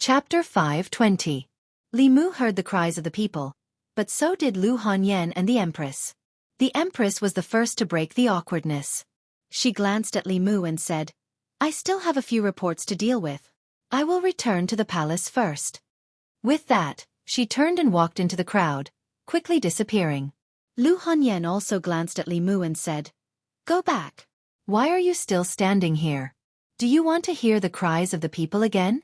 Chapter 520. Li Mu heard the cries of the people, but so did Lu Hanyan and the Empress. The Empress was the first to break the awkwardness. She glanced at Li Mu and said, "I still have a few reports to deal with. I will return to the palace first." With that, she turned and walked into the crowd, quickly disappearing. Lu Hanyan also glanced at Li Mu and said, "Go back. Why are you still standing here? Do you want to hear the cries of the people again?"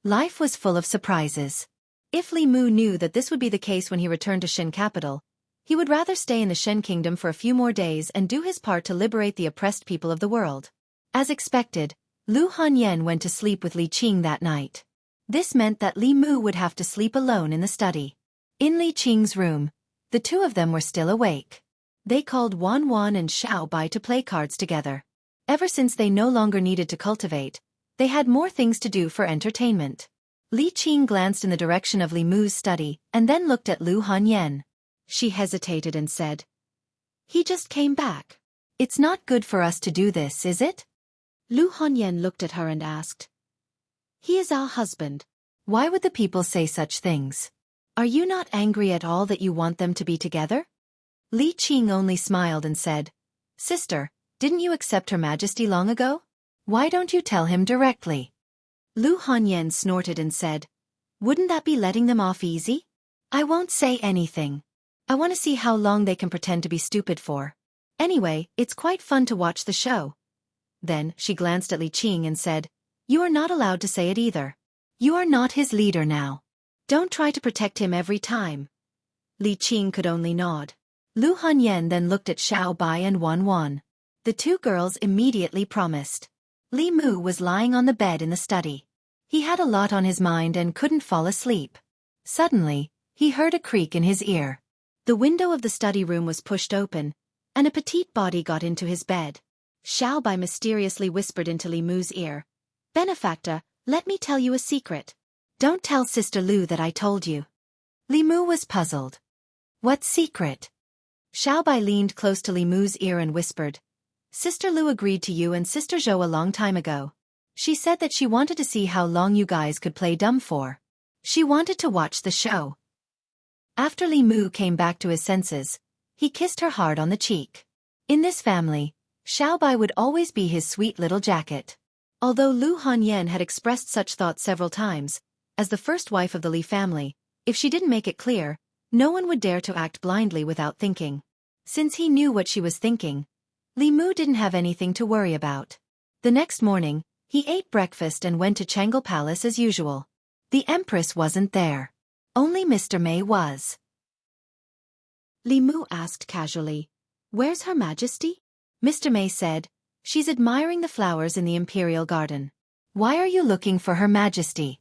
Life was full of surprises. If Li Mu knew that this would be the case when he returned to Shen capital, he would rather stay in the Shen kingdom for a few more days and do his part to liberate the oppressed people of the world. As expected, Lu Hanyan went to sleep with Li Qing that night. This meant that Li Mu would have to sleep alone in the study. In Li Qing's room, the two of them were still awake. They called Wan Wan and Xiao Bai to play cards together. Ever since they no longer needed to cultivate, they had more things to do for entertainment. Li Qing glanced in the direction of Li Mu's study and then looked at Lu Hanyan. She hesitated and said, "He just came back. It's not good for us to do this, is it?" Lu Hanyan looked at her and asked, "He is our husband. Why would the people say such things? Are you not angry at all that you want them to be together?" Li Qing only smiled and said, "Sister, didn't you accept Her Majesty long ago? Why don't you tell him directly?" Lu Hanyan snorted and said, "Wouldn't that be letting them off easy? I won't say anything. I want to see how long they can pretend to be stupid for. Anyway, it's quite fun to watch the show." Then she glanced at Li Qing and said, "You are not allowed to say it either. You are not his leader now. Don't try to protect him every time." Li Qing could only nod. Lu Hanyan then looked at Xiao Bai and Wan Wan. The two girls immediately promised. Li Mu was lying on the bed in the study. He had a lot on his mind and couldn't fall asleep. Suddenly, he heard a creak in his ear. The window of the study room was pushed open, and a petite body got into his bed. Xiao Bai mysteriously whispered into Li Mu's ear, "Benefactor, let me tell you a secret. Don't tell Sister Lu that I told you." Li Mu was puzzled. "What secret?" Xiao Bai leaned close to Li Mu's ear and whispered, "Sister Lu agreed to you and Sister Zhou a long time ago. She said that she wanted to see how long you guys could play dumb for. She wanted to watch the show." After Li Mu came back to his senses, he kissed her hard on the cheek. In this family, Xiao Bai would always be his sweet little jacket. Although Lu Hanyan had expressed such thoughts several times, as the first wife of the Li family, if she didn't make it clear, no one would dare to act blindly without thinking. Since he knew what she was thinking, Li Mu didn't have anything to worry about. The next morning, he ate breakfast and went to Changle Palace as usual. The Empress wasn't there. Only Mr. May was. Li Mu asked casually, "Where's Her Majesty?" Mr. May said, "She's admiring the flowers in the Imperial Garden." "Why are you looking for Her Majesty?"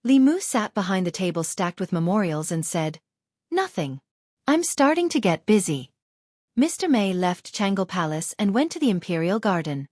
Li Mu sat behind the table stacked with memorials and said, "Nothing. I'm starting to get busy." Mr. May left Changle Palace and went to the Imperial Garden.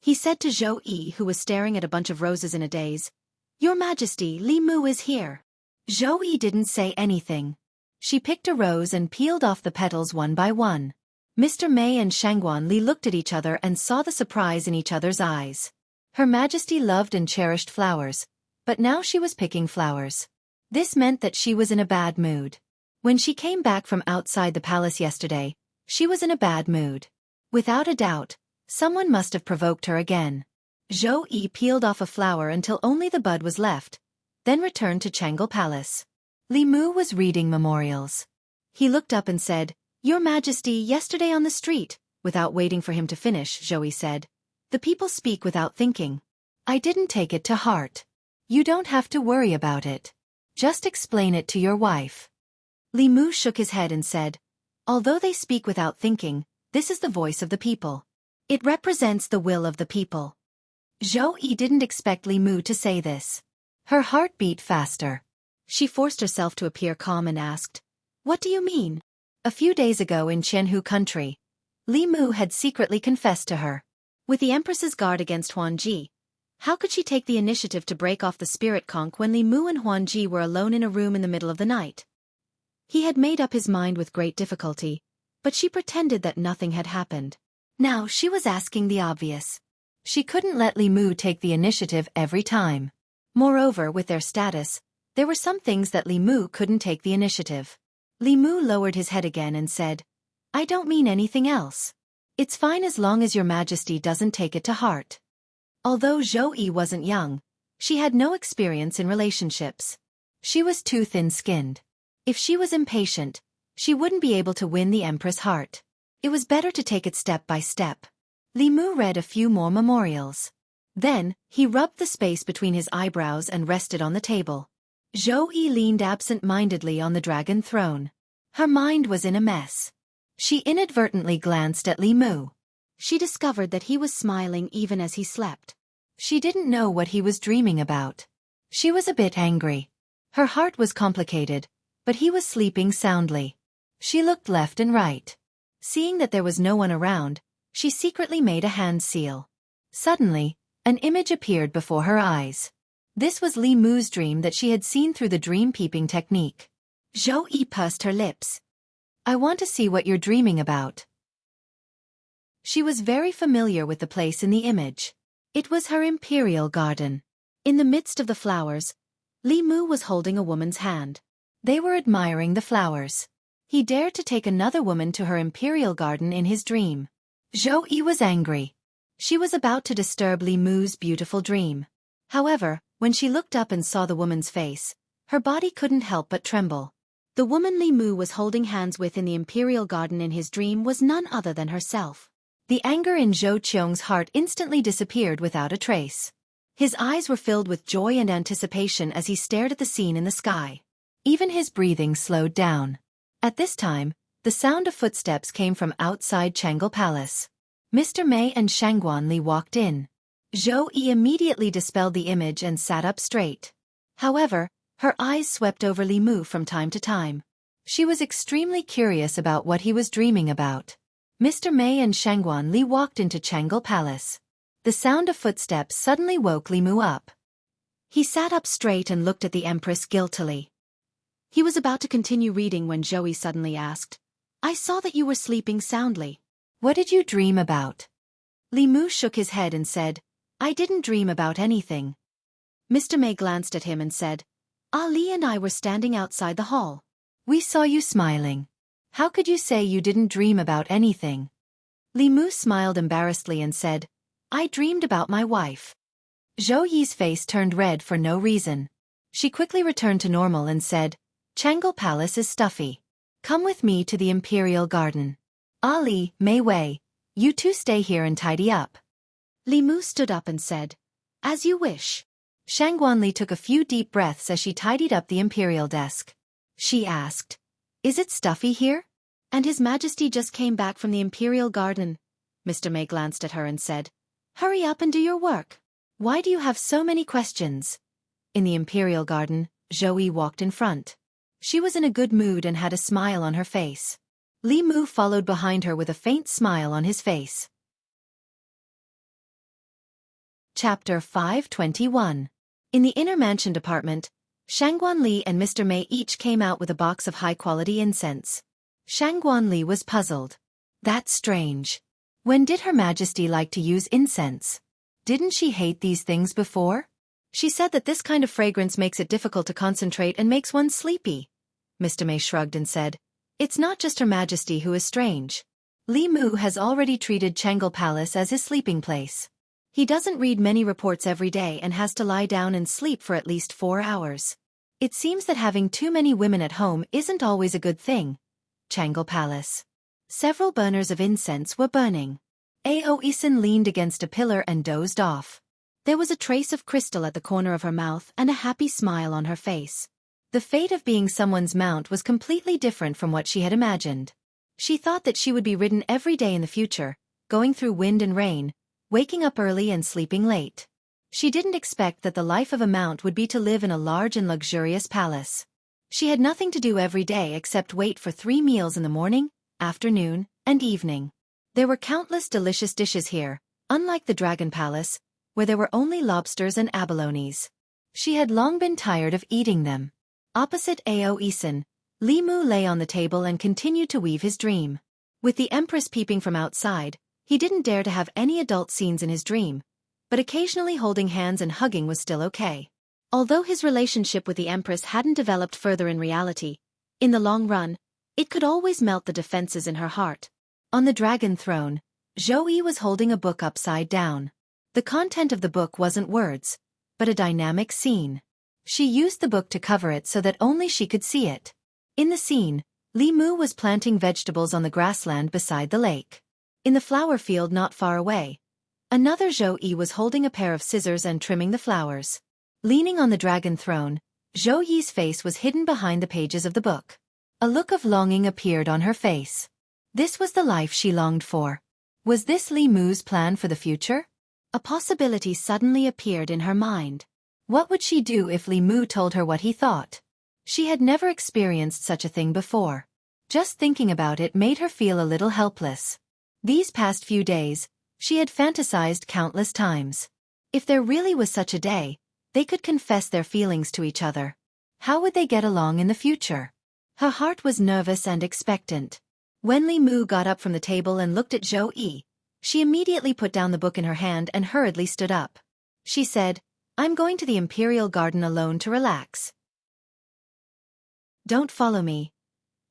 He said to Zhou Yi, who was staring at a bunch of roses in a daze, "Your Majesty, Li Mu is here." Zhou Yi didn't say anything. She picked a rose and peeled off the petals one by one. Mr. May and Shangguan Li looked at each other and saw the surprise in each other's eyes. Her Majesty loved and cherished flowers, but now she was picking flowers. This meant that she was in a bad mood. When she came back from outside the palace yesterday, she was in a bad mood. Without a doubt, someone must have provoked her again. Zhou Yi peeled off a flower until only the bud was left, then returned to Changle Palace. Li Mu was reading memorials. He looked up and said, "Your Majesty, yesterday on the street," without waiting for him to finish, Zhou Yi said, "The people speak without thinking. I didn't take it to heart. You don't have to worry about it. Just explain it to your wife." Li Mu shook his head and said, "Although they speak without thinking, this is the voice of the people. It represents the will of the people." Zhou Yi didn't expect Li Mu to say this. Her heart beat faster. She forced herself to appear calm and asked, "What do you mean?" A few days ago in Qianhu country, Li Mu had secretly confessed to her. With the Empress's guard against Huanji, how could she take the initiative to break off the spirit conch when Li Mu and Huanji were alone in a room in the middle of the night? He had made up his mind with great difficulty, but she pretended that nothing had happened. Now she was asking the obvious. She couldn't let Li Mu take the initiative every time. Moreover, with their status, there were some things that Li Mu couldn't take the initiative. Li Mu lowered his head again and said, I don't mean anything else. It's fine as long as your majesty doesn't take it to heart. Although Zhou Yi wasn't young, she had no experience in relationships. She was too thin-skinned. If she was impatient, she wouldn't be able to win the Empress' heart. It was better to take it step by step. Li Mu read a few more memorials. Then, he rubbed the space between his eyebrows and rested on the table. Zhou Yi leaned absent-mindedly on the dragon throne. Her mind was in a mess. She inadvertently glanced at Li Mu. She discovered that he was smiling even as he slept. She didn't know what he was dreaming about. She was a bit angry. Her heart was complicated, but he was sleeping soundly. She looked left and right. Seeing that there was no one around, she secretly made a hand seal. Suddenly, an image appeared before her eyes. This was Li Mu's dream that she had seen through the dream peeping technique. Zhou Yi pursed her lips. I want to see what you're dreaming about. She was very familiar with the place in the image. It was her imperial garden. In the midst of the flowers, Li Mu was holding a woman's hand. They were admiring the flowers. He dared to take another woman to her imperial garden in his dream. Zhou Yi was angry. She was about to disturb Li Mu's beautiful dream. However, when she looked up and saw the woman's face, her body couldn't help but tremble. The woman Li Mu was holding hands with in the imperial garden in his dream was none other than herself. The anger in Zhou Qiong's heart instantly disappeared without a trace. His eyes were filled with joy and anticipation as he stared at the scene in the sky. Even his breathing slowed down. At this time, the sound of footsteps came from outside Changle Palace. Mr. Mei and Shangguan Li walked in. Zhou Yi immediately dispelled the image and sat up straight. However, her eyes swept over Li Mu from time to time. She was extremely curious about what he was dreaming about. Mr. Mei and Shangguan Li walked into Changle Palace. The sound of footsteps suddenly woke Li Mu up. He sat up straight and looked at the Empress guiltily. He was about to continue reading when Zhou Yi suddenly asked, I saw that you were sleeping soundly. What did you dream about? Li Mu shook his head and said, I didn't dream about anything. Mr. Mei glanced at him and said, Ali and I were standing outside the hall. We saw you smiling. How could you say you didn't dream about anything? Li Mu smiled embarrassedly and said, I dreamed about my wife. Zhou Yi's face turned red for no reason. She quickly returned to normal and said, Changle Palace is stuffy. Come with me to the Imperial Garden. Ali, Mei Wei, you two stay here and tidy up. Li Mu stood up and said, As you wish. Shangguan Li took a few deep breaths as she tidied up the Imperial desk. She asked, Is it stuffy here? And His Majesty just came back from the Imperial Garden. Mr. Mei glanced at her and said, Hurry up and do your work. Why do you have so many questions? In the Imperial Garden, Zhou Yi walked in front. She was in a good mood and had a smile on her face. Li Mu followed behind her with a faint smile on his face. Chapter 521. In the inner mansion department, Shangguan Li and Mr. Mei each came out with a box of high-quality incense. Shangguan Li was puzzled. That's strange. When did Her Majesty like to use incense? Didn't she hate these things before? She said that this kind of fragrance makes it difficult to concentrate and makes one sleepy. Mr. Mei shrugged and said, It's not just Her Majesty who is strange. Li Mu has already treated Changle Palace as his sleeping place. He doesn't read many reports every day and has to lie down and sleep for at least 4 hours. It seems that having too many women at home isn't always a good thing. Changle Palace. Several burners of incense were burning. Daoist leaned against a pillar and dozed off. There was a trace of crystal at the corner of her mouth and a happy smile on her face. The fate of being someone's mount was completely different from what she had imagined. She thought that she would be ridden every day in the future, going through wind and rain, waking up early and sleeping late. She didn't expect that the life of a mount would be to live in a large and luxurious palace. She had nothing to do every day except wait for 3 meals in the morning, afternoon, and evening. There were countless delicious dishes here, unlike the Dragon Palace, where there were only lobsters and abalones. She had long been tired of eating them. Opposite Daoist, Li Mu lay on the table and continued to weave his dream. With the Empress peeping from outside, he didn't dare to have any adult scenes in his dream, but occasionally holding hands and hugging was still okay. Although his relationship with the Empress hadn't developed further in reality, in the long run, it could always melt the defenses in her heart. On the dragon throne, Zhou was holding a book upside down. The content of the book wasn't words, but a dynamic scene. She used the book to cover it so that only she could see it. In the scene, Li Mu was planting vegetables on the grassland beside the lake. In the flower field not far away, another Zhou was holding a pair of scissors and trimming the flowers. Leaning on the dragon throne, Zhou Yi's face was hidden behind the pages of the book. A look of longing appeared on her face. This was the life she longed for. Was this Li Mu's plan for the future? A possibility suddenly appeared in her mind. What would she do if Li Mu told her what he thought? She had never experienced such a thing before. Just thinking about it made her feel a little helpless. These past few days, she had fantasized countless times. If there really was such a day, they could confess their feelings to each other. How would they get along in the future? Her heart was nervous and expectant. When Li Mu got up from the table and looked at Zhou Yi, she immediately put down the book in her hand and hurriedly stood up. She said, "I'm going to the Imperial Garden alone to relax. Don't follow me."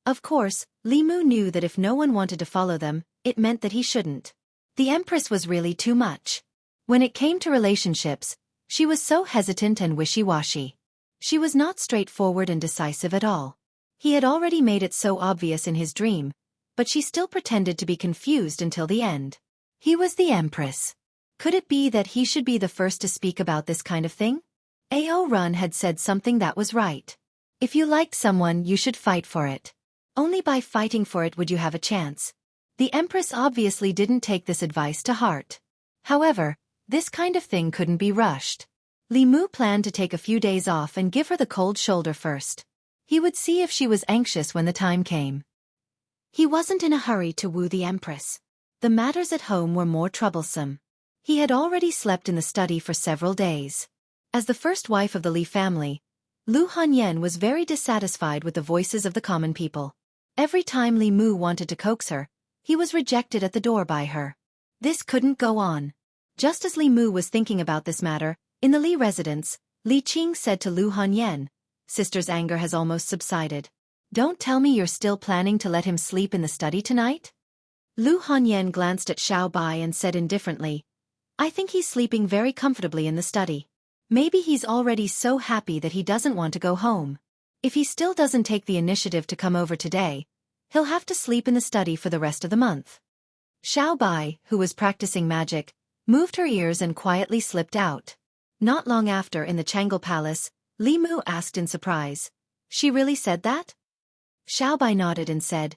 Of course, Li Mu knew that if no one wanted to follow them, it meant that he shouldn't. The Empress was really too much. When it came to relationships, she was so hesitant and wishy-washy. She was not straightforward and decisive at all. He had already made it so obvious in his dream, but she still pretended to be confused until the end. He was the Empress. Could it be that he should be the first to speak about this kind of thing? Ao Run had said something that was right. If you liked someone, you should fight for it. Only by fighting for it would you have a chance. The Empress obviously didn't take this advice to heart. However, this kind of thing couldn't be rushed. Li Mu planned to take a few days off and give her the cold shoulder first. He would see if she was anxious when the time came. He wasn't in a hurry to woo the Empress. The matters at home were more troublesome. He had already slept in the study for several days. As the first wife of the Li family, Lu Hanyan was very dissatisfied with the voices of the common people. Every time Li Mu wanted to coax her, he was rejected at the door by her. This couldn't go on. Just as Li Mu was thinking about this matter, in the Li residence, Li Qing said to Lu Hanyan, "Sister's anger has almost subsided. Don't tell me you're still planning to let him sleep in the study tonight?" Lu Hanyan glanced at Xiao Bai and said indifferently, "I think he's sleeping very comfortably in the study. Maybe he's already so happy that he doesn't want to go home. If he still doesn't take the initiative to come over today, he'll have to sleep in the study for the rest of the month." Xiao Bai, who was practicing magic, moved her ears and quietly slipped out. Not long after, in the Changle Palace, Li Mu asked in surprise, "She really said that?" Xiao Bai nodded and said,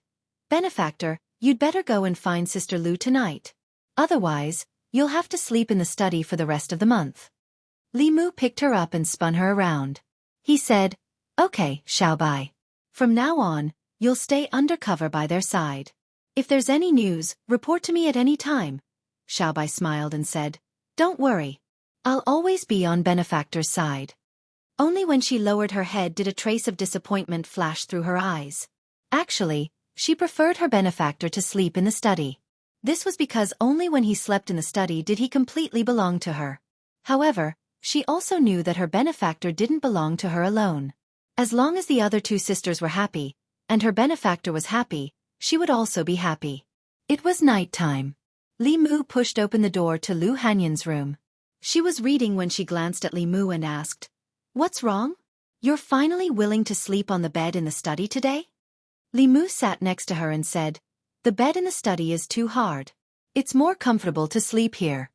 "Benefactor, you'd better go and find Sister Lu tonight. Otherwise, you'll have to sleep in the study for the rest of the month." Li Mu picked her up and spun her around. He said, "Okay, Xiao Bai. From now on, you'll stay undercover by their side. If there's any news, report to me at any time." Xiao Bai smiled and said, "Don't worry. I'll always be on Benefactor's side." Only when she lowered her head did a trace of disappointment flash through her eyes. Actually, she preferred her benefactor to sleep in the study. This was because only when he slept in the study did he completely belong to her. However, she also knew that her benefactor didn't belong to her alone. As long as the other two sisters were happy, and her benefactor was happy, she would also be happy. It was night time. Li Mu pushed open the door to Lu Hanyan's room. She was reading when she glanced at Li Mu and asked, "What's wrong? You're finally willing to sleep on the bed in the study today?" Li Mu sat next to her and said, "The bed in the study is too hard. It's more comfortable to sleep here."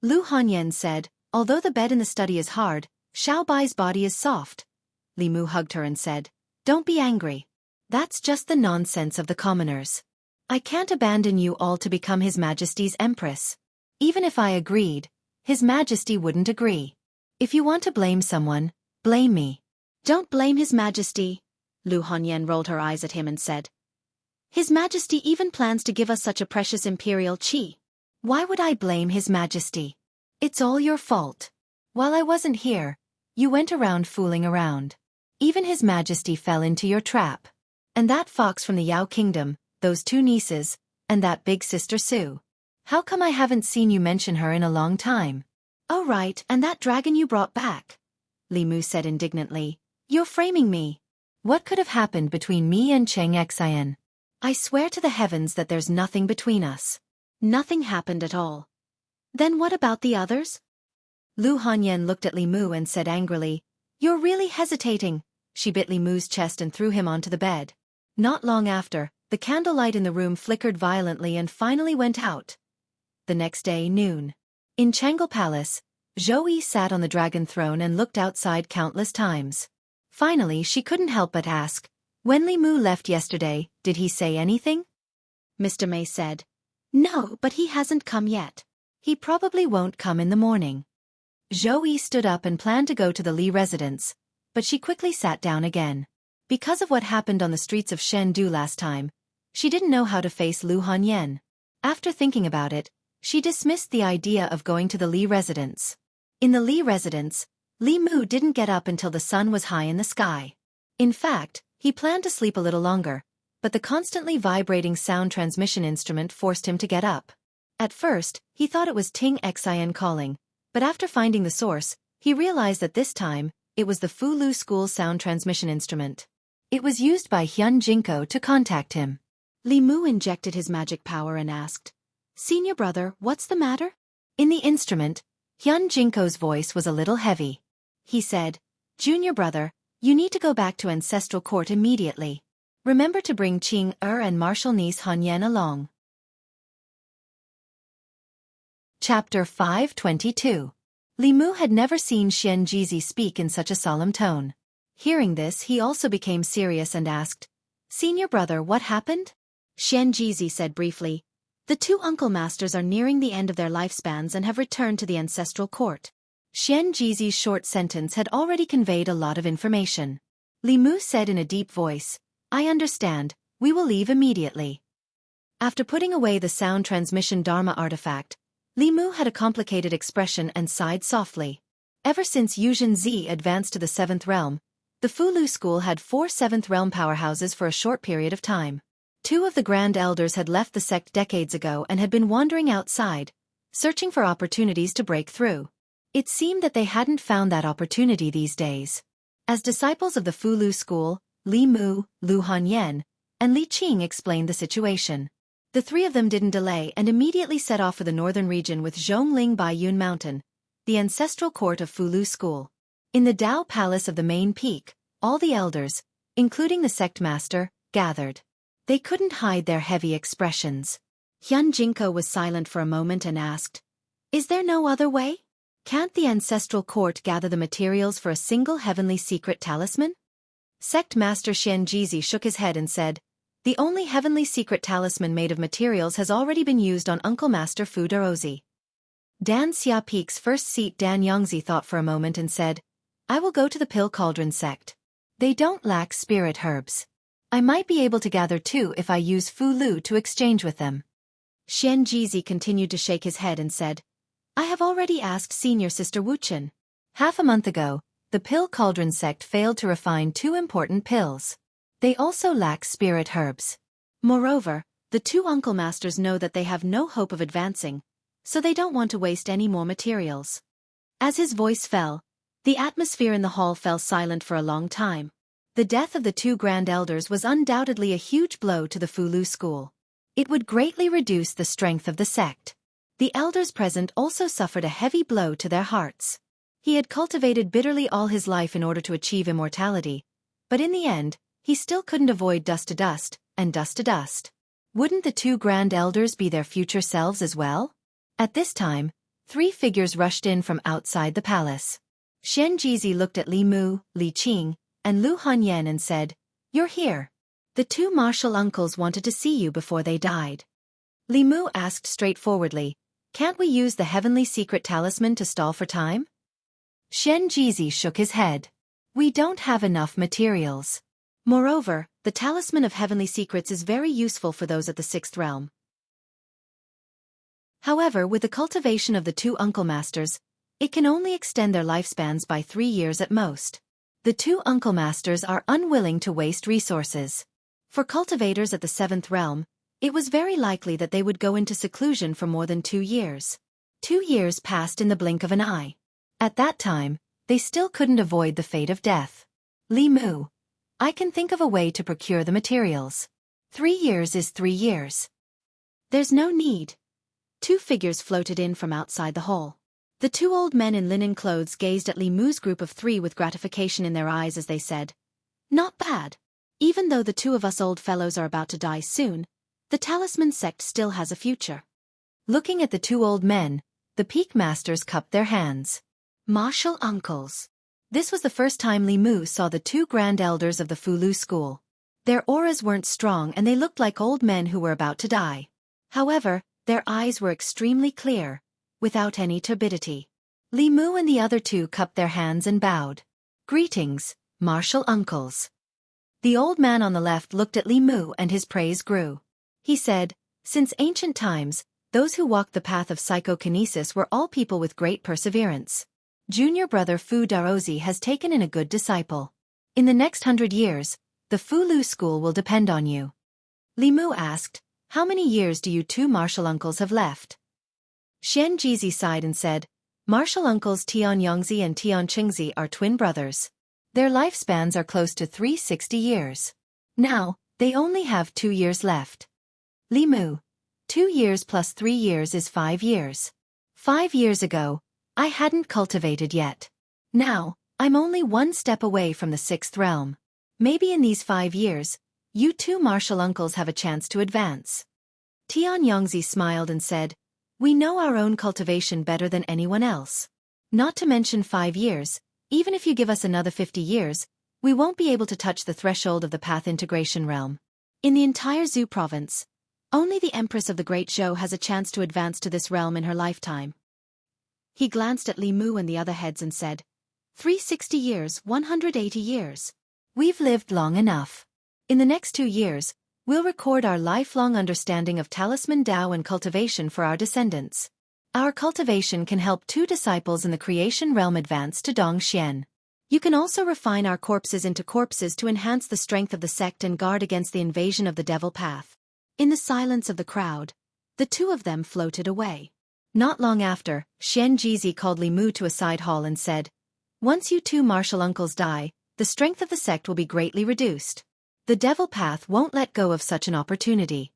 Lu Hanyan said, "Although the bed in the study is hard, Xiao Bai's body is soft." Li Mu hugged her and said, "Don't be angry. That's just the nonsense of the commoners. I can't abandon you all to become His Majesty's Empress. Even if I agreed, His Majesty wouldn't agree. If you want to blame someone, blame me." "Don't blame His Majesty." Lu Hanyan rolled her eyes at him and said, "His Majesty even plans to give us such a precious imperial qi. Why would I blame His Majesty? It's all your fault. While I wasn't here, you went around fooling around. Even His Majesty fell into your trap. And that fox from the Yao Kingdom, those two nieces, and that big sister Sue. How come I haven't seen you mention her in a long time? "Oh right, and that dragon you brought back," Li Mu said indignantly. "You're framing me. What could have happened between me and Cheng Xian? I swear to the heavens that there's nothing between us. Nothing happened at all." "Then what about the others?" Lu Hanyan looked at Li Mu and said angrily, "You're really hesitating." She bit Li Mu's chest and threw him onto the bed. Not long after, the candlelight in the room flickered violently and finally went out. The next day, noon. In Changle Palace, Zhou Yi sat on the dragon throne and looked outside countless times. Finally, she couldn't help but ask, "When Li Mu left yesterday, did he say anything?" Mr. May said, "No, but he hasn't come yet. He probably won't come in the morning." Zhou Yi stood up and planned to go to the Li residence, but she quickly sat down again. Because of what happened on the streets of Chengdu last time, she didn't know how to face Lu Hanyan. After thinking about it, she dismissed the idea of going to the Li residence. In the Li residence, Li Mu didn't get up until the sun was high in the sky. In fact, he planned to sleep a little longer, but the constantly vibrating sound transmission instrument forced him to get up. At first, he thought it was Ting Xian calling, but after finding the source, he realized that this time, it was the Fulu School sound transmission instrument. It was used by Hyun Jinko to contact him. Li Mu injected his magic power and asked, "Senior brother, what's the matter?" In the instrument, Hyun Jinko's voice was a little heavy. He said, "Junior brother, you need to go back to Ancestral Court immediately. Remember to bring Qing and martial niece Hanyan along." Chapter 522. Li Mu had never seen Xian Jizi speak in such a solemn tone. Hearing this, he also became serious and asked, "Senior brother, what happened?" Xian Jizi said briefly, "The two uncle masters are nearing the end of their lifespans and have returned to the Ancestral Court." Xian Jizi's short sentence had already conveyed a lot of information. Li Mu said in a deep voice, "I understand, we will leave immediately." After putting away the sound transmission Dharma artifact, Li Mu had a complicated expression and sighed softly. Ever since Yuzhen Zi advanced to the 7th realm, the Fulu School had 4 7th realm powerhouses for a short period of time. 2 of the Grand Elders had left the sect decades ago and had been wandering outside, searching for opportunities to break through. It seemed that they hadn't found that opportunity these days. As disciples of the Fulu School, Li Mu, Lu Hanyan, and Li Qing explained the situation. The 3 of them didn't delay and immediately set off for the northern region with Zhongling Baiyun Mountain, the ancestral court of Fulu School. In the Dao Palace of the main peak, all the elders, including the sect master, gathered. They couldn't hide their heavy expressions. Hyun Jinko was silent for a moment and asked, "Is there no other way? Can't the ancestral court gather the materials for a single heavenly secret talisman?" Sect Master Xian Jizi shook his head and said, "The only heavenly secret talisman made of materials has already been used on Uncle Master Fu Daozi." Dan Xia Peak's first seat Dan Yongzi thought for a moment and said, "I will go to the Pill Cauldron sect. They don't lack spirit herbs. I might be able to gather 2 if I use Fu Lu to exchange with them." Xian Jizi continued to shake his head and said, "I have already asked Senior Sister Wuchen. Half a month ago, the Pill Cauldron sect failed to refine 2 important pills. They also lack spirit herbs. Moreover, the 2 uncle masters know that they have no hope of advancing, so they don't want to waste any more materials." As his voice fell, the atmosphere in the hall fell silent for a long time. The death of the 2 Grand Elders was undoubtedly a huge blow to the Fulu School. It would greatly reduce the strength of the sect. The elders present also suffered a heavy blow to their hearts. He had cultivated bitterly all his life in order to achieve immortality, but in the end, he still couldn't avoid dust to dust, and dust to dust. Wouldn't the 2 Grand Elders be their future selves as well? At this time, 3 figures rushed in from outside the palace. Xian Jizi looked at Li Mu, Li Qing, and Lu Hanyan and said, "You're here. The 2 martial uncles wanted to see you before they died." Li Mu asked straightforwardly, "Can't we use the heavenly secret talisman to stall for time?" Xian Jizi shook his head. "We don't have enough materials. Moreover, the talisman of heavenly secrets is very useful for those at the 6th realm. However, with the cultivation of the 2 uncle masters, it can only extend their lifespans by 3 years at most. The 2 uncle masters are unwilling to waste resources. For cultivators at the 7th realm, it was very likely that they would go into seclusion for more than 2 years. 2 years passed in the blink of an eye. At that time, they still couldn't avoid the fate of death. Li Mu. I can think of a way to procure the materials. 3 years is 3 years. There's no need. 2 figures floated in from outside the hall. The 2 old men in linen clothes gazed at Li Mu's group of 3 with gratification in their eyes as they said, "Not bad. Even though the 2 of us old fellows are about to die soon, the talisman sect still has a future." Looking at the 2 old men, the peak masters cupped their hands. Martial uncles. This was the first time Li Mu saw the 2 grand elders of the Fulu school. Their auras weren't strong and they looked like old men who were about to die. However, their eyes were extremely clear, without any turbidity. Li Mu and the other 2 cupped their hands and bowed. "Greetings, martial uncles." The old man on the left looked at Li Mu and his praise grew. He said, "Since ancient times, those who walked the path of psychokinesis were all people with great perseverance. Junior brother Fu Daozi has taken in a good disciple. In the next 100 years, the Fulu school will depend on you." Li Mu asked, "How many years do you 2 martial uncles have left?" Xian Jizi sighed and said, "Martial uncles Tian Yongzi and Tian Qingzi are twin brothers. Their lifespans are close to 360 years. Now, they only have 2 years left." Li Mu. 2 years plus 3 years is 5 years. 5 years ago, I hadn't cultivated yet. Now, I'm only 1 step away from the 6th realm. Maybe in these 5 years, you 2 martial uncles have a chance to advance. Tian Yongzi smiled and said, "We know our own cultivation better than anyone else. Not to mention 5 years, even if you give us another 50 years, we won't be able to touch the threshold of the path integration realm. In the entire Zhu province, only the Empress of the Great Zhou has a chance to advance to this realm in her lifetime." He glanced at Li Mu and the other heads and said, 360 years, 180 years. We've lived long enough. In the next 2 years, we'll record our lifelong understanding of talisman Dao and cultivation for our descendants. Our cultivation can help 2 disciples in the creation realm advance to Dongxian. You can also refine our corpses into corpses to enhance the strength of the sect and guard against the invasion of the devil path. In the silence of the crowd, the 2 of them floated away. Not long after, Xian Jizi called Li Mu to a side hall and said, "Once you 2 martial uncles die, the strength of the sect will be greatly reduced. The devil path won't let go of such an opportunity.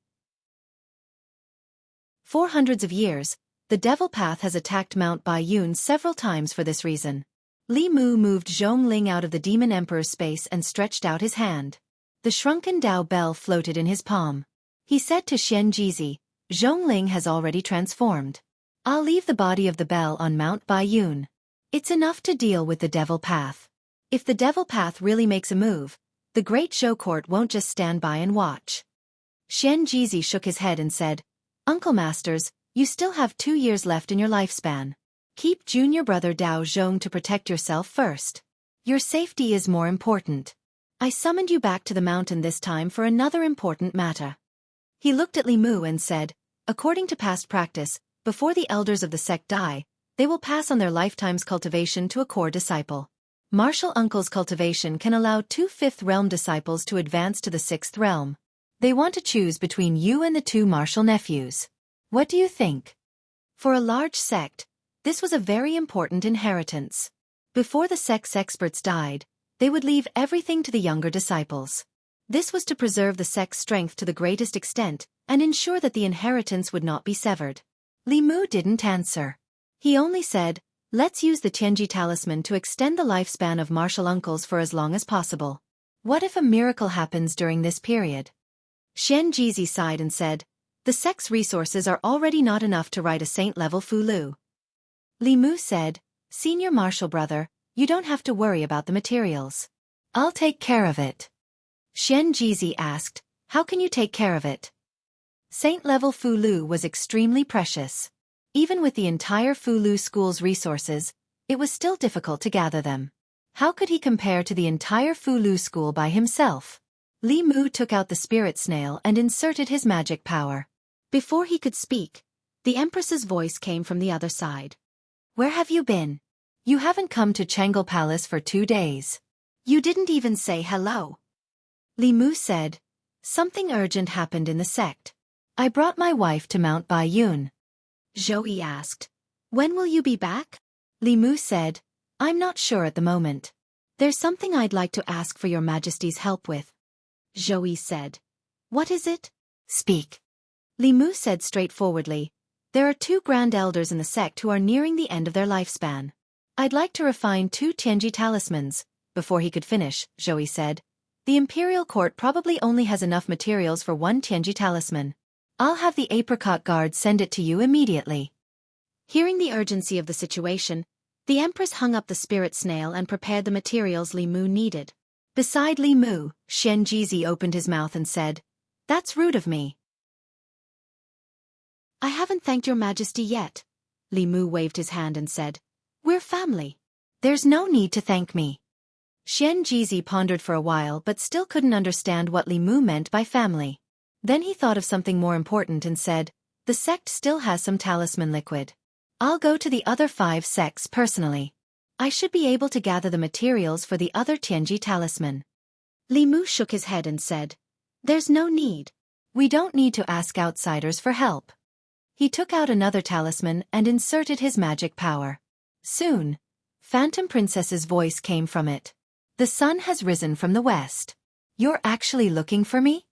For hundreds of years, the devil path has attacked Mount Baiyun several times for this reason." Li Mu moved Zhongling out of the demon emperor's space and stretched out his hand. The shrunken Dao bell floated in his palm. He said to Xian Jizi, "Zhongling has already transformed. I'll leave the body of the bell on Mount Baiyun. It's enough to deal with the devil path. If the devil path really makes a move, the Great Zhou court won't just stand by and watch." Xian Jizi shook his head and said, "Uncle Masters, you still have 2 years left in your lifespan. Keep junior brother Dao Zhong to protect yourself first. Your safety is more important. I summoned you back to the mountain this time for another important matter." He looked at Li Mu and said, "According to past practice, before the elders of the sect die, they will pass on their lifetime's cultivation to a core disciple. Martial uncle's cultivation can allow 2 5th realm disciples to advance to the 6th realm. They want to choose between you and the 2 martial nephews. What do you think?" For a large sect, this was a very important inheritance. Before the sect's experts died, they would leave everything to the younger disciples. This was to preserve the sect's strength to the greatest extent and ensure that the inheritance would not be severed. Li Mu didn't answer. He only said, "Let's use the Tianji talisman to extend the lifespan of martial uncles for as long as possible. What if a miracle happens during this period?" Xian Jizi sighed and said, "The sect's resources are already not enough to write a saint-level Fulu." Li Mu said, "Senior martial brother, you don't have to worry about the materials. I'll take care of it." Xian Jizi asked, "How can you take care of it?" Saint-level Fulu was extremely precious. Even with the entire Fulu school's resources, it was still difficult to gather them. How could he compare to the entire Fulu school by himself? Li Mu took out the spirit snail and inserted his magic power. Before he could speak, the Empress's voice came from the other side. "Where have you been? You haven't come to Changle Palace for 2 days. You didn't even say hello." Li Mu said, "Something urgent happened in the sect. I brought my wife to Mount Baiyun." Zhou asked, When will you be back? Li Mu said, I'm not sure at the moment. There's something I'd like to ask for your majesty's help with. Zhou said. What is it? Speak. Li Mu said straightforwardly, there are 2 grand elders in the sect who are nearing the end of their lifespan. I'd like to refine 2 Tianji talismans. Before he could finish, Zhou said, the imperial court probably only has enough materials for 1 Tianji talisman. I'll have the apricot guard send it to you immediately. Hearing the urgency of the situation, the empress hung up the spirit snail and prepared the materials Li Mu needed. Beside Li Mu, Xian Jizi opened his mouth and said, That's rude of me. I haven't thanked your majesty yet. Li Mu waved his hand and said, We're family. There's no need to thank me. Xian Jizi pondered for a while but still couldn't understand what Li Mu meant by family. Then he thought of something more important and said, The sect still has some talisman liquid. I'll go to the other 5 sects personally. I should be able to gather the materials for the other Tianji talisman. Li Mu shook his head and said, There's no need. We don't need to ask outsiders for help. He took out another talisman and inserted his magic power. Soon, Phantom Princess's voice came from it. The sun has risen from the west. You're actually looking for me?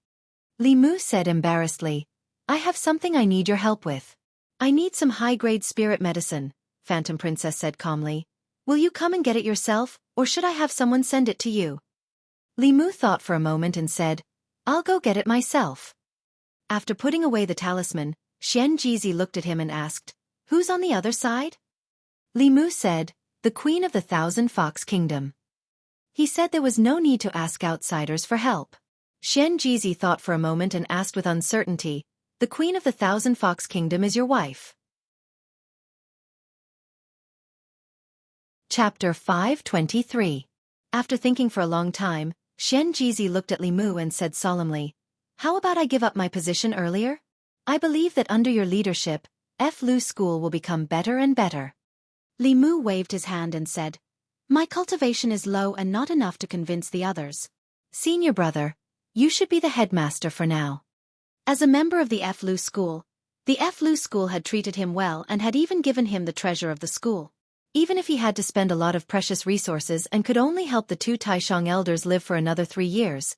Li Mu said embarrassedly, I have something I need your help with. I need some high-grade spirit medicine, Phantom Princess said calmly. Will you come and get it yourself, or should I have someone send it to you? Li Mu thought for a moment and said, I'll go get it myself. After putting away the talisman, Xian Jizi looked at him and asked, Who's on the other side? Li Mu said, The Queen of the Thousand Fox Kingdom. He said there was no need to ask outsiders for help. Xian Jizi thought for a moment and asked with uncertainty, The Queen of the Thousand Fox Kingdom is your wife? Chapter 523. After thinking for a long time, Xian Jizi looked at Li Mu and said solemnly, How about I give up my position earlier? I believe that under your leadership, Lu School will become better and better. Li Mu waved his hand and said, My cultivation is low and not enough to convince the others. Senior brother, you should be the headmaster for now. As a member of the Lu School, the Lu School had treated him well and had even given him the treasure of the school. Even if he had to spend a lot of precious resources and could only help the 2 Taishang elders live for another 3 years,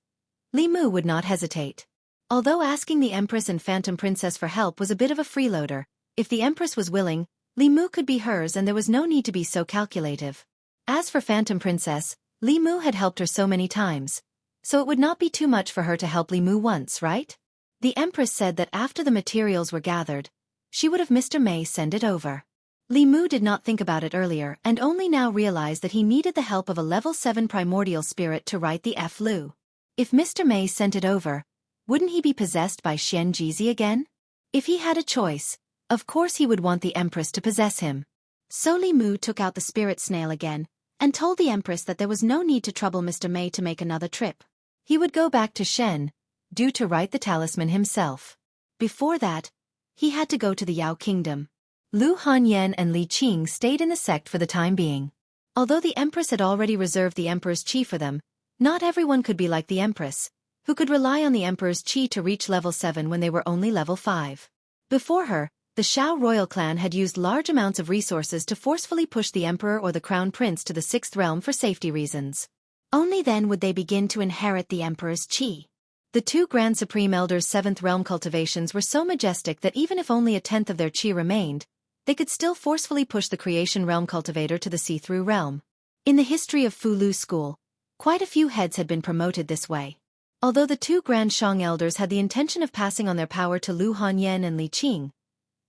Li Mu would not hesitate. Although asking the Empress and Phantom Princess for help was a bit of a freeloader, if the Empress was willing, Li Mu could be hers and there was no need to be so calculative. As for Phantom Princess, Li Mu had helped her so many times, so it would not be too much for her to help Li Mu once, right? The Empress said that after the materials were gathered, she would have Mr. May send it over. Li Mu did not think about it earlier and only now realized that he needed the help of a level 7 primordial spirit to write the Lu. If Mr. May sent it over, wouldn't he be possessed by Xian Jizi again? If he had a choice, of course he would want the Empress to possess him. So Li Mu took out the spirit snail again, and told the Empress that there was no need to trouble Mr. May to make another trip. He would go back to Shen, due to write the talisman himself. Before that, he had to go to the Yao Kingdom. Lu Hanyan and Li Qing stayed in the sect for the time being. Although the Empress had already reserved the Emperor's Qi for them, not everyone could be like the Empress, who could rely on the Emperor's Qi to reach level 7 when they were only level 5. Before her, the Shao royal clan had used large amounts of resources to forcefully push the Emperor or the Crown Prince to the 6th realm for safety reasons. Only then would they begin to inherit the Emperor's Qi. The 2 Grand Supreme Elders' 7th realm cultivations were so majestic that even if only a tenth of their Qi remained, they could still forcefully push the Creation Realm cultivator to the See-Through realm. In the history of Lu School, quite a few heads had been promoted this way. Although the 2 Grand Shang elders had the intention of passing on their power to Lu Hanyan and Li Qing,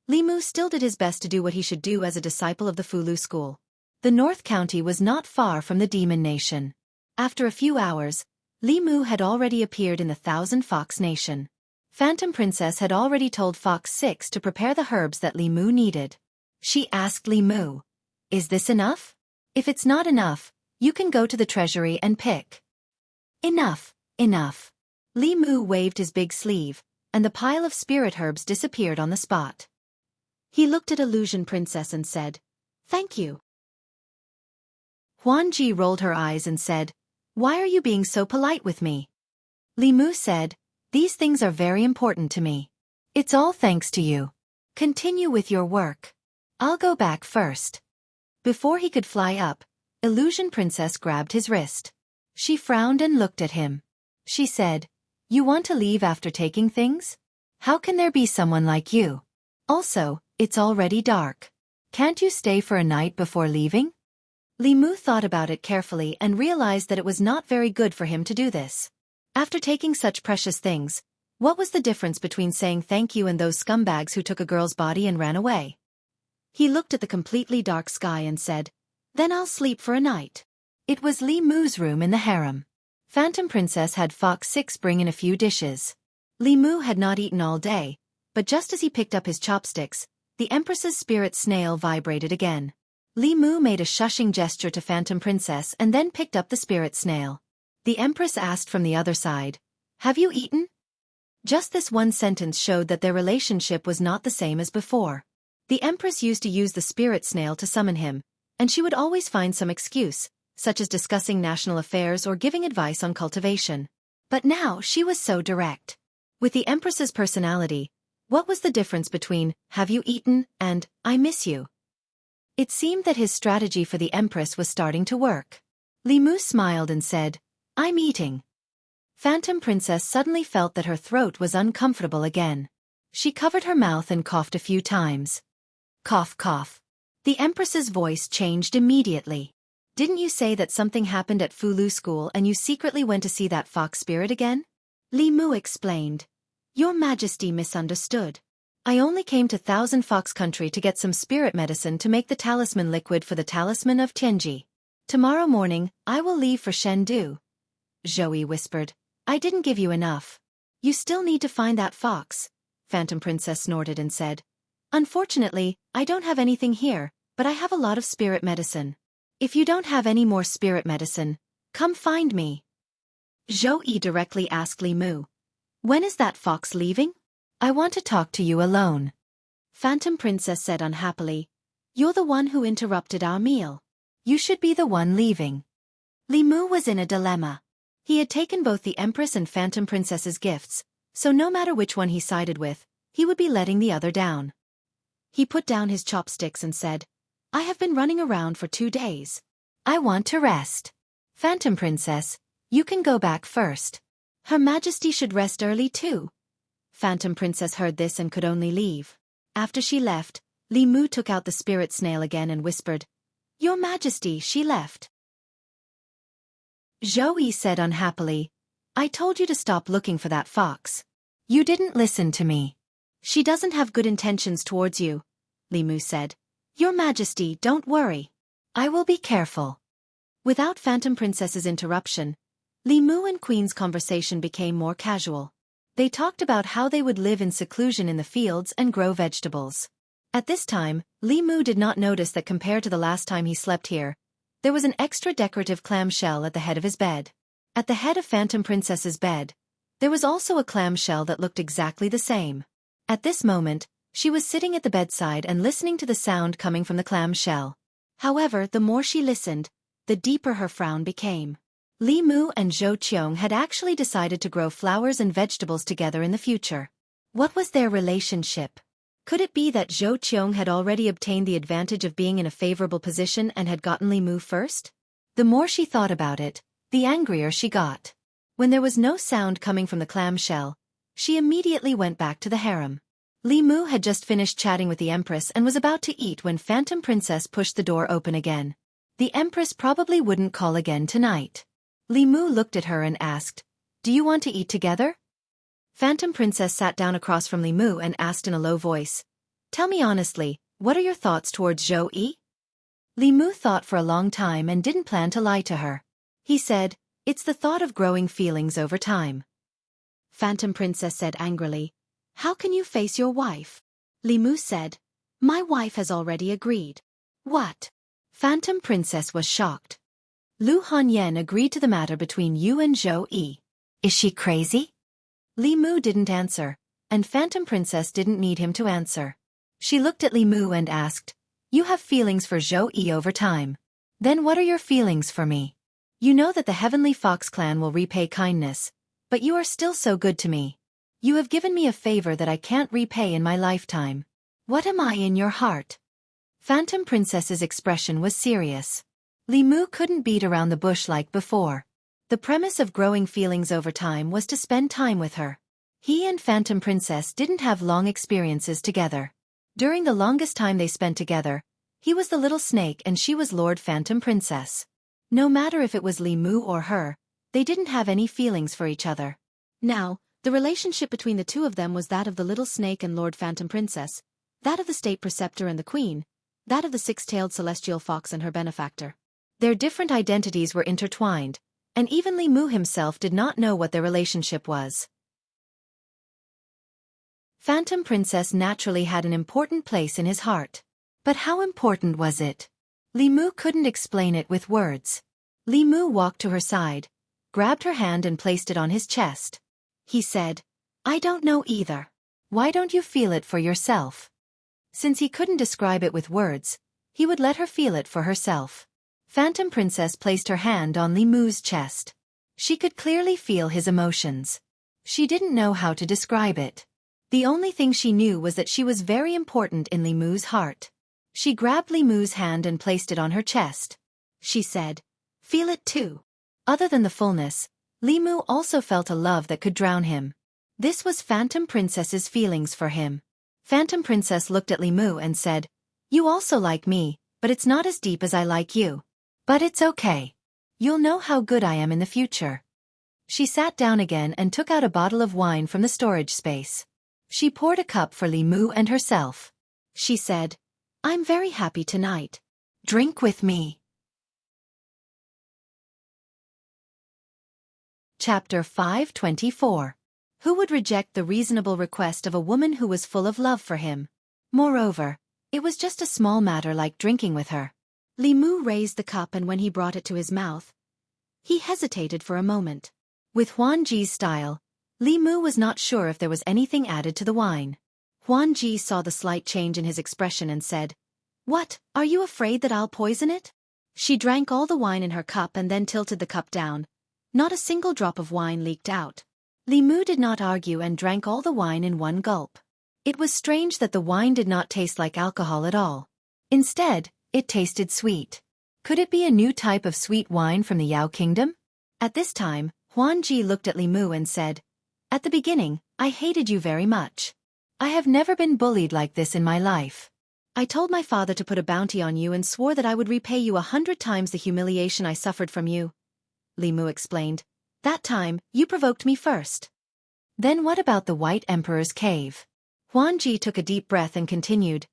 Li Mu still did his best to do what he should do as a disciple of the Lu School. The North County was not far from the Demon Nation. After a few hours, Li Mu had already appeared in the Thousand Fox Nation. Phantom Princess had already told Fox 6 to prepare the herbs that Li Mu needed. She asked Li Mu, Is this enough? If it's not enough, you can go to the treasury and pick. Enough, enough. Li Mu waved his big sleeve, and the pile of spirit herbs disappeared on the spot. He looked at Illusion Princess and said, Thank you. Huan Ji rolled her eyes and said, Why are you being so polite with me? Li Mu said, These things are very important to me. It's all thanks to you. Continue with your work. I'll go back first. Before he could fly up, Illusion Princess grabbed his wrist. She frowned and looked at him. She said, "You want to leave after taking things? How can there be someone like you? Also, it's already dark. Can't you stay for a night before leaving?" Li Mu thought about it carefully and realized that it was not very good for him to do this. After taking such precious things, what was the difference between saying thank you and those scumbags who took a girl's body and ran away? He looked at the completely dark sky and said, "Then I'll sleep for a night." It was Li Mu's room in the harem. Phantom Princess had Fox 6 bring in a few dishes. Li Mu had not eaten all day, but just as he picked up his chopsticks, the Empress's spirit snail vibrated again. Li Mu made a shushing gesture to Phantom Princess and then picked up the spirit snail. The Empress asked from the other side, "Have you eaten?" Just this one sentence showed that their relationship was not the same as before. The Empress used to use the spirit snail to summon him, and she would always find some excuse, such as discussing national affairs or giving advice on cultivation. But now she was so direct. With the Empress's personality, what was the difference between "Have you eaten" and "I miss you"? It seemed that his strategy for the Empress was starting to work. Li Mu smiled and said, "I'm eating." Phantom Princess suddenly felt that her throat was uncomfortable again. She covered her mouth and coughed a few times. Cough, cough. The Empress's voice changed immediately. "Didn't you say that something happened at Fulu School and you secretly went to see that fox spirit again?" Li Mu explained. "Your Majesty misunderstood. I only came to Thousand Fox Country to get some spirit medicine to make the talisman liquid for the talisman of Tianji. Tomorrow morning, I will leave for Chengdu." Zhou whispered, "I didn't give you enough. You still need to find that fox." Phantom Princess snorted and said, "Unfortunately, I don't have anything here, but I have a lot of spirit medicine. If you don't have any more spirit medicine, come find me." Zhou directly asked Li Mu, "When is that fox leaving? I want to talk to you alone." Phantom Princess said unhappily, "You're the one who interrupted our meal. You should be the one leaving." Li Mu was in a dilemma. He had taken both the Empress and Phantom Princess's gifts, so no matter which one he sided with, he would be letting the other down. He put down his chopsticks and said, "I have been running around for 2 days. I want to rest. Phantom Princess, you can go back first. Her Majesty should rest early too." Phantom Princess heard this and could only leave. After she left, Li Mu took out the spirit snail again and whispered, "Your Majesty, she left." Zhou said unhappily, "I told you to stop looking for that fox. You didn't listen to me." "She doesn't have good intentions towards you," Li Mu said. "Your Majesty, don't worry. I will be careful." Without Phantom Princess's interruption, Li Mu and Queen's conversation became more casual. They talked about how they would live in seclusion in the fields and grow vegetables. At this time, Li Mu did not notice that compared to the last time he slept here, there was an extra decorative clamshell at the head of his bed. At the head of Phantom Princess's bed, there was also a clamshell that looked exactly the same. At this moment, she was sitting at the bedside and listening to the sound coming from the clamshell. However, the more she listened, the deeper her frown became. Li Mu and Zhou Qiong had actually decided to grow flowers and vegetables together in the future. What was their relationship? Could it be that Zhou Qiong had already obtained the advantage of being in a favorable position and had gotten Li Mu first? The more she thought about it, the angrier she got. When there was no sound coming from the clamshell, she immediately went back to the harem. Li Mu had just finished chatting with the Empress and was about to eat when Phantom Princess pushed the door open again. The Empress probably wouldn't call again tonight. Li Mu looked at her and asked, "Do you want to eat together?" Phantom Princess sat down across from Li Mu and asked in a low voice, "Tell me honestly, what are your thoughts towards Zhou Yi?" Li Mu thought for a long time and didn't plan to lie to her. He said, "It's the thought of growing feelings over time." Phantom Princess said angrily, "How can you face your wife?" Li Mu said, "My wife has already agreed." "What?" Phantom Princess was shocked. "Lu Hanyan agreed to the matter between you and Zhou Yi. Is she crazy?" Li Mu didn't answer, and Phantom Princess didn't need him to answer. She looked at Li Mu and asked, "You have feelings for Zhou Yi over time. Then what are your feelings for me? You know that the Heavenly Fox clan will repay kindness, but you are still so good to me. You have given me a favor that I can't repay in my lifetime. What am I in your heart?" Phantom Princess's expression was serious. Li Mu couldn't beat around the bush like before. The premise of growing feelings over time was to spend time with her. He and Phantom Princess didn't have long experiences together. During the longest time they spent together, he was the little snake and she was Lord Phantom Princess. No matter if it was Li Mu or her, they didn't have any feelings for each other. Now, the relationship between the two of them was that of the little snake and Lord Phantom Princess, that of the state preceptor and the queen, that of the six-tailed celestial fox and her benefactor. Their different identities were intertwined, and even Li Mu himself did not know what their relationship was. Phantom Princess naturally had an important place in his heart. But how important was it? Li Mu couldn't explain it with words. Li Mu walked to her side, grabbed her hand and placed it on his chest. He said, "I don't know either. Why don't you feel it for yourself?" Since he couldn't describe it with words, he would let her feel it for herself. Phantom Princess placed her hand on Li Mu's chest. She could clearly feel his emotions. She didn't know how to describe it. The only thing she knew was that she was very important in Li Mu's heart. She grabbed Li Mu's hand and placed it on her chest. She said, "Feel it too." Other than the fullness, Li Mu also felt a love that could drown him. This was Phantom Princess's feelings for him. Phantom Princess looked at Li Mu and said, "You also like me, but it's not as deep as I like you. But it's okay. You'll know how good I am in the future." She sat down again and took out a bottle of wine from the storage space. She poured a cup for Li Mu and herself. She said, "I'm very happy tonight. Drink with me." Chapter 524. Who would reject the reasonable request of a woman who was full of love for him? Moreover, it was just a small matter like drinking with her. Li Mu raised the cup and when he brought it to his mouth, he hesitated for a moment. With Huan Ji's style, Li Mu was not sure if there was anything added to the wine. Huan Ji saw the slight change in his expression and said, "What, are you afraid that I'll poison it?" She drank all the wine in her cup and then tilted the cup down. Not a single drop of wine leaked out. Li Mu did not argue and drank all the wine in one gulp. It was strange that the wine did not taste like alcohol at all. Instead, it tasted sweet. Could it be a new type of sweet wine from the Yao Kingdom? At this time, Huan Ji looked at Li Mu and said, "At the beginning, I hated you very much. I have never been bullied like this in my life. I told my father to put a bounty on you and swore that I would repay you 100 times the humiliation I suffered from you." Li Mu explained. "That time, you provoked me first." "Then what about the White Emperor's cave?" Huan Ji took a deep breath and continued.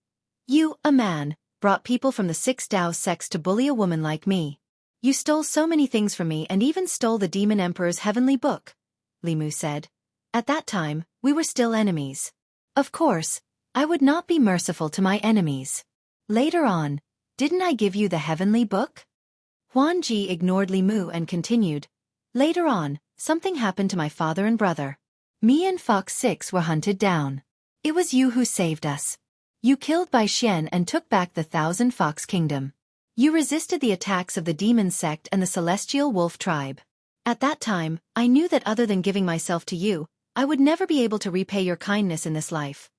"You, a man, brought people from the 6 Daoist sects to bully a woman like me. You stole so many things from me and even stole the Demon Emperor's heavenly book," Li Mu said. "At that time, we were still enemies. Of course, I would not be merciful to my enemies. Later on, didn't I give you the heavenly book?" Huan Ji ignored Li Mu and continued. "Later on, something happened to my father and brother. Me and Fox 6 were hunted down. It was you who saved us. You killed Bai Xian and took back the 1,000 Fox Kingdom. You resisted the attacks of the Demon Sect and the Celestial Wolf Tribe. At that time, I knew that other than giving myself to you, I would never be able to repay your kindness in this life."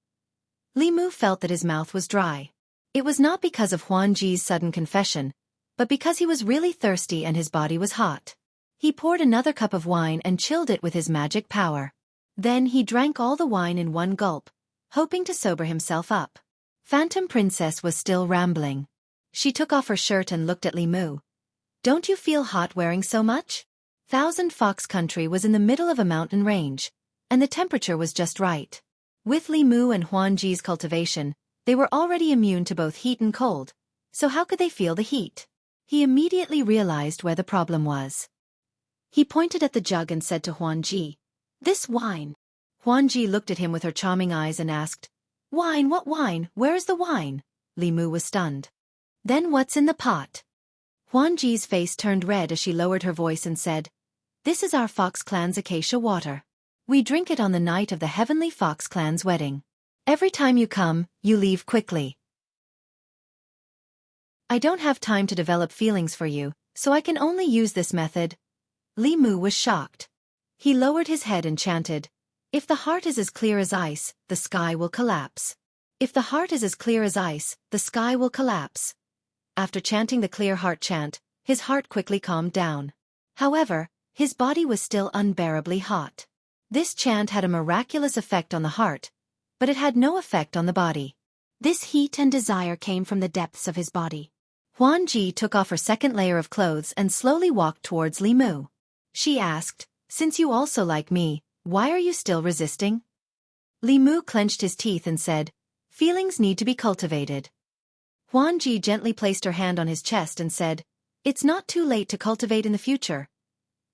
Li Mu felt that his mouth was dry. It was not because of Huan Ji's sudden confession, but because he was really thirsty and his body was hot. He poured another cup of wine and chilled it with his magic power. Then he drank all the wine in one gulp, hoping to sober himself up. Phantom Princess was still rambling. She took off her shirt and looked at Li Mu. "Don't you feel hot wearing so much?" 1,000 Fox Country was in the middle of a mountain range, and the temperature was just right. With Li Mu and Huan Ji's cultivation, they were already immune to both heat and cold, so how could they feel the heat? He immediately realized where the problem was. He pointed at the jug and said to Huan Ji, "This wine." Huan Ji looked at him with her charming eyes and asked, "Wine, what wine? Where is the wine?" Li Mu was stunned. "Then what's in the pot?" Huan Ji's face turned red as she lowered her voice and said, "This is our Fox Clan's acacia water. We drink it on the night of the Heavenly Fox Clan's wedding. Every time you come, you leave quickly. I don't have time to develop feelings for you, so I can only use this method." Li Mu was shocked. He lowered his head and chanted, "If the heart is as clear as ice, the sky will collapse. If the heart is as clear as ice, the sky will collapse. After chanting the clear heart chant, his heart quickly calmed down. However, his body was still unbearably hot. This chant had a miraculous effect on the heart, but it had no effect on the body. This heat and desire came from the depths of his body. Huanji took off her second layer of clothes and slowly walked towards Li Mu. She asked, "Since you also like me, why are you still resisting?" Li Mu clenched his teeth and said, "Feelings need to be cultivated." Huanji gently placed her hand on his chest and said, "It's not too late to cultivate in the future."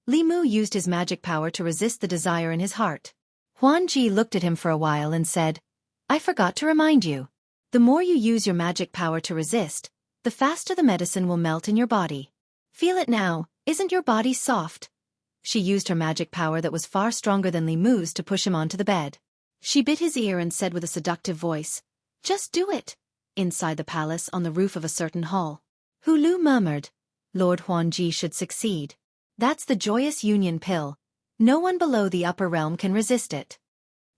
Li Mu used his magic power to resist the desire in his heart. Huanji looked at him for a while and said, "I forgot to remind you. The more you use your magic power to resist, the faster the medicine will melt in your body. Feel it now, isn't your body soft?" She used her magic power that was far stronger than Li Mu's to push him onto the bed. She bit his ear and said with a seductive voice, "Just do it." Inside the palace on the roof of a certain hall, Hu Lu murmured, "Lord Huanji should succeed. That's the joyous union pill. No one below the upper realm can resist it."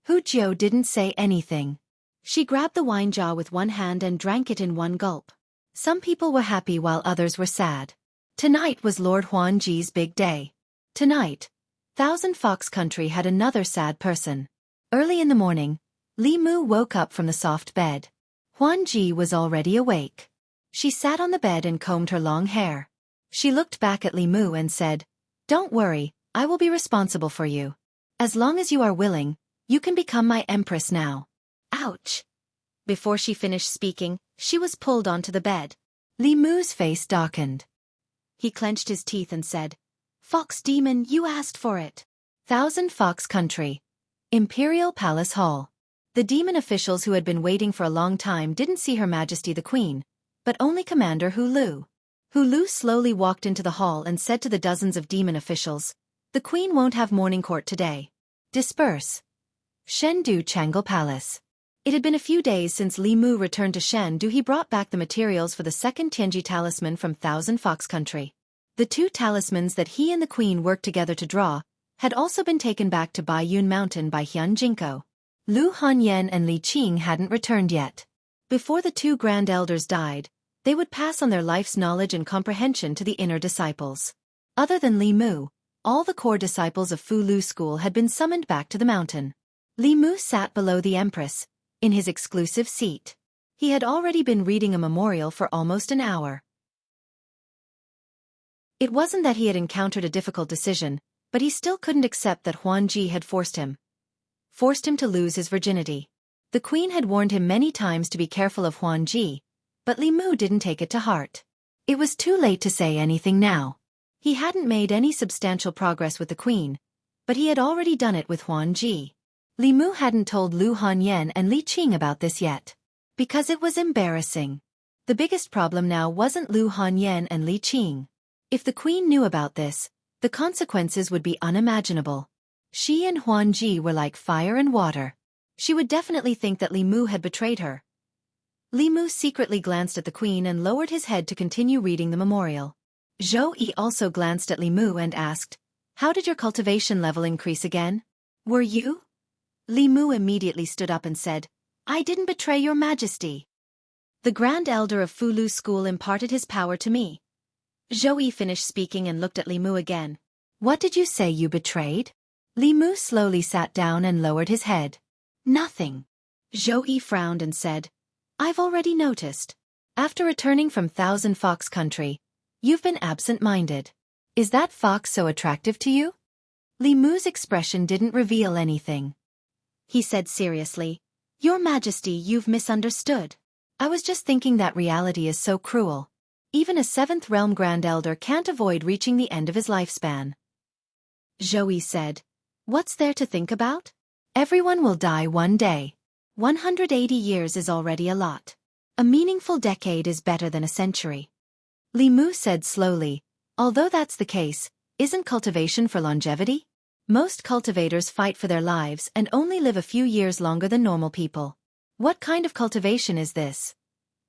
Hu Jiu didn't say anything. She grabbed the wine jar with one hand and drank it in one gulp. Some people were happy while others were sad. Tonight was Lord Huanji's big day. Tonight, Thousand Fox Country had another sad person. Early in the morning, Li Mu woke up from the soft bed. Huanji was already awake. She sat on the bed and combed her long hair. She looked back at Li Mu and said, "Don't worry, I will be responsible for you. As long as you are willing, you can become my empress now." Ouch! Before she finished speaking, she was pulled onto the bed. Li Mu's face darkened. He clenched his teeth and said, "Fox Demon, you asked for it." Thousand Fox Country. Imperial Palace Hall. The demon officials who had been waiting for a long time didn't see Her Majesty the Queen, but only Commander Hu Lu. Hu Lu slowly walked into the hall and said to the dozens of demon officials, "The Queen won't have morning court today. Disperse." Shendu Changle Palace. It had been a few days since Li Mu returned to Shendu. He brought back the materials for the second Tianji talisman from Thousand Fox Country. The two talismans that he and the Queen worked together to draw had also been taken back to Baiyun Mountain by Hyun Jinko. Lu Hanyan and Li Qing hadn't returned yet. Before the two grand elders died, they would pass on their life's knowledge and comprehension to the inner disciples. Other than Li Mu, all the core disciples of Fu Lu School had been summoned back to the mountain. Li Mu sat below the Empress, in his exclusive seat. He had already been reading a memorial for almost an hour. It wasn't that he had encountered a difficult decision, but he still couldn't accept that Huanji had forced him to lose his virginity. The Queen had warned him many times to be careful of Huanji, but Li Mu didn't take it to heart. It was too late to say anything now. He hadn't made any substantial progress with the Queen, but he had already done it with Huanji. Li Mu hadn't told Lu Hanyan and Li Qing about this yet, because it was embarrassing. The biggest problem now wasn't Lu Hanyan and Li Qing. If the Queen knew about this, the consequences would be unimaginable. She and Huanji were like fire and water. She would definitely think that Li Mu had betrayed her. Li Mu secretly glanced at the Queen and lowered his head to continue reading the memorial. Zhou Yi also glanced at Li Mu and asked, "How did your cultivation level increase again? Were you?" Li Mu immediately stood up and said, "I didn't betray your majesty. The Grand Elder of Fu Lu School imparted his power to me." Zhou Yi finished speaking and looked at Li Mu again. "What did you say you betrayed?" Li Mu slowly sat down and lowered his head. "Nothing." Zhou Yi frowned and said, "I've already noticed. After returning from Thousand Fox Country, you've been absent-minded. Is that fox so attractive to you?" Li Mu's expression didn't reveal anything. He said seriously, "Your Majesty, you've misunderstood. I was just thinking that reality is so cruel. Even a 7th Realm Grand Elder can't avoid reaching the end of his lifespan." Zhou Yi said, "What's there to think about? Everyone will die one day. 180 years is already a lot. A meaningful decade is better than a century." Li Mu said slowly, "Although that's the case, isn't cultivation for longevity? Most cultivators fight for their lives and only live a few years longer than normal people. What kind of cultivation is this?"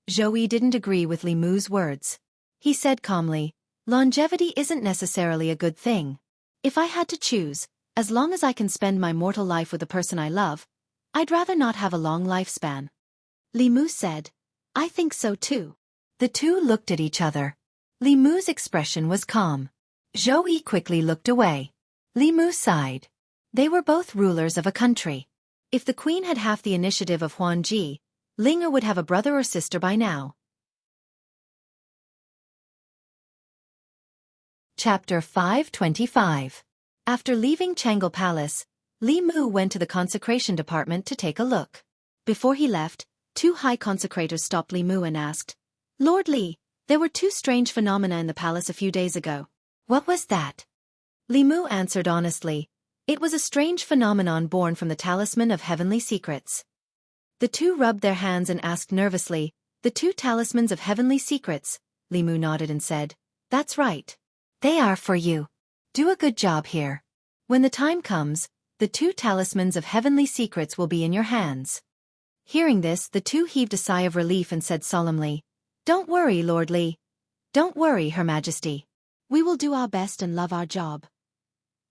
Zhou Yi didn't agree with Li Mu's words. He said calmly, "Longevity isn't necessarily a good thing. If I had to choose, as long as I can spend my mortal life with the person I love, I'd rather not have a long lifespan." Li Mu said. I think so too. The two looked at each other. Li Mu's expression was calm. Zhou Yi quickly looked away. Li Mu sighed. They were both rulers of a country. If the queen had half the initiative of Huan Ji, Ling would have a brother or sister by now. Chapter 525. After leaving Changle Palace, Li Mu went to the consecration department to take a look. Before he left, two high consecrators stopped Li Mu and asked, Lord Li, there were two strange phenomena in the palace a few days ago. What was that? Li Mu answered honestly. It was a strange phenomenon born from the talisman of heavenly secrets. The two rubbed their hands and asked nervously, the two talismans of heavenly secrets? Li Mu nodded and said, That's right. They are for you. Do a good job here. When the time comes, the two talismans of heavenly secrets will be in your hands. Hearing this, the two heaved a sigh of relief and said solemnly, Don't worry, Lord Li. Don't worry, Her Majesty. We will do our best and love our job.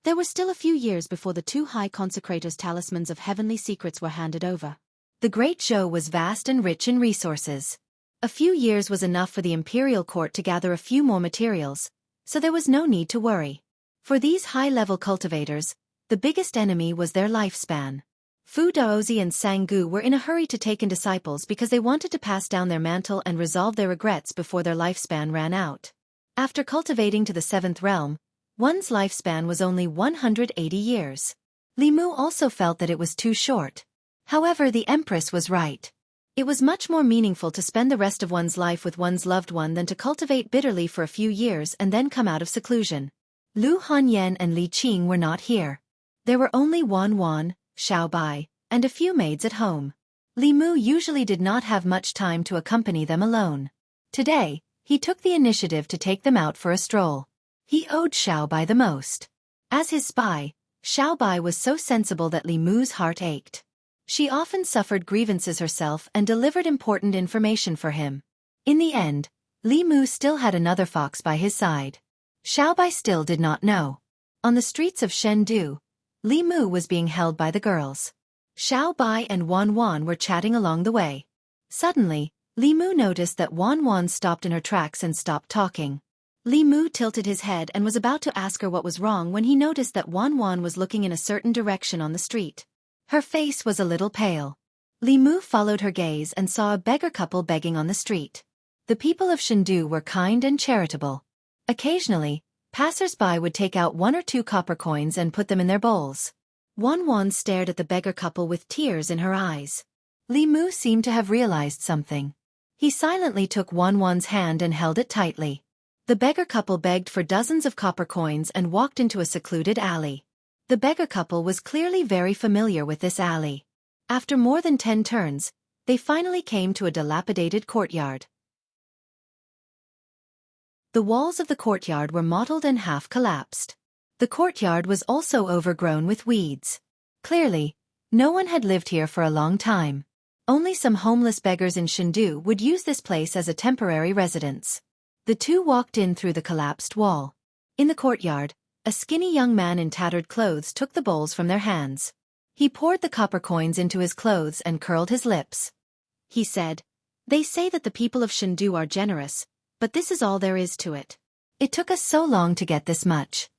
There were still a few years before the two high consecrators' talismans of heavenly secrets were handed over. The Great Zhou was vast and rich in resources. A few years was enough for the imperial court to gather a few more materials, so there was no need to worry. For these high-level cultivators, the biggest enemy was their lifespan. Fu Daozi and Sangu were in a hurry to take in disciples because they wanted to pass down their mantle and resolve their regrets before their lifespan ran out. After cultivating to the 7th realm, one's lifespan was only 180 years. Li Mu also felt that it was too short. However, the Empress was right. It was much more meaningful to spend the rest of one's life with one's loved one than to cultivate bitterly for a few years and then come out of seclusion. Lu Hanyan and Li Qing were not here. There were only Wan Wan, Xiao Bai, and a few maids at home. Li Mu usually did not have much time to accompany them alone. Today, he took the initiative to take them out for a stroll. He owed Xiao Bai the most. As his spy, Xiao Bai was so sensible that Li Mu's heart ached. She often suffered grievances herself and delivered important information for him. In the end, Li Mu still had another fox by his side. Xiao Bai still did not know. On the streets of Chengdu, Li Mu was being held by the girls. Xiao Bai and Wan Wan were chatting along the way. Suddenly, Li Mu noticed that Wan Wan stopped in her tracks and stopped talking. Li Mu tilted his head and was about to ask her what was wrong when he noticed that Wan Wan was looking in a certain direction on the street. Her face was a little pale. Li Mu followed her gaze and saw a beggar couple begging on the street. The people of Chengdu were kind and charitable. Occasionally, passers-by would take out 1 or 2 copper coins and put them in their bowls. Wan Wan stared at the beggar couple with tears in her eyes. Li Mu seemed to have realized something. He silently took Wan Wan's hand and held it tightly. The beggar couple begged for dozens of copper coins and walked into a secluded alley. The beggar couple was clearly very familiar with this alley. After more than 10 turns, they finally came to a dilapidated courtyard. The walls of the courtyard were mottled and half collapsed. The courtyard was also overgrown with weeds. Clearly, no one had lived here for a long time. Only some homeless beggars in Chengdu would use this place as a temporary residence. The two walked in through the collapsed wall. In the courtyard, a skinny young man in tattered clothes took the bowls from their hands. He poured the copper coins into his clothes and curled his lips. He said, They say that the people of Chengdu are generous, but this is all there is to it. It took us so long to get this much.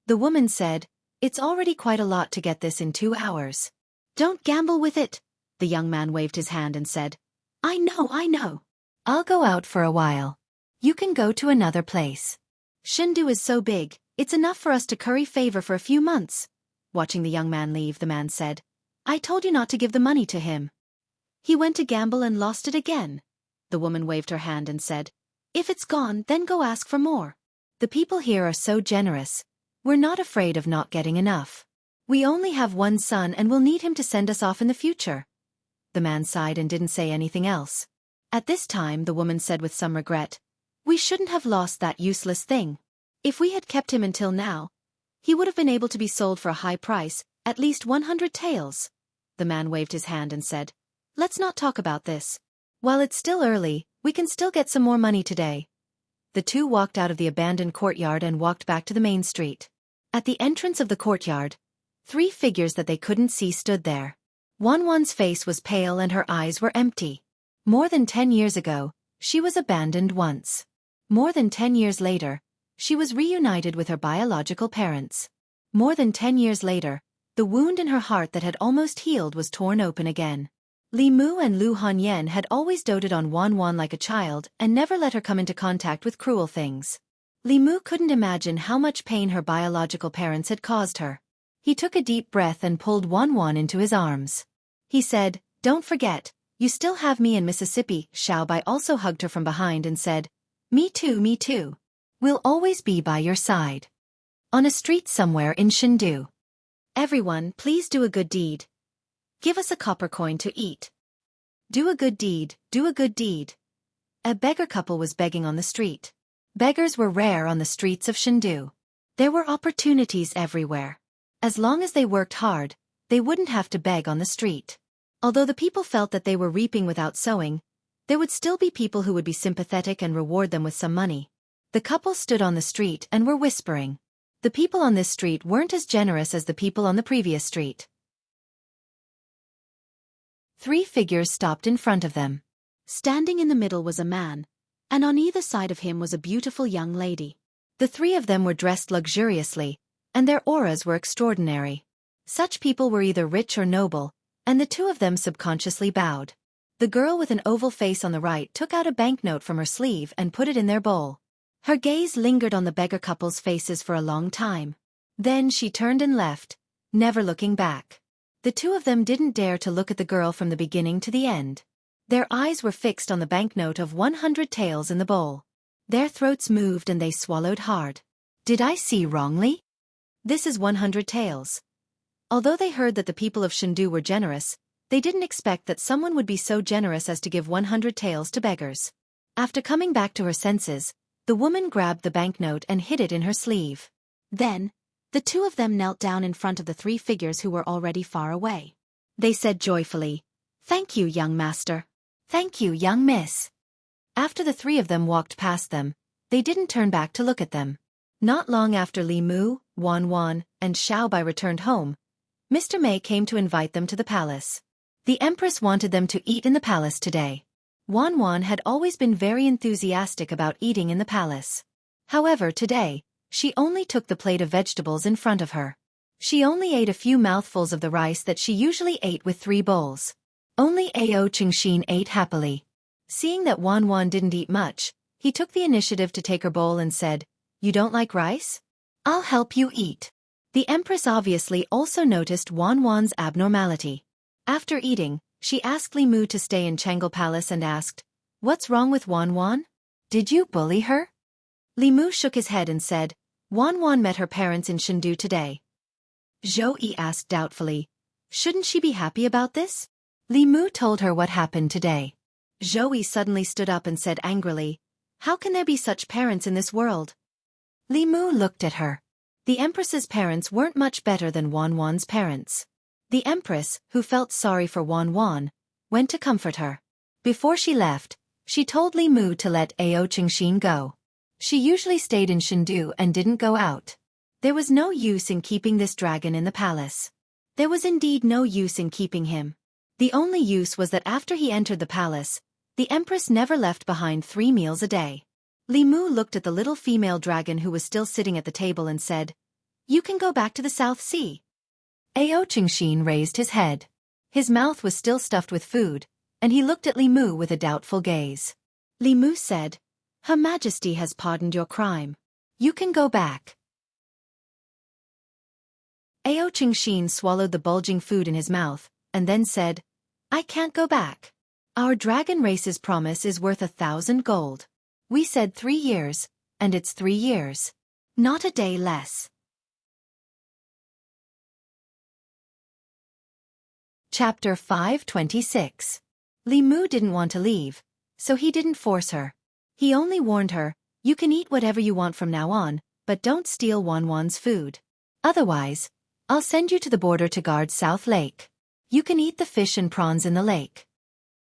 The woman said, It's already quite a lot to get this in 2 hours. Don't gamble with it. The young man waved his hand and said, I know. I'll go out for a while. You can go to another place. Chengdu is so big, it's enough for us to curry favor for a few months. Watching the young man leave, the man said, I told you not to give the money to him. He went to gamble and lost it again. The woman waved her hand and said, If it's gone, then go ask for more. The people here are so generous. We're not afraid of not getting enough. We only have one son and we'll need him to send us off in the future. The man sighed and didn't say anything else. At this time, the woman said with some regret, We shouldn't have lost that useless thing. If we had kept him until now, he would have been able to be sold for a high price, at least 100 taels. The man waved his hand and said, Let's not talk about this. While it's still early, we can still get some more money today. The two walked out of the abandoned courtyard and walked back to the main street. At the entrance of the courtyard, 3 figures that they couldn't see stood there. Wan Wan's face was pale and her eyes were empty. More than 10 years ago, she was abandoned once. More than 10 years later, she was reunited with her biological parents. More than 10 years later, the wound in her heart that had almost healed was torn open again. Li Mu and Lu Hanyan had always doted on Wan Wan like a child and never let her come into contact with cruel things. Li Mu couldn't imagine how much pain her biological parents had caused her. He took a deep breath and pulled Wan Wan into his arms. He said, "Don't forget, you still have me in Mississippi." Xiaobai also hugged her from behind and said, "Me too, me too. We'll always be by your side." On a street somewhere in Chengdu. "Everyone, please do a good deed. Give us a copper coin to eat. Do a good deed, do a good deed." A beggar couple was begging on the street. Beggars were rare on the streets of Chengdu. There were opportunities everywhere. As long as they worked hard, they wouldn't have to beg on the street. Although the people felt that they were reaping without sowing, there would still be people who would be sympathetic and reward them with some money. The couple stood on the street and were whispering. The people on this street weren't as generous as the people on the previous street. 3 figures stopped in front of them. Standing in the middle was a man, and on either side of him was a beautiful young lady. The 3 of them were dressed luxuriously, and their auras were extraordinary. Such people were either rich or noble, and the 2 of them subconsciously bowed. The girl with an oval face on the right took out a banknote from her sleeve and put it in their bowl. Her gaze lingered on the beggar couple's faces for a long time. Then she turned and left, never looking back. The 2 of them didn't dare to look at the girl from the beginning to the end. Their eyes were fixed on the banknote of 100 taels in the bowl. Their throats moved and they swallowed hard. Did I see wrongly? This is 100 taels. Although they heard that the people of Chengdu were generous, they didn't expect that someone would be so generous as to give 100 taels to beggars. After coming back to her senses, the woman grabbed the banknote and hid it in her sleeve. Then, the 2 of them knelt down in front of the 3 figures who were already far away. They said joyfully, "Thank you, young master. Thank you, young miss." After the 3 of them walked past them, they didn't turn back to look at them. Not long after Li Mu, Wan Wan, and Xiaobai returned home, Mr. Mei came to invite them to the palace. The Empress wanted them to eat in the palace today. Wan Wan had always been very enthusiastic about eating in the palace. However, today, she only took the plate of vegetables in front of her. She only ate a few mouthfuls of the rice that she usually ate with 3 bowls. Only Ao Qingxin ate happily. Seeing that Wan Wan didn't eat much, he took the initiative to take her bowl and said, "You don't like rice? I'll help you eat." The Empress obviously also noticed Wan Wan's abnormality. After eating, she asked Li Mu to stay in Changle Palace and asked, "What's wrong with Wan Wan? Did you bully her?" Li Mu shook his head and said, "Wan Wan met her parents in Chengdu today." Zhou Yi asked doubtfully, "Shouldn't she be happy about this?" Li Mu told her what happened today. Zhou Yi suddenly stood up and said angrily, "How can there be such parents in this world?" Li Mu looked at her. The Empress's parents weren't much better than Wan Wan's parents. The Empress, who felt sorry for Wan Wan, went to comfort her. Before she left, she told Li Mu to let Ao Qingxin go. She usually stayed in Chengdu and didn't go out. There was no use in keeping this dragon in the palace. There was indeed no use in keeping him. The only use was that after he entered the palace, the Empress never left behind 3 meals a day. Li Mu looked at the little female dragon who was still sitting at the table and said, "You can go back to the South Sea." Ao Qingxin raised his head. His mouth was still stuffed with food, and he looked at Li Mu with a doubtful gaze. Li Mu said, "Her Majesty has pardoned your crime. You can go back." Ao Qingxin swallowed the bulging food in his mouth, and then said, "I can't go back. Our dragon race's promise is worth 1,000 gold. We said 3 years, and it's 3 years. Not a day less." Chapter 526. Li Mu didn't want to leave, so he didn't force her. He only warned her, "You can eat whatever you want from now on, but don't steal Wan Wan's food. Otherwise, I'll send you to the border to guard South Lake. You can eat the fish and prawns in the lake."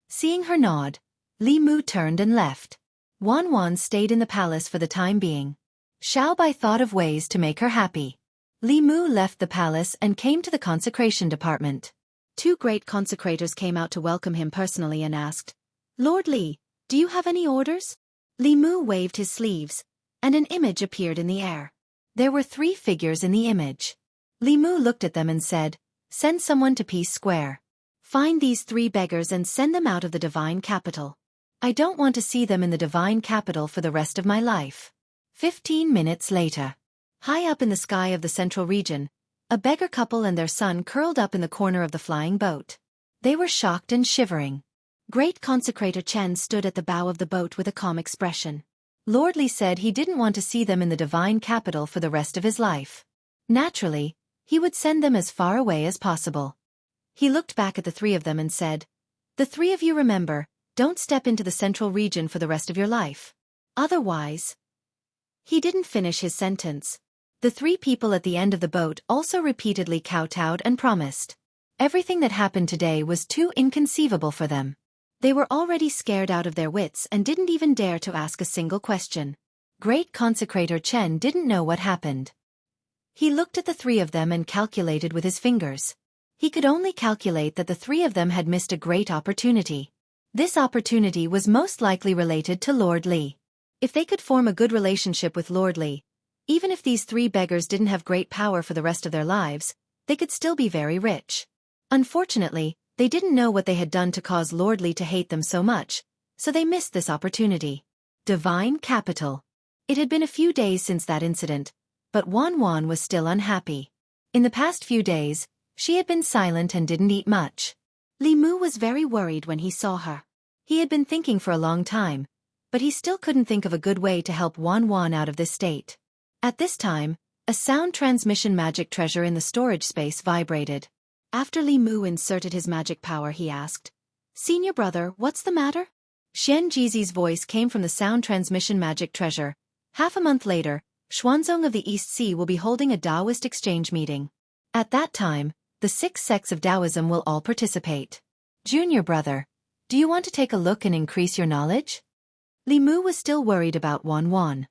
Seeing her nod, Li Mu turned and left. Wan Wan stayed in the palace for the time being. Xiaobai thought of ways to make her happy. Li Mu left the palace and came to the consecration department. 2 great consecrators came out to welcome him personally and asked, Lord Li, do you have any orders? Li Mu waved his sleeves, and an image appeared in the air. There were 3 figures in the image. Li Mu looked at them and said, "Send someone to Peace Square. Find these 3 beggars and send them out of the divine capital. I don't want to see them in the divine capital for the rest of my life." 15 minutes later. High up in the sky of the central region, a beggar couple and their son curled up in the corner of the flying boat. They were shocked and shivering. Great Consecrator Chen stood at the bow of the boat with a calm expression. Lord Li said he didn't want to see them in the divine capital for the rest of his life. Naturally, he would send them as far away as possible. He looked back at the 3 of them and said, "The 3 of you remember, don't step into the central region for the rest of your life. Otherwise—" He didn't finish his sentence. The 3 people at the end of the boat also repeatedly kowtowed and promised. Everything that happened today was too inconceivable for them. They were already scared out of their wits and didn't even dare to ask a single question. Great Consecrator Chen didn't know what happened. He looked at the 3 of them and calculated with his fingers. He could only calculate that the 3 of them had missed a great opportunity. This opportunity was most likely related to Lord Li. If they could form a good relationship with Lord Li, even if these 3 beggars didn't have great power for the rest of their lives, they could still be very rich. Unfortunately, they didn't know what they had done to cause Lord Li to hate them so much, so they missed this opportunity. Divine Capital. It had been a few days since that incident, but Wan Wan was still unhappy. In the past few days, she had been silent and didn't eat much. Li Mu was very worried when he saw her. He had been thinking for a long time, but he still couldn't think of a good way to help Wan Wan out of this state. At this time, a sound transmission magic treasure in the storage space vibrated. After Li Mu inserted his magic power, he asked, "Senior brother, what's the matter?" Xian Jizi's voice came from the sound transmission magic treasure. Half a month later, Xuanzong of the East Sea will be holding a Daoist exchange meeting. At that time, the 6 sects of Taoism will all participate. Junior brother, do you want to take a look and increase your knowledge? Li Mu was still worried about Wan Wan.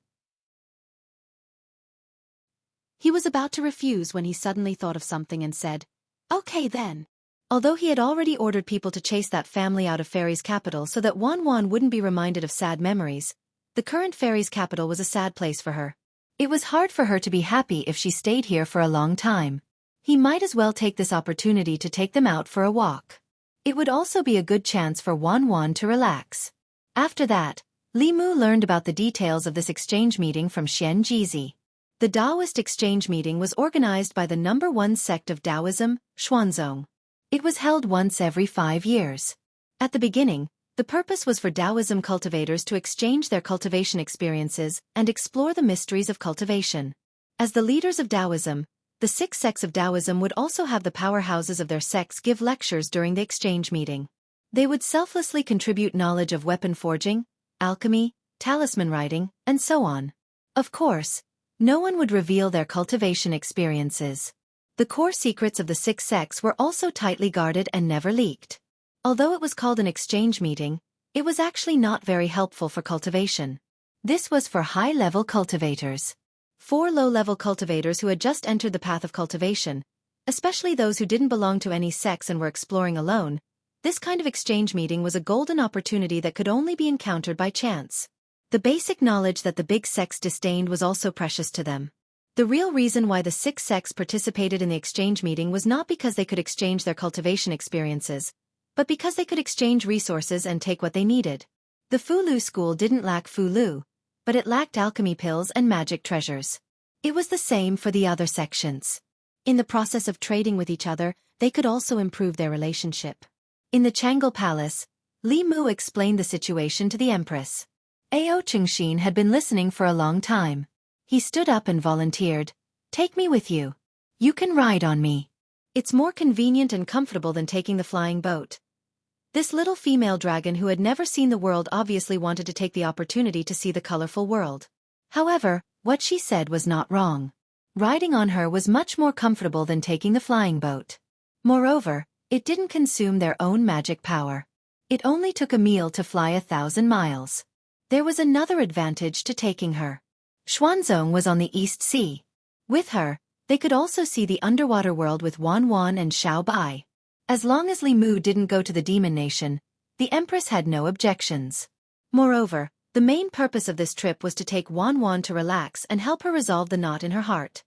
He was about to refuse when he suddenly thought of something and said, "Okay then." Although he had already ordered people to chase that family out of Fairy's capital so that Wan Wan wouldn't be reminded of sad memories, the current Fairy's capital was a sad place for her. It was hard for her to be happy if she stayed here for a long time. He might as well take this opportunity to take them out for a walk. It would also be a good chance for Wan Wan to relax. After that, Li Mu learned about the details of this exchange meeting from Xian Jizi. The Daoist exchange meeting was organized by the number 1 sect of Taoism, Xuanzong. It was held once every 5 years. At the beginning, the purpose was for Taoism cultivators to exchange their cultivation experiences and explore the mysteries of cultivation. As the leaders of Taoism, the 6 sects of Taoism would also have the powerhouses of their sects give lectures during the exchange meeting. They would selflessly contribute knowledge of weapon forging, alchemy, talisman writing, and so on. Of course, no one would reveal their cultivation experiences. The core secrets of the 6 sects were also tightly guarded and never leaked. Although it was called an exchange meeting, it was actually not very helpful for cultivation. This was for high-level cultivators. 4 low-level cultivators who had just entered the path of cultivation, especially those who didn't belong to any sects and were exploring alone, this kind of exchange meeting was a golden opportunity that could only be encountered by chance. The basic knowledge that the big sects disdained was also precious to them. The real reason why the 6 sects participated in the exchange meeting was not because they could exchange their cultivation experiences, but because they could exchange resources and take what they needed. The Fulu school didn't lack Fulu, but it lacked alchemy pills and magic treasures. It was the same for the other sections. In the process of trading with each other, they could also improve their relationship. In the Changle Palace, Li Mu explained the situation to the Empress. Ao Chengxin had been listening for a long time. He stood up and volunteered, "Take me with you. You can ride on me. It's more convenient and comfortable than taking the flying boat." This little female dragon who had never seen the world obviously wanted to take the opportunity to see the colorful world. However, what she said was not wrong. Riding on her was much more comfortable than taking the flying boat. Moreover, it didn't consume their own magic power. It only took a meal to fly 1,000 miles. There was another advantage to taking her. Xuanzong was on the East Sea. With her, they could also see the underwater world with Wan Wan and Xiao Bai. As long as Li Mu didn't go to the Demon Nation, The Empress had no objections. Moreover, the main purpose of this trip was to take Wan Wan to relax and help her resolve the knot in her heart.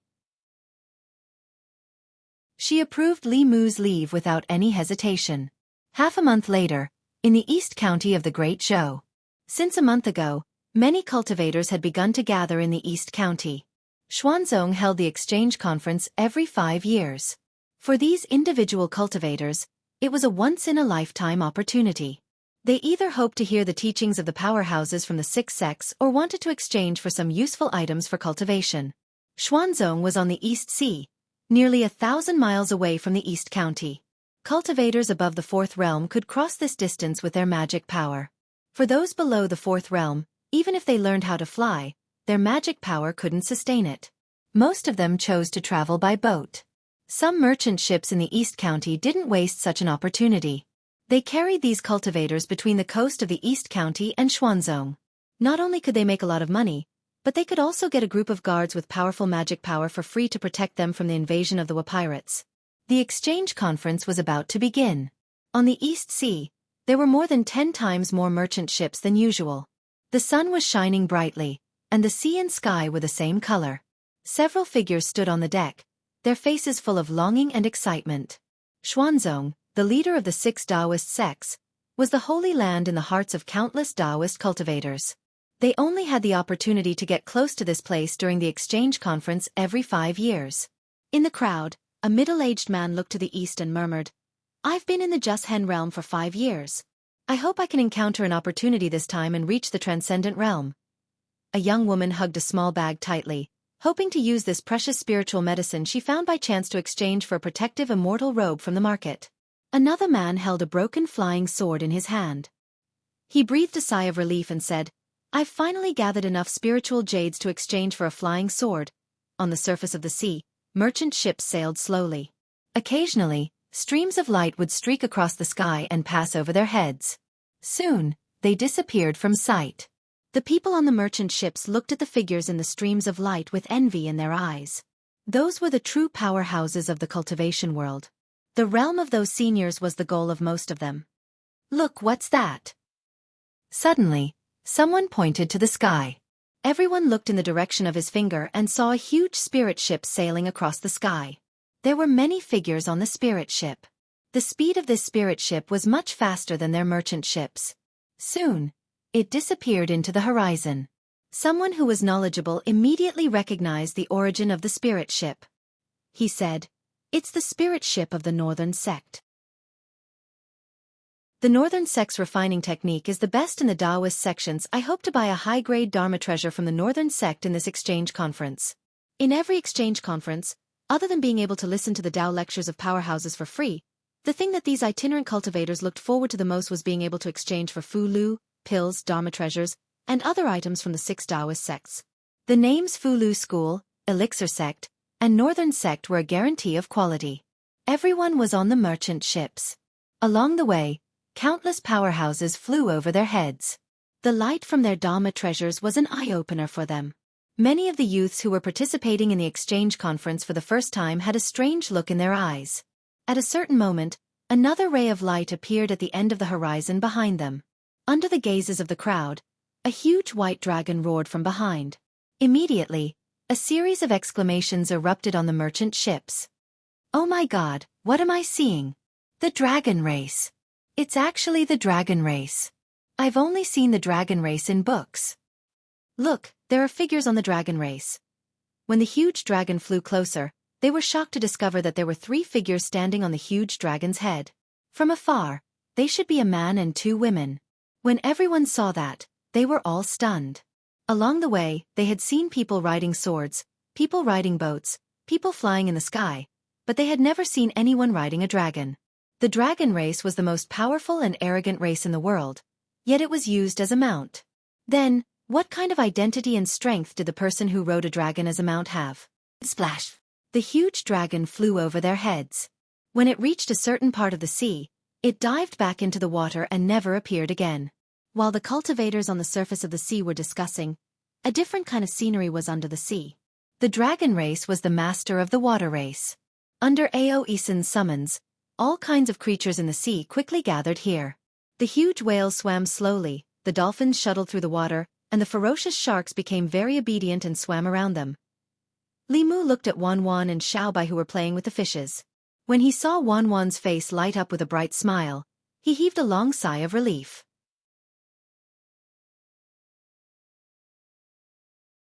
She approved Li Mu's leave without any hesitation. Half a month later, in the East County of the Great Show. Since a month ago, many cultivators had begun to gather in the East County. Xuanzong held the exchange conference every 5 years. For these individual cultivators, it was a once-in-a-lifetime opportunity. They either hoped to hear the teachings of the powerhouses from the 6 sects or wanted to exchange for some useful items for cultivation. Xuanzong was on the East Sea, nearly 1,000 miles away from the East County. Cultivators above the 4th realm could cross this distance with their magic power. For those below the 4th realm, even if they learned how to fly, their magic power couldn't sustain it. Most of them chose to travel by boat. Some merchant ships in the East County didn't waste such an opportunity. They carried these cultivators between the coast of the East County and Xuanzong. Not only could they make a lot of money, but they could also get a group of guards with powerful magic power for free to protect them from the invasion of the Wa pirates. The exchange conference was about to begin. On the East Sea, there were more than 10 times more merchant ships than usual. The sun was shining brightly, and the sea and sky were the same color. Several figures stood on the deck, their faces full of longing and excitement. Xuanzong, the leader of the 6 Daoist sects, was the holy land in the hearts of countless Daoist cultivators. They only had the opportunity to get close to this place during the exchange conference every 5 years. In the crowd, a middle-aged man looked to the east and murmured, "I've been in the Just-Hen realm for 5 years. I hope I can encounter an opportunity this time and reach the transcendent realm." A young woman hugged a small bag tightly, hoping to use this precious spiritual medicine she found by chance to exchange for a protective immortal robe from the market. Another man held a broken flying sword in his hand. He breathed a sigh of relief and said, "I've finally gathered enough spiritual jades to exchange for a flying sword." On the surface of the sea, merchant ships sailed slowly. Occasionally, streams of light would streak across the sky and pass over their heads. Soon, they disappeared from sight. The people on the merchant ships looked at the figures in the streams of light with envy in their eyes. Those were the true powerhouses of the cultivation world. The realm of those seniors was the goal of most of them. "Look, what's that?" Suddenly, someone pointed to the sky. Everyone looked in the direction of his finger and saw a huge spirit ship sailing across the sky. There were many figures on the spirit ship. The speed of this spirit ship was much faster than their merchant ships. Soon, it disappeared into the horizon. Someone who was knowledgeable immediately recognized the origin of the spirit ship. He said, "It's the spirit ship of the Northern Sect." The Northern Sect's refining technique is the best in the Daoist sections. I hope to buy a high-grade Dharma treasure from the Northern Sect in this exchange conference. In every exchange conference, other than being able to listen to the Dao lectures of powerhouses for free, the thing that these itinerant cultivators looked forward to the most was being able to exchange for Fu-Lu, pills, Dharma treasures, and other items from the 6 Daoist sects. The names Fu-Lu School, Elixir Sect, and Northern Sect were a guarantee of quality. Everyone was on the merchant ships. Along the way, countless powerhouses flew over their heads. The light from their Dharma treasures was an eye-opener for them. Many of the youths who were participating in the exchange conference for the first time had a strange look in their eyes. At a certain moment, another ray of light appeared at the end of the horizon behind them. Under the gazes of the crowd, a huge white dragon roared from behind. Immediately, a series of exclamations erupted on the merchant ships. "Oh my God, what am I seeing? The dragon race! It's actually the dragon race. I've only seen the dragon race in books. Look, there are figures on the dragon race." When the huge dragon flew closer, they were shocked to discover that there were 3 figures standing on the huge dragon's head. From afar, they should be a man and 2 women. When everyone saw that, they were all stunned. Along the way, they had seen people riding swords, people riding boats, people flying in the sky, but they had never seen anyone riding a dragon. The dragon race was the most powerful and arrogant race in the world, yet it was used as a mount. Then, what kind of identity and strength did the person who rode a dragon as a mount have? Splash! The huge dragon flew over their heads. When it reached a certain part of the sea, it dived back into the water and never appeared again. While the cultivators on the surface of the sea were discussing, a different kind of scenery was under the sea. The dragon race was the master of the water race. Under Ao Isen's summons, all kinds of creatures in the sea quickly gathered here. The huge whales swam slowly, the dolphins shuttled through the water, and the ferocious sharks became very obedient and swam around them. Li Mu looked at Wan Wan and Xiao Bai who were playing with the fishes. When he saw Wan Wan's face light up with a bright smile, he heaved a long sigh of relief.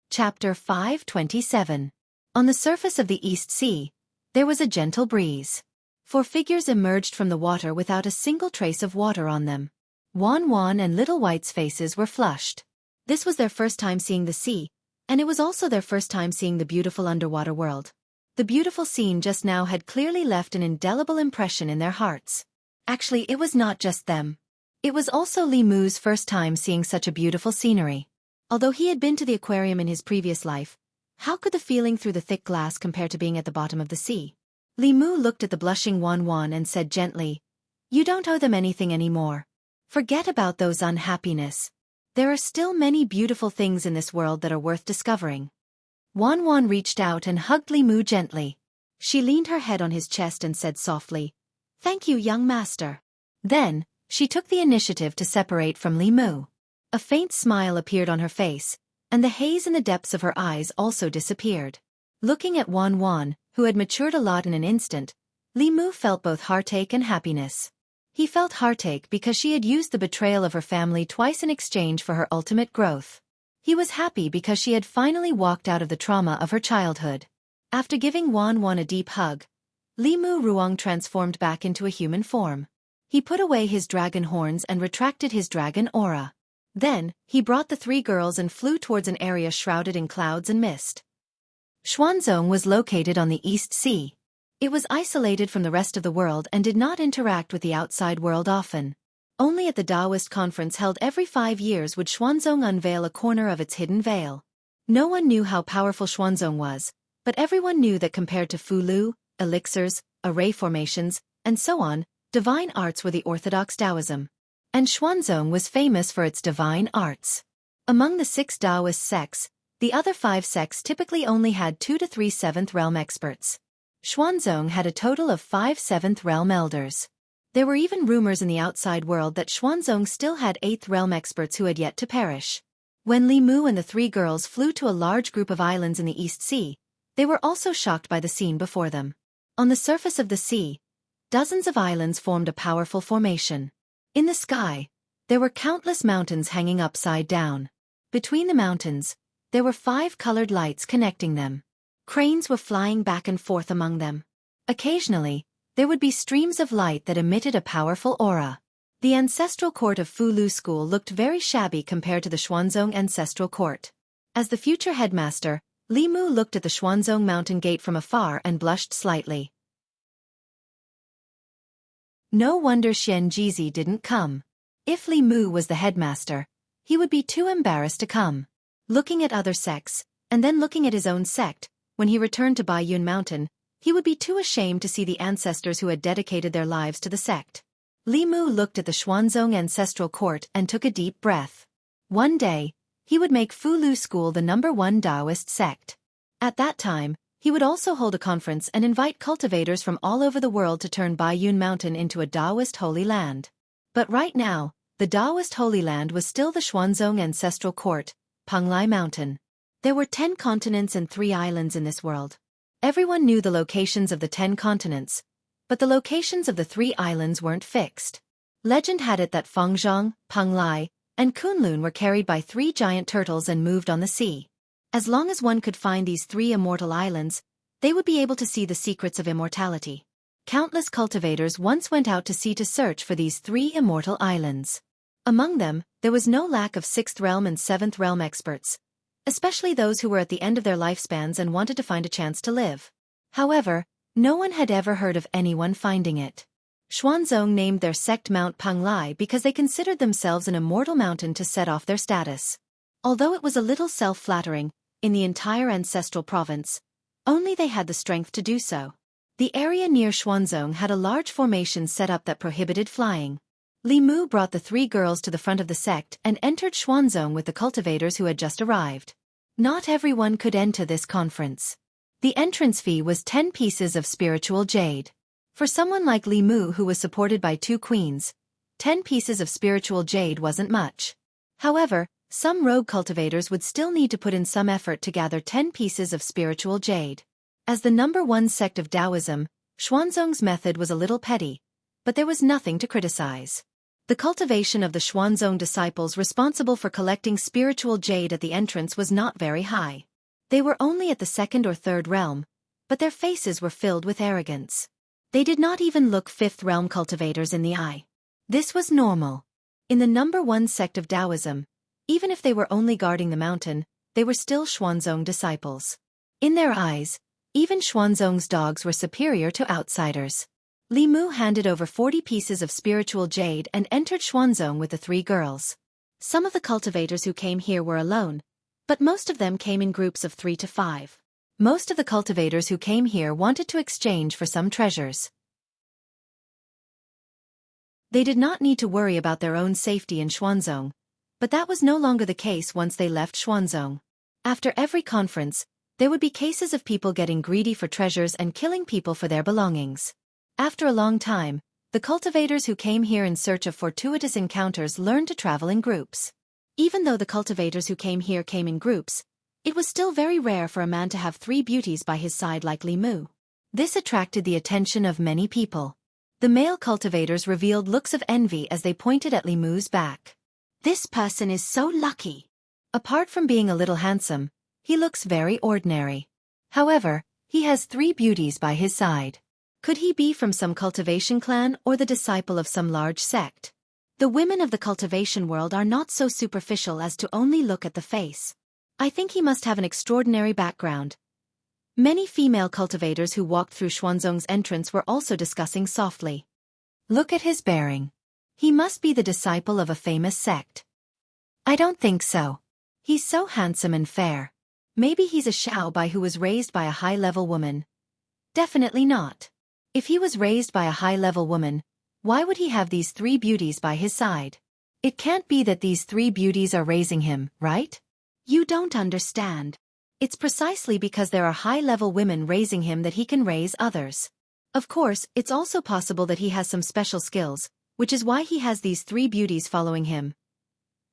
Chapter 527. On the surface of the East Sea, there was a gentle breeze. 4 figures emerged from the water without a single trace of water on them. Wan Wan and Little White's faces were flushed. This was their first time seeing the sea, and it was also their first time seeing the beautiful underwater world. The beautiful scene just now had clearly left an indelible impression in their hearts. Actually, it was not just them. It was also Li Mu's first time seeing such a beautiful scenery. Although he had been to the aquarium in his previous life, how could the feeling through the thick glass compare to being at the bottom of the sea? Li Mu looked at the blushing Wan Wan and said gently, "You don't owe them anything anymore. Forget about those unhappiness. There are still many beautiful things in this world that are worth discovering." Wan Wan reached out and hugged Li Mu gently. She leaned her head on his chest and said softly, "Thank you, young master." Then, she took the initiative to separate from Li Mu. A faint smile appeared on her face, and the haze in the depths of her eyes also disappeared. Looking at Wan Wan, who had matured a lot in an instant, Li Mu felt both heartache and happiness. He felt heartache because she had used the betrayal of her family twice in exchange for her ultimate growth. He was happy because she had finally walked out of the trauma of her childhood. After giving Wan Wan a deep hug, Li Mu Ruang transformed back into a human form. He put away his dragon horns and retracted his dragon aura. Then, he brought the 3 girls and flew towards an area shrouded in clouds and mist. Xuanzong was located on the East Sea. It was isolated from the rest of the world and did not interact with the outside world often. Only at the Daoist conference held every 5 years would Xuanzong unveil a corner of its hidden veil. No one knew how powerful Xuanzong was, but everyone knew that compared to Fulu, elixirs, array formations, and so on, divine arts were the orthodox Taoism. And Xuanzong was famous for its divine arts. Among the 6 Daoist sects, the other 5 sects typically only had 2 to 3 7th realm experts. Xuanzong had a total of 5 7th realm elders. There were even rumors in the outside world that Xuanzong still had 8th realm experts who had yet to perish. When Li Mu and the 3 girls flew to a large group of islands in the East Sea, they were also shocked by the scene before them. On the surface of the sea, dozens of islands formed a powerful formation. In the sky, there were countless mountains hanging upside down. Between the mountains, there were 5 colored lights connecting them. Cranes were flying back and forth among them. Occasionally, there would be streams of light that emitted a powerful aura. The ancestral court of Fulu School looked very shabby compared to the Xuanzong ancestral court. As the future headmaster, Li Mu looked at the Xuanzong mountain gate from afar and blushed slightly. No wonder Xian Jizi didn't come. If Li Mu was the headmaster, he would be too embarrassed to come. Looking at other sects, and then looking at his own sect, when he returned to Baiyun Mountain, he would be too ashamed to see the ancestors who had dedicated their lives to the sect. Li Mu looked at the Xuanzong ancestral court and took a deep breath. One day, he would make Fulu School the #1 Daoist sect. At that time, he would also hold a conference and invite cultivators from all over the world to turn Baiyun Mountain into a Daoist holy land. But right now, the Daoist holy land was still the Xuanzong ancestral court, Penglai Mountain. There were 10 continents and 3 islands in this world. Everyone knew the locations of the 10 continents, but the locations of the 3 islands weren't fixed. Legend had it that Fengzhong, Penglai, and Kunlun were carried by 3 giant turtles and moved on the sea. As long as one could find these 3 immortal islands, they would be able to see the secrets of immortality. Countless cultivators once went out to sea to search for these 3 immortal islands. Among them, there was no lack of 6th realm and 7th realm experts, especially those who were at the end of their lifespans and wanted to find a chance to live. However, no one had ever heard of anyone finding it. Xuanzong named their sect Mount Penglai because they considered themselves an immortal mountain to set off their status. Although it was a little self-flattering, in the entire ancestral province, only they had the strength to do so. The area near Xuanzong had a large formation set up that prohibited flying. Li Mu brought the 3 girls to the front of the sect and entered Xuanzong with the cultivators who had just arrived. Not everyone could enter this conference. The entrance fee was 10 pieces of spiritual jade. For someone like Li Mu who was supported by 2 queens, 10 pieces of spiritual jade wasn't much. However, some rogue cultivators would still need to put in some effort to gather 10 pieces of spiritual jade. As the #1 sect of Taoism, Xuanzong's method was a little petty, but there was nothing to criticize. The cultivation of the Xuanzong disciples responsible for collecting spiritual jade at the entrance was not very high. They were only at the 2nd or 3rd realm, but their faces were filled with arrogance. They did not even look 5th realm cultivators in the eye. This was normal. In the #1 sect of Taoism, even if they were only guarding the mountain, they were still Xuanzong disciples. In their eyes, even Xuanzong's dogs were superior to outsiders. Li Mu handed over 40 pieces of spiritual jade and entered Xuanzong with the 3 girls. Some of the cultivators who came here were alone, but most of them came in groups of 3 to 5. Most of the cultivators who came here wanted to exchange for some treasures. They did not need to worry about their own safety in Xuanzong, but that was no longer the case once they left Xuanzong. After every conference, there would be cases of people getting greedy for treasures and killing people for their belongings. After a long time, the cultivators who came here in search of fortuitous encounters learned to travel in groups. Even though the cultivators who came here came in groups, it was still very rare for a man to have 3 beauties by his side like Li Mu. This attracted the attention of many people. The male cultivators revealed looks of envy as they pointed at Li Mu's back. This person is so lucky. Apart from being a little handsome, he looks very ordinary. However, he has 3 beauties by his side. Could he be from some cultivation clan or the disciple of some large sect? The women of the cultivation world are not so superficial as to only look at the face. I think he must have an extraordinary background. Many female cultivators who walked through Xuanzong's entrance were also discussing softly. Look at his bearing. He must be the disciple of a famous sect. I don't think so. He's so handsome and fair. Maybe he's a Xiaobai who was raised by a high-level woman. Definitely not. If he was raised by a high-level woman, why would he have these 3 beauties by his side? It can't be that these 3 beauties are raising him, right? You don't understand. It's precisely because there are high-level women raising him that he can raise others. Of course, it's also possible that he has some special skills, which is why he has these 3 beauties following him.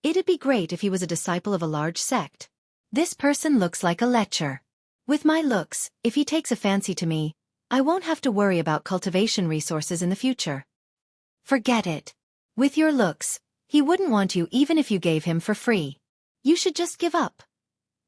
It'd be great if he was a disciple of a large sect. This person looks like a lecher. With my looks, if he takes a fancy to me, I won't have to worry about cultivation resources in the future. Forget it. With your looks, he wouldn't want you even if you gave him for free. You should just give up.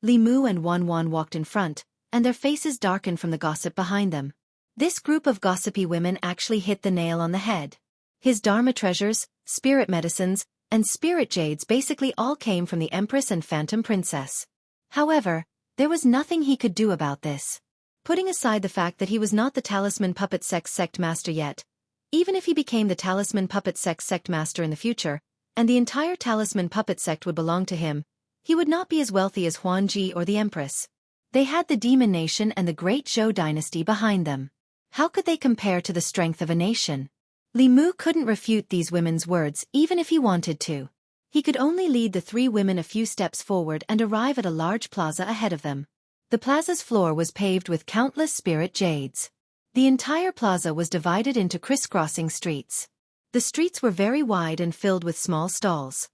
Li Mu and Wan Wan walked in front, and their faces darkened from the gossip behind them. This group of gossipy women actually hit the nail on the head. His Dharma treasures, spirit medicines, and spirit jades basically all came from the Empress and Phantom Princess. However, there was nothing he could do about this. Putting aside the fact that he was not the Talisman Puppet Sect Master yet, even if he became the Talisman Puppet Sect Master in the future, and the entire Talisman Puppet Sect would belong to him, he would not be as wealthy as Huanji or the Empress. They had the Demon Nation and the Great Zhou dynasty behind them. How could they compare to the strength of a nation? Li Mu couldn't refute these women's words even if he wanted to. He could only lead the 3 women a few steps forward and arrive at a large plaza ahead of them. The plaza's floor was paved with countless spirit jades. The entire plaza was divided into crisscrossing streets. The streets were very wide and filled with small stalls.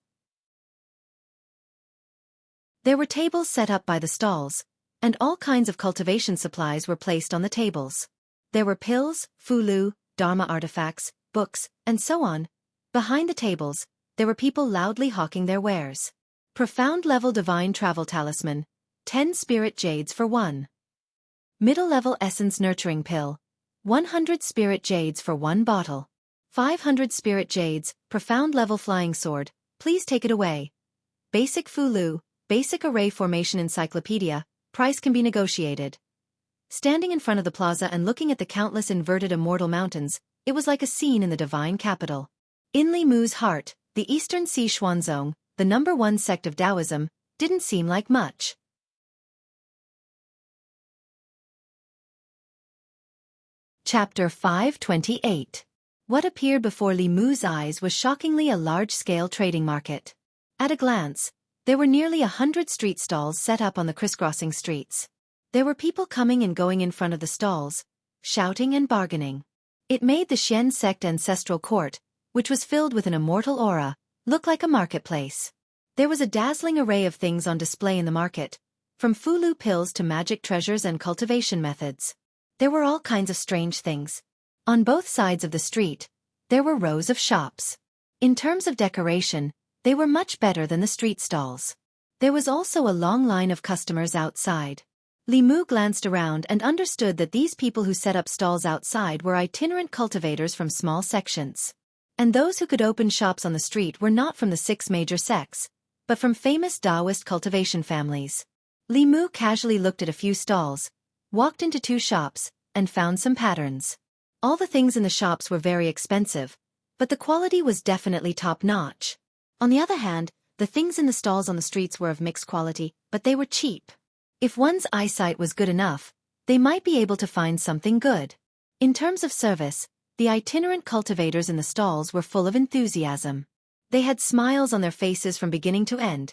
There were tables set up by the stalls, and all kinds of cultivation supplies were placed on the tables. There were pills, fulu, dharma artifacts, books, and so on. Behind the tables, there were people loudly hawking their wares. Profound-level divine travel talisman, 10 spirit jades for 1. Middle-level essence nurturing pill, 100 spirit jades for 1 bottle. 500 spirit jades, profound-level flying sword, please take it away. Basic fulu, basic array formation encyclopedia, price can be negotiated. Standing in front of the plaza and looking at the countless inverted immortal mountains, it was like a scene in the divine capital. In Li Mu's heart, the Eastern Sea Xuanzong, the #1 sect of Taoism, didn't seem like much. Chapter 528. What appeared before Li Mu's eyes was shockingly a large-scale trading market. At a glance, there were nearly 100 street stalls set up on the crisscrossing streets. There were people coming and going in front of the stalls, shouting and bargaining. It made the Xian sect ancestral court, which was filled with an immortal aura, looked like a marketplace. There was a dazzling array of things on display in the market, from Fulu pills to magic treasures and cultivation methods. There were all kinds of strange things. On both sides of the street, there were rows of shops. In terms of decoration, they were much better than the street stalls. There was also a long line of customers outside. Li Mu glanced around and understood that these people who set up stalls outside were itinerant cultivators from small sections. And those who could open shops on the street were not from the 6 major sects, but from famous Daoist cultivation families. Li Mu casually looked at a few stalls, walked into 2 shops, and found some patterns. All the things in the shops were very expensive, but the quality was definitely top-notch. On the other hand, the things in the stalls on the streets were of mixed quality, but they were cheap. If one's eyesight was good enough, they might be able to find something good. In terms of service, the itinerant cultivators in the stalls were full of enthusiasm. They had smiles on their faces from beginning to end,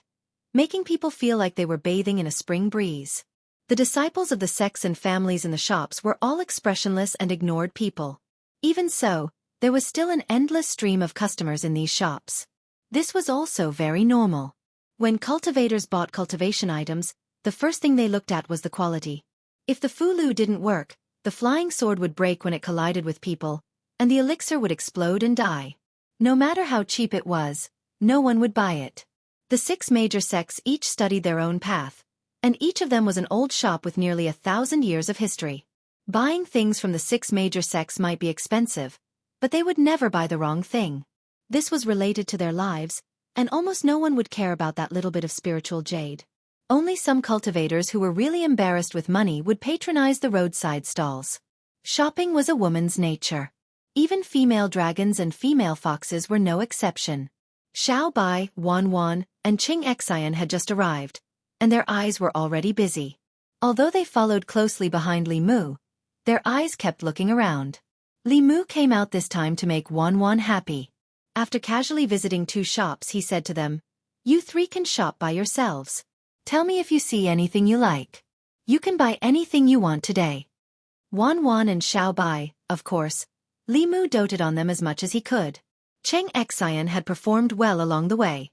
making people feel like they were bathing in a spring breeze. The disciples of the sects and families in the shops were all expressionless and ignored people. Even so, there was still an endless stream of customers in these shops. This was also very normal. When cultivators bought cultivation items, the first thing they looked at was the quality. If the Fulu didn't work, the flying sword would break when it collided with people, and the elixir would explode and die. No matter how cheap it was, no one would buy it. The 6 major sects each studied their own path, and each of them was an old shop with nearly 1,000 years of history. Buying things from the 6 major sects might be expensive, but they would never buy the wrong thing. This was related to their lives, and almost no one would care about that little bit of spiritual jade. Only some cultivators who were really embarrassed with money would patronize the roadside stalls. Shopping was a woman's nature. Even female dragons and female foxes were no exception. Xiao Bai, Wan Wan, and Qing Xian had just arrived, and their eyes were already busy. Although they followed closely behind Li Mu, their eyes kept looking around. Li Mu came out this time to make Wan Wan happy. After casually visiting 2 shops, he said to them, "You 3 can shop by yourselves. Tell me if you see anything you like. You can buy anything you want today." Wan Wan and Xiao Bai, of course, Li Mu doted on them as much as he could. Qing Xian had performed well along the way.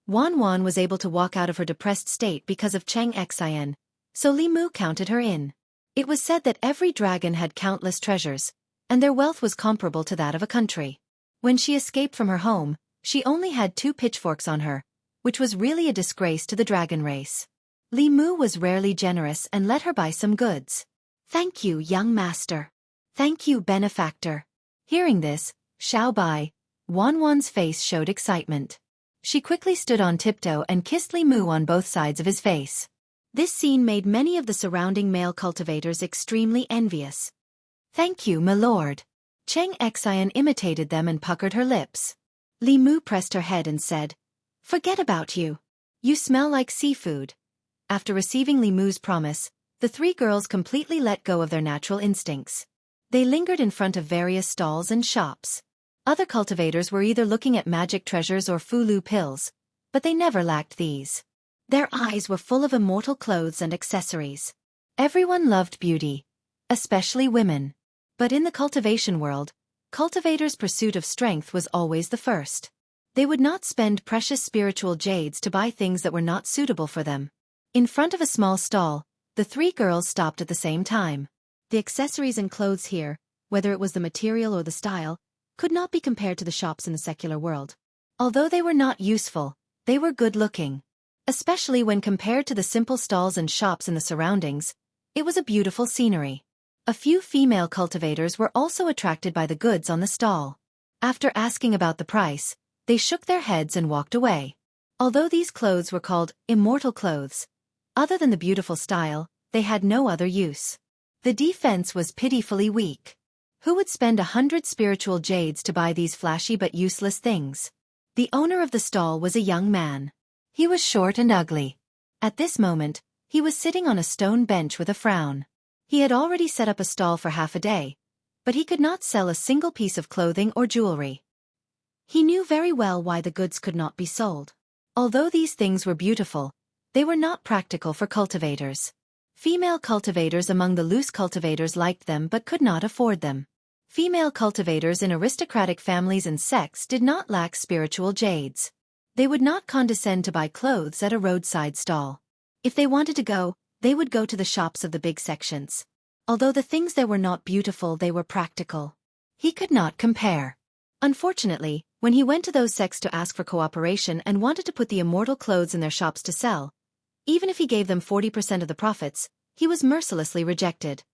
Wan Wan was able to walk out of her depressed state because of Qing Xian, so Li Mu counted her in. It was said that every dragon had countless treasures, and their wealth was comparable to that of a country. When she escaped from her home, she only had 2 pitchforks on her, which was really a disgrace to the dragon race. Li Mu was rarely generous and let her buy some goods. "Thank you, young master. Thank you, benefactor." Hearing this, Xiao Bai, Wan Wan's face showed excitement. She quickly stood on tiptoe and kissed Li Mu on both sides of his face. This scene made many of the surrounding male cultivators extremely envious. "Thank you, my lord." Qing Xian imitated them and puckered her lips. Li Mu pressed her head and said, "Forget about you. You smell like seafood." After receiving Li Mu's promise, the 3 girls completely let go of their natural instincts. They lingered in front of various stalls and shops. Other cultivators were either looking at magic treasures or Fulu pills, but they never lacked these. Their eyes were full of immortal clothes and accessories. Everyone loved beauty, especially women. But in the cultivation world, cultivators' pursuit of strength was always the first. They would not spend precious spiritual jades to buy things that were not suitable for them. In front of a small stall, the 3 girls stopped at the same time. The accessories and clothes here, whether it was the material or the style, could not be compared to the shops in the secular world. Although they were not useful, they were good-looking. Especially when compared to the simple stalls and shops in the surroundings, it was a beautiful scenery. A few female cultivators were also attracted by the goods on the stall. After asking about the price, they shook their heads and walked away. Although these clothes were called immortal clothes, other than the beautiful style, they had no other use. The defense was pitifully weak. Who would spend 100 spiritual jades to buy these flashy but useless things? The owner of the stall was a young man. He was short and ugly. At this moment, he was sitting on a stone bench with a frown. He had already set up a stall for half a day, but he could not sell a single piece of clothing or jewelry. He knew very well why the goods could not be sold. Although these things were beautiful, they were not practical for cultivators. Female cultivators among the loose cultivators liked them but could not afford them. Female cultivators in aristocratic families and sects did not lack spiritual jades. They would not condescend to buy clothes at a roadside stall. If they wanted to go, they would go to the shops of the big sections. Although the things there were not beautiful, they were practical. He could not compare. Unfortunately, when he went to those sects to ask for cooperation and wanted to put the immortal clothes in their shops to sell, even if he gave them 40% of the profits, he was mercilessly rejected.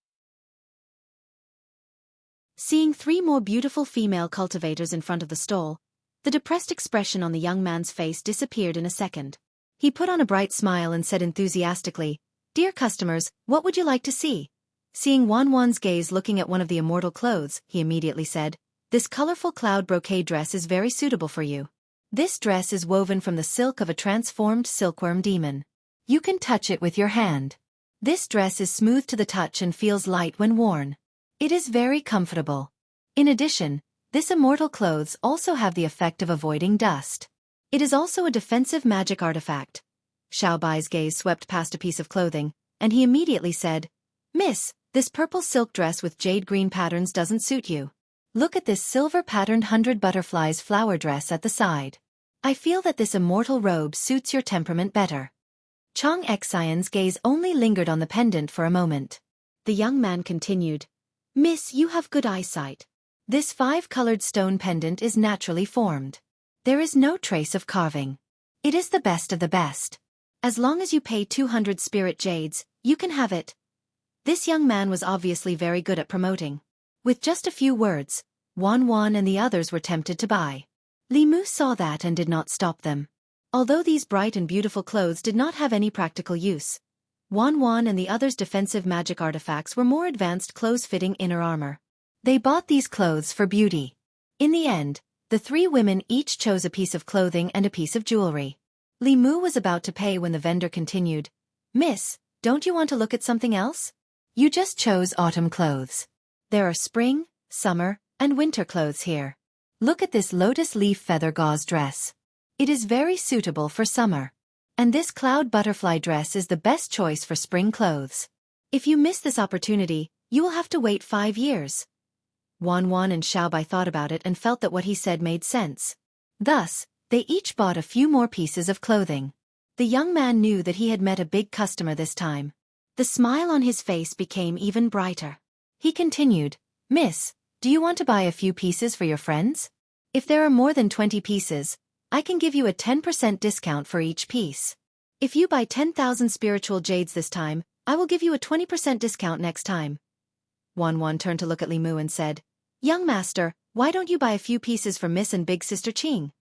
Seeing 3 more beautiful female cultivators in front of the stall, the depressed expression on the young man's face disappeared in a second. He put on a bright smile and said enthusiastically, "Dear customers, what would you like to see?" Seeing Wanwan's gaze looking at one of the immortal clothes, he immediately said, "This colorful cloud brocade dress is very suitable for you. This dress is woven from the silk of a transformed silkworm demon. You can touch it with your hand. This dress is smooth to the touch and feels light when worn. It is very comfortable. In addition, this immortal clothes also have the effect of avoiding dust. It is also a defensive magic artifact." Xiaobai's gaze swept past a piece of clothing, and he immediately said, "Miss, this purple silk dress with jade green patterns doesn't suit you. Look at this silver-patterned 100 butterflies flower dress at the side. I feel that this immortal robe suits your temperament better." Chang Xian's gaze only lingered on the pendant for a moment. The young man continued, "Miss, you have good eyesight. This 5-colored stone pendant is naturally formed. There is no trace of carving. It is the best of the best. As long as you pay 200 spirit jades, you can have it." This young man was obviously very good at promoting. With just a few words, Wanwan and the others were tempted to buy. Li Mu saw that and did not stop them. Although these bright and beautiful clothes did not have any practical use, Wanwan and the others' defensive magic artifacts were more advanced clothes-fitting inner armor. They bought these clothes for beauty. In the end, the 3 women each chose a piece of clothing and a piece of jewelry. Li Mu was about to pay when the vendor continued, "Miss, don't you want to look at something else? You just chose autumn clothes. There are spring, summer, and winter clothes here. Look at this lotus leaf feather gauze dress. It is very suitable for summer. And this cloud butterfly dress is the best choice for spring clothes. If you miss this opportunity, you will have to wait 5 years." Wanwan and Xiaobai thought about it and felt that what he said made sense. Thus, they each bought a few more pieces of clothing. The young man knew that he had met a big customer this time. The smile on his face became even brighter. He continued, "Miss, do you want to buy a few pieces for your friends? If there are more than 20 pieces, I can give you a 10% discount for each piece. If you buy 10,000 spiritual jades this time, I will give you a 20% discount next time." Wanwan turned to look at Li Mu and said, "Young master, why don't you buy a few pieces for Miss and Big Sister Qing?"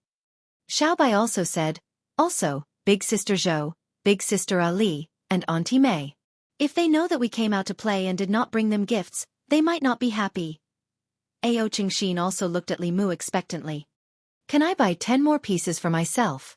Xiaobai also said, "Also, Big Sister Zhou, Big Sister Ali, and Auntie Mei. If they know that we came out to play and did not bring them gifts, they might not be happy." Ao Qingxin also looked at Li Mu expectantly. "Can I buy 10 more pieces for myself?"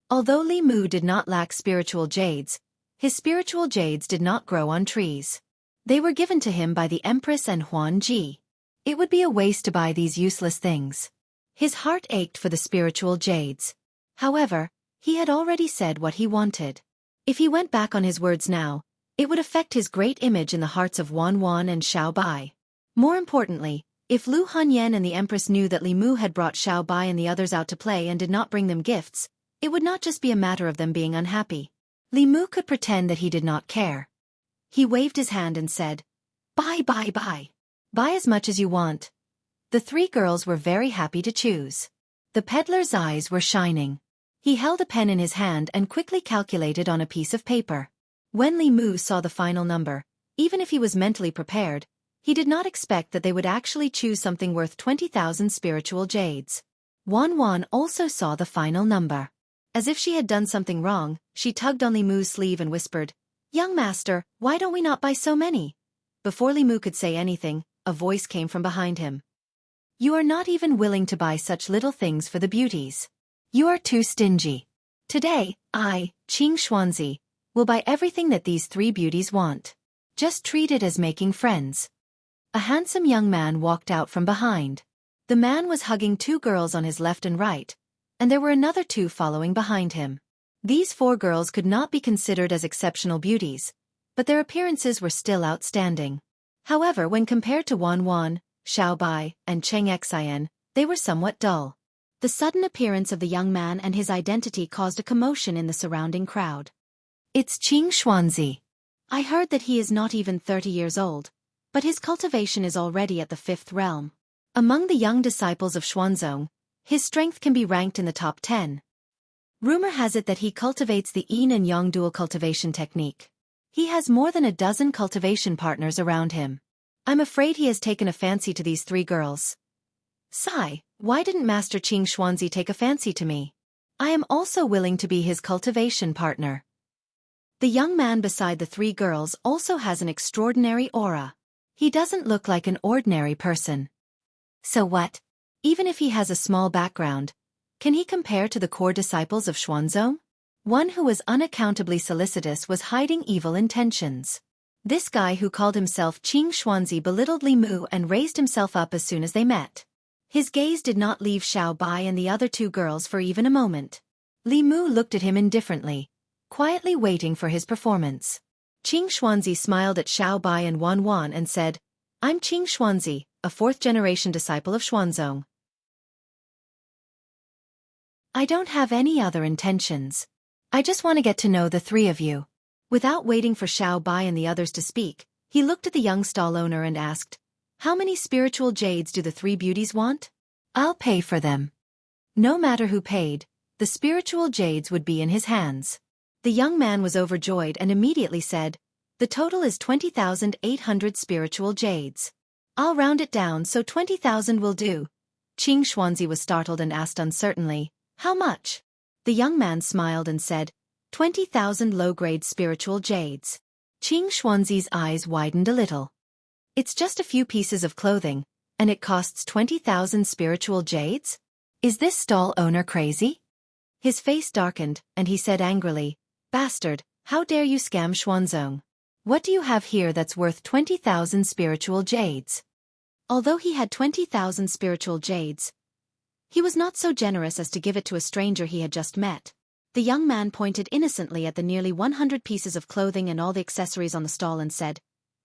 Although Li Mu did not lack spiritual jades, his spiritual jades did not grow on trees. They were given to him by the Empress and Huan Ji. It would be a waste to buy these useless things. His heart ached for the spiritual jades. However, he had already said what he wanted. If he went back on his words now, it would affect his great image in the hearts of Wanwan and Xiaobai. More importantly, if Lu Hanyan and the Empress knew that Li Mu had brought Xiaobai and the others out to play and did not bring them gifts, it would not just be a matter of them being unhappy. Li Mu could pretend that he did not care. He waved his hand and said, "Buy, buy, buy. Buy as much as you want." The 3 girls were very happy to choose. The peddler's eyes were shining. He held a pen in his hand and quickly calculated on a piece of paper. When Li Mu saw the final number, even if he was mentally prepared, he did not expect that they would actually choose something worth 20,000 spiritual jades. Wanwan also saw the final number. As if she had done something wrong, she tugged on Li Mu's sleeve and whispered, "Young master, why don't we not buy so many?" Before Li Mu could say anything, a voice came from behind him. "You are not even willing to buy such little things for the beauties. You are too stingy. Today, I, Qing Xuanzi, will buy everything that these 3 beauties want. Just treat it as making friends." A handsome young man walked out from behind. The man was hugging 2 girls on his left and right, and there were another 2 following behind him. These 4 girls could not be considered as exceptional beauties, but their appearances were still outstanding. However, when compared to Wan Wan, Xiao Bai, and Cheng Xian, they were somewhat dull. The sudden appearance of the young man and his identity caused a commotion in the surrounding crowd. It's Qing Xuanzi. I heard that he is not even 30 years old, but his cultivation is already at the 5th realm. Among the young disciples of Xuanzong, his strength can be ranked in the top 10. Rumor has it that he cultivates the yin and yang dual cultivation technique. He has more than a dozen cultivation partners around him. I'm afraid he has taken a fancy to these 3 girls. Sigh, why didn't Master Qing Xuanzi take a fancy to me? I am also willing to be his cultivation partner. The young man beside the 3 girls also has an extraordinary aura. He doesn't look like an ordinary person. So what? Even if he has a small background, can he compare to the core disciples of Xuanzong? One who was unaccountably solicitous was hiding evil intentions. This guy who called himself Qing Xuanzi belittled Li Mu and raised himself up as soon as they met. His gaze did not leave Xiao Bai and the other 2 girls for even a moment. Li Mu looked at him indifferently, quietly waiting for his performance. Qing Xuanzi smiled at Xiao Bai and Wan Wan and said, I'm Qing Xuanzi, a 4th-generation disciple of Xuanzong. I don't have any other intentions. I just want to get to know the 3 of you. Without waiting for Xiao Bai and the others to speak, he looked at the young stall owner and asked, how many spiritual jades do the 3 beauties want? I'll pay for them. No matter who paid, the spiritual jades would be in his hands. The young man was overjoyed and immediately said, the total is 20,800 spiritual jades. I'll round it down so 20,000 will do. Qing Xuanzi was startled and asked uncertainly, how much? The young man smiled and said, 20,000 low-grade spiritual jades. Qing Xuanzi's eyes widened a little. It's just a few pieces of clothing, and it costs 20,000 spiritual jades? Is this stall owner crazy? His face darkened, and he said angrily, bastard, how dare you scam Xuanzong? What do you have here that's worth 20,000 spiritual jades? Although he had 20,000 spiritual jades, he was not so generous as to give it to a stranger he had just met. The young man pointed innocently at the nearly 100 pieces of clothing and all the accessories on the stall and said,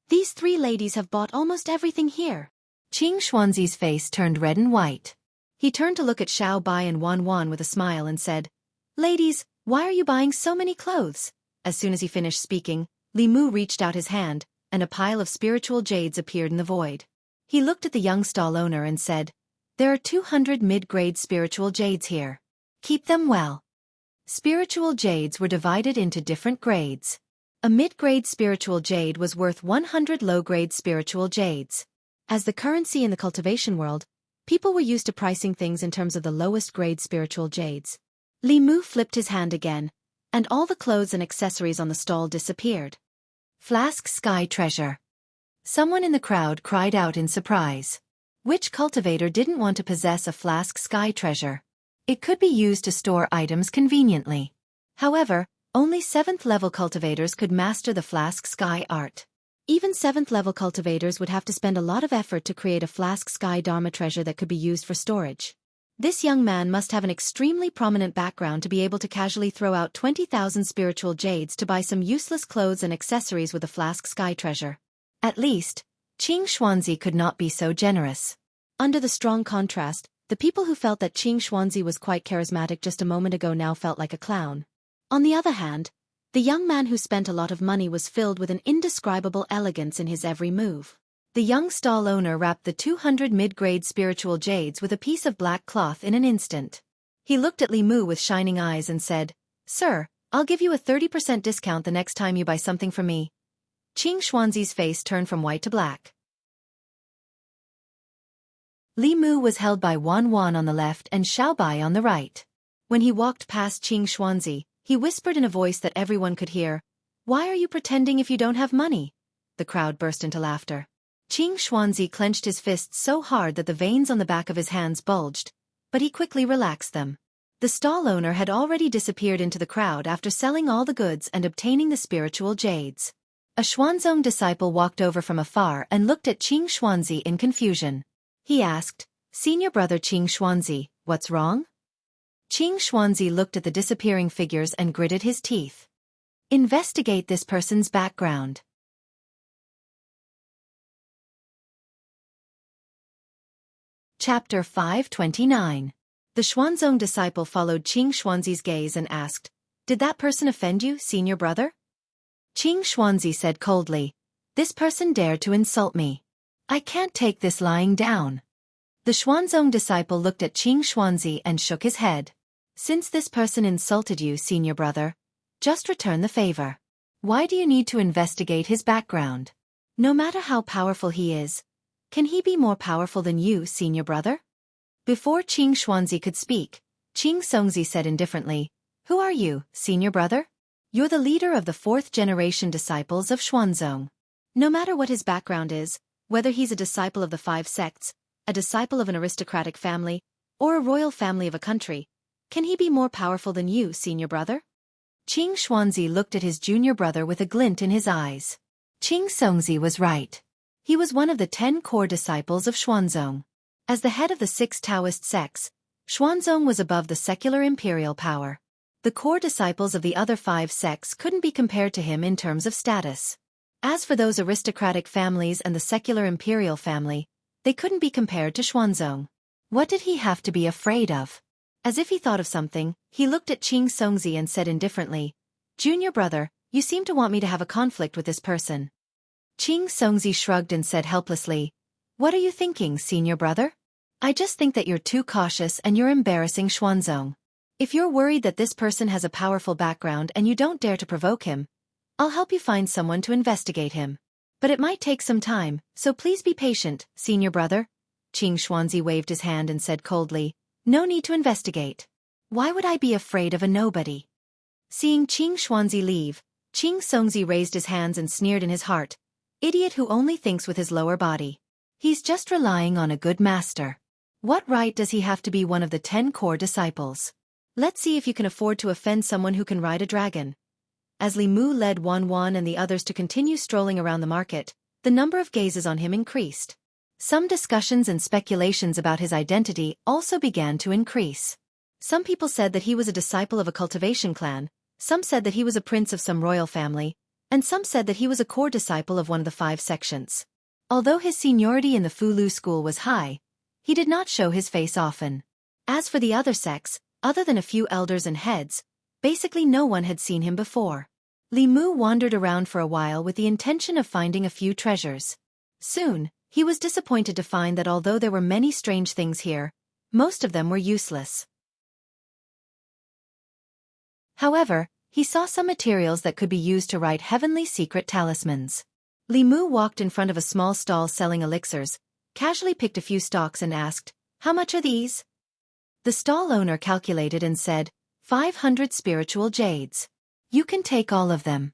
these 3 ladies have bought almost everything here. Qing Xuanzi's face turned red and white. He turned to look at Xiao Bai and Wan Wan with a smile and said, ladies, why are you buying so many clothes? As soon as he finished speaking, Li Mu reached out his hand, and a pile of spiritual jades appeared in the void. He looked at the young stall owner and said, there are 200 mid-grade spiritual jades here. Keep them well. Spiritual jades were divided into different grades. A mid-grade spiritual jade was worth 100 low-grade spiritual jades. As the currency in the cultivation world, people were used to pricing things in terms of the lowest grade spiritual jades. Li Mu flipped his hand again, and all the clothes and accessories on the stall disappeared. Flask Sky Treasure. Someone in the crowd cried out in surprise. Which cultivator didn't want to possess a Flask Sky Treasure? It could be used to store items conveniently. However, only 7th-level cultivators could master the Flask Sky art. Even 7th-level cultivators would have to spend a lot of effort to create a Flask Sky Dharma treasure that could be used for storage. This young man must have an extremely prominent background to be able to casually throw out 20,000 spiritual jades to buy some useless clothes and accessories with a Flask Sky Treasure. At least, Qing Xuanzi could not be so generous. Under the strong contrast, the people who felt that Qing Xuanzi was quite charismatic just a moment ago now felt like a clown. On the other hand, the young man who spent a lot of money was filled with an indescribable elegance in his every move. The young stall owner wrapped the 200 mid-grade spiritual jades with a piece of black cloth in an instant. He looked at Li Mu with shining eyes and said, Sir, I'll give you a 30% discount the next time you buy something from me. Qing Xuanzi's face turned from white to black. Li Mu was held by Wan Wan on the left and Xiao Bai on the right. When he walked past Qing Xuanzi, he whispered in a voice that everyone could hear, Why are you pretending if you don't have money? The crowd burst into laughter. Qing Xuanzi clenched his fists so hard that the veins on the back of his hands bulged, but he quickly relaxed them. The stall owner had already disappeared into the crowd after selling all the goods and obtaining the spiritual jades. A Xuanzong disciple walked over from afar and looked at Qing Xuanzi in confusion. He asked, Senior brother Qing Xuanzi, what's wrong? Qing Xuanzi looked at the disappearing figures and gritted his teeth. Investigate this person's background. Chapter 529. The Xuanzong disciple followed Qing Xuanzi's gaze and asked, "Did that person offend you, senior brother?" Qing Xuanzi said coldly, "This person dared to insult me. I can't take this lying down." The Xuanzong disciple looked at Qing Xuanzi and shook his head. "Since this person insulted you, senior brother, just return the favor. Why do you need to investigate his background? No matter how powerful he is, can he be more powerful than you, senior brother?" Before Qing Xuanzi could speak, Qing Songzi said indifferently, "Who are you, senior brother? You're the leader of the fourth-generation disciples of Xuanzong. No matter what his background is, whether he's a disciple of the 5 sects, a disciple of an aristocratic family, or a royal family of a country, can he be more powerful than you, senior brother?" Qing Xuanzi looked at his junior brother with a glint in his eyes. Qing Songzi was right. He was one of the 10 core disciples of Xuanzong. As the head of the 6 Daoist sects, Xuanzong was above the secular imperial power. The core disciples of the other 5 sects couldn't be compared to him in terms of status. As for those aristocratic families and the secular imperial family, they couldn't be compared to Xuanzong. What did he have to be afraid of? As if he thought of something, he looked at Qing Songzi and said indifferently, "Junior brother, you seem to want me to have a conflict with this person." Qing Songzi shrugged and said helplessly, "What are you thinking, senior brother? I just think that you're too cautious and you're embarrassing Xuanzong. If you're worried that this person has a powerful background and you don't dare to provoke him, I'll help you find someone to investigate him. But it might take some time, so please be patient, senior brother." Qing Xuanzi waved his hand and said coldly, "No need to investigate. Why would I be afraid of a nobody?" Seeing Qing Xuanzi leave, Qing Songzi raised his hands and sneered in his heart, "Idiot who only thinks with his lower body. He's just relying on a good master. What right does he have to be one of the 10 core disciples? Let's see if you can afford to offend someone who can ride a dragon." As Li Mu led Wan and the others to continue strolling around the market, the number of gazes on him increased. Some discussions and speculations about his identity also began to increase. Some people said that he was a disciple of a cultivation clan, some said that he was a prince of some royal family, and some said that he was a core disciple of one of the 5 sections. Although his seniority in the Fulu school was high, he did not show his face often. As for the other sects, other than a few elders and heads, basically no one had seen him before. Li Mu wandered around for a while with the intention of finding a few treasures. Soon, he was disappointed to find that although there were many strange things here, most of them were useless. However, he saw some materials that could be used to write heavenly secret talismans. Li Mu walked in front of a small stall selling elixirs, casually picked a few stalks and asked, "How much are these?" The stall owner calculated and said, 500 spiritual jades. "You can take all of them."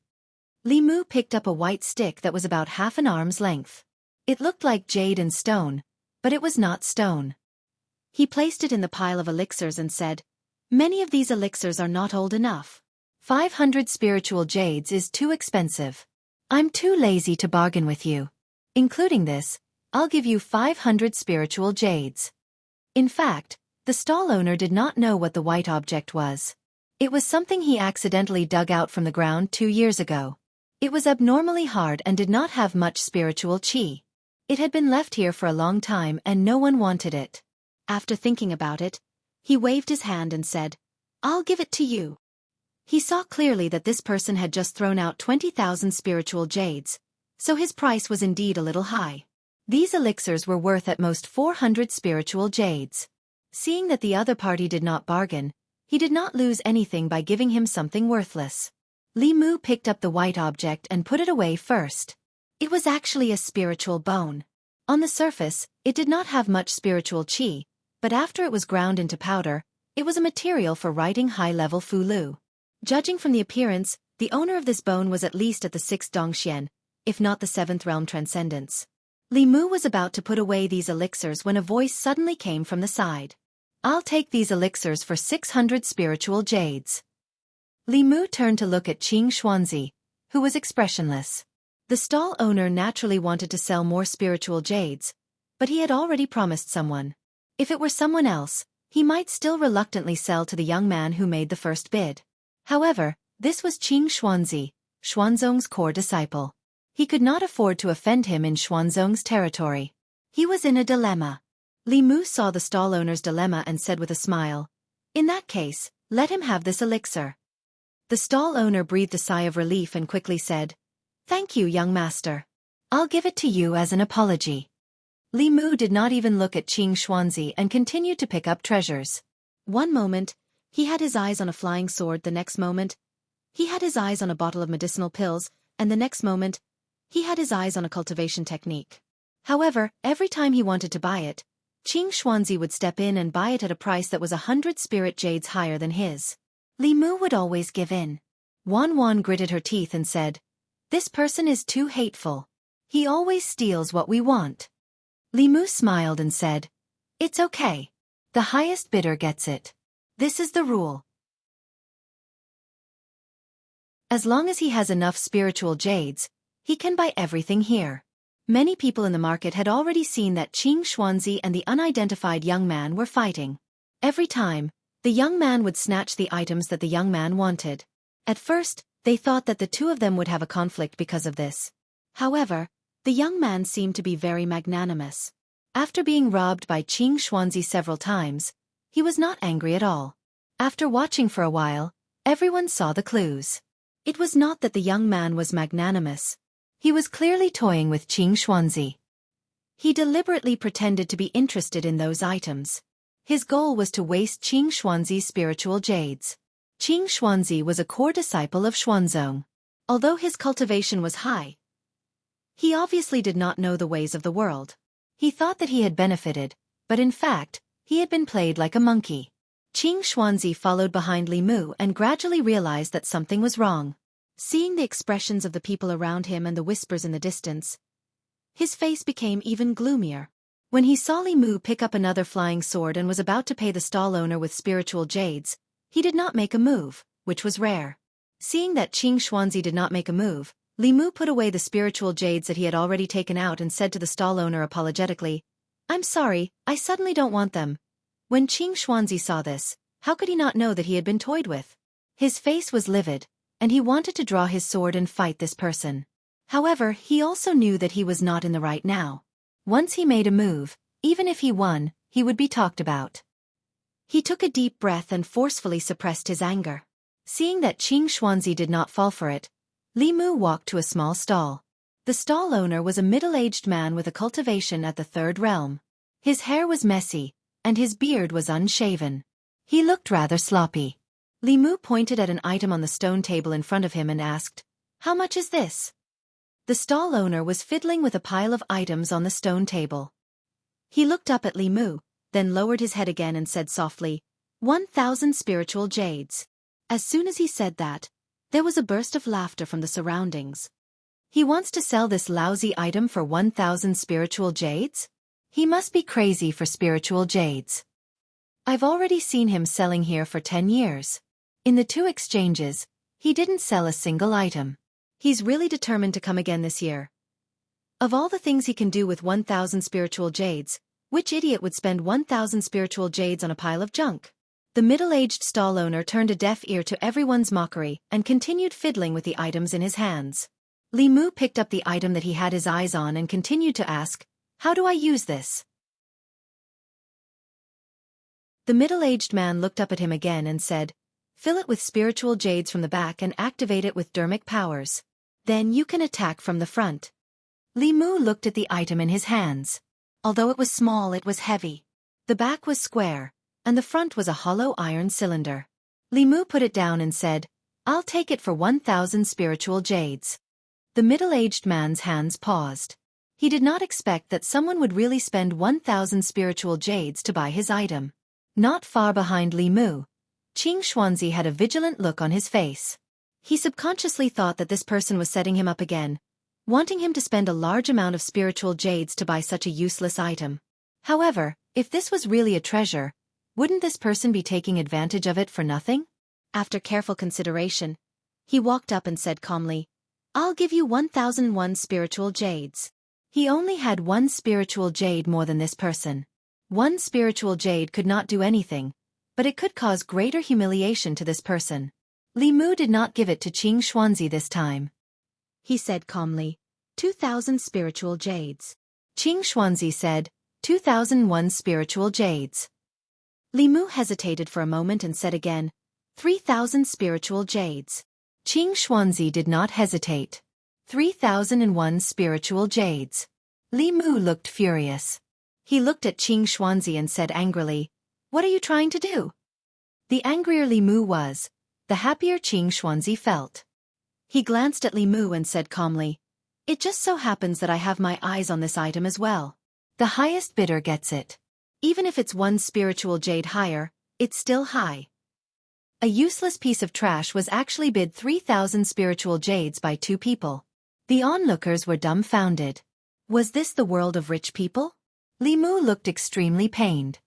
Li Mu picked up a white stick that was about half an arm's length. It looked like jade and stone, but it was not stone. He placed it in the pile of elixirs and said, "Many of these elixirs are not old enough. 500 spiritual jades is too expensive. I'm too lazy to bargain with you. Including this, I'll give you 500 spiritual jades." In fact, the stall owner did not know what the white object was. It was something he accidentally dug out from the ground 2 years ago. It was abnormally hard and did not have much spiritual qi. It had been left here for a long time and no one wanted it. After thinking about it, he waved his hand and said, "I'll give it to you." He saw clearly that this person had just thrown out 20,000 spiritual jades, so his price was indeed a little high. These elixirs were worth at most 400 spiritual jades. Seeing that the other party did not bargain, he did not lose anything by giving him something worthless. Li Mu picked up the white object and put it away first. It was actually a spiritual bone. On the surface, it did not have much spiritual qi, but after it was ground into powder, it was a material for writing high-level Fulu. Judging from the appearance, the owner of this bone was at least at the 6th Dongxian, if not the 7th realm transcendence. Li Mu was about to put away these elixirs when a voice suddenly came from the side. "I'll take these elixirs for 600 spiritual jades." Li Mu turned to look at Qing Xuanzi, who was expressionless. The stall owner naturally wanted to sell more spiritual jades, but he had already promised someone. If it were someone else, he might still reluctantly sell to the young man who made the first bid. However, this was Qing Xuanzi, Xuanzong's core disciple. He could not afford to offend him in Xuanzong's territory. He was in a dilemma. Li Mu saw the stall owner's dilemma and said with a smile, "In that case, let him have this elixir." The stall owner breathed a sigh of relief and quickly said, "Thank you, young master. I'll give it to you as an apology." Li Mu did not even look at Qing Xuanzi and continued to pick up treasures. One moment, he had his eyes on a flying sword, the next moment, he had his eyes on a bottle of medicinal pills, and the next moment, he had his eyes on a cultivation technique. However, every time he wanted to buy it, Qing Xuanzi would step in and buy it at a price that was 100 spirit jades higher than his. Li Mu would always give in. Wan Wan gritted her teeth and said, "This person is too hateful. He always steals what we want." Li Mu smiled and said, "It's okay. The highest bidder gets it. This is the rule. As long as he has enough spiritual jades, he can buy everything here." Many people in the market had already seen that Qing Xuanzi and the unidentified young man were fighting. Every time, the young man would snatch the items that the young man wanted. At first, they thought that the two of them would have a conflict because of this. However, the young man seemed to be very magnanimous. After being robbed by Qing Xuanzi several times, he was not angry at all. After watching for a while, everyone saw the clues. It was not that the young man was magnanimous. He was clearly toying with Qing Xuanzi. He deliberately pretended to be interested in those items. His goal was to waste Qing Xuanzi's spiritual jades. Qing Xuanzi was a core disciple of Xuanzong. Although his cultivation was high, he obviously did not know the ways of the world. He thought that he had benefited, but in fact, he had been played like a monkey. Qing Xuanzi followed behind Li Mu and gradually realized that something was wrong. Seeing the expressions of the people around him and the whispers in the distance, his face became even gloomier. When he saw Li Mu pick up another flying sword and was about to pay the stall owner with spiritual jades, he did not make a move, which was rare. Seeing that Qing Xuanzi did not make a move, Li Mu put away the spiritual jades that he had already taken out and said to the stall owner apologetically, "I'm sorry, I suddenly don't want them." When Qing Xuanzi saw this, how could he not know that he had been toyed with? His face was livid, and he wanted to draw his sword and fight this person. However, he also knew that he was not in the right now. Once he made a move, even if he won, he would be talked about. He took a deep breath and forcefully suppressed his anger. Seeing that Qing Xuanzi did not fall for it, Li Mu walked to a small stall. The stall owner was a middle-aged man with a cultivation at the third realm. His hair was messy, and his beard was unshaven. He looked rather sloppy. Li Mu pointed at an item on the stone table in front of him and asked, "How much is this?" The stall owner was fiddling with a pile of items on the stone table. He looked up at Li Mu, then lowered his head again and said softly, 1,000 spiritual jades. As soon as he said that, there was a burst of laughter from the surroundings. He wants to sell this lousy item for 1,000 spiritual jades? He must be crazy for spiritual jades. I've already seen him selling here for 10 years. In the 2 exchanges, he didn't sell a single item. He's really determined to come again this year. Of all the things he can do with 1,000 spiritual jades, which idiot would spend 1,000 spiritual jades on a pile of junk? The middle-aged stall owner turned a deaf ear to everyone's mockery and continued fiddling with the items in his hands. Li Mu picked up the item that he had his eyes on and continued to ask, "How do I use this?" The middle-aged man looked up at him again and said, "Fill it with spiritual jades from the back and activate it with dermic powers. Then you can attack from the front." Li Mu looked at the item in his hands. Although it was small, it was heavy. The back was square, and the front was a hollow iron cylinder. Li Mu put it down and said, "I'll take it for 1,000 spiritual jades." The middle-aged man's hands paused. He did not expect that someone would really spend 1,000 spiritual jades to buy his item. Not far behind Li Mu, Qing Xuanzi had a vigilant look on his face. He subconsciously thought that this person was setting him up again, wanting him to spend a large amount of spiritual jades to buy such a useless item. However, if this was really a treasure, wouldn't this person be taking advantage of it for nothing? After careful consideration, he walked up and said calmly, "I'll give you 1,001 spiritual jades." He only had 1 spiritual jade more than this person. 1 spiritual jade could not do anything, but it could cause greater humiliation to this person. Li Mu did not give it to Qing Xuanzi this time. He said calmly, 2,000 spiritual jades. Qing Xuanzi said, 2001 Spiritual Jades. Li Mu hesitated for a moment and said again, 3,000 spiritual jades. Qing Xuanzi did not hesitate. 3,001 spiritual jades. Li Mu looked furious. He looked at Qing Xuanzi and said angrily, "What are you trying to do?" The angrier Li Mu was, the happier Qing Xuanzi felt. He glanced at Li Mu and said calmly, "It just so happens that I have my eyes on this item as well. The highest bidder gets it. Even if it's one spiritual jade higher, it's still high." A useless piece of trash was actually bid 3,000 spiritual jades by two people. The onlookers were dumbfounded. Was this the world of rich people? Li Mu looked extremely pained.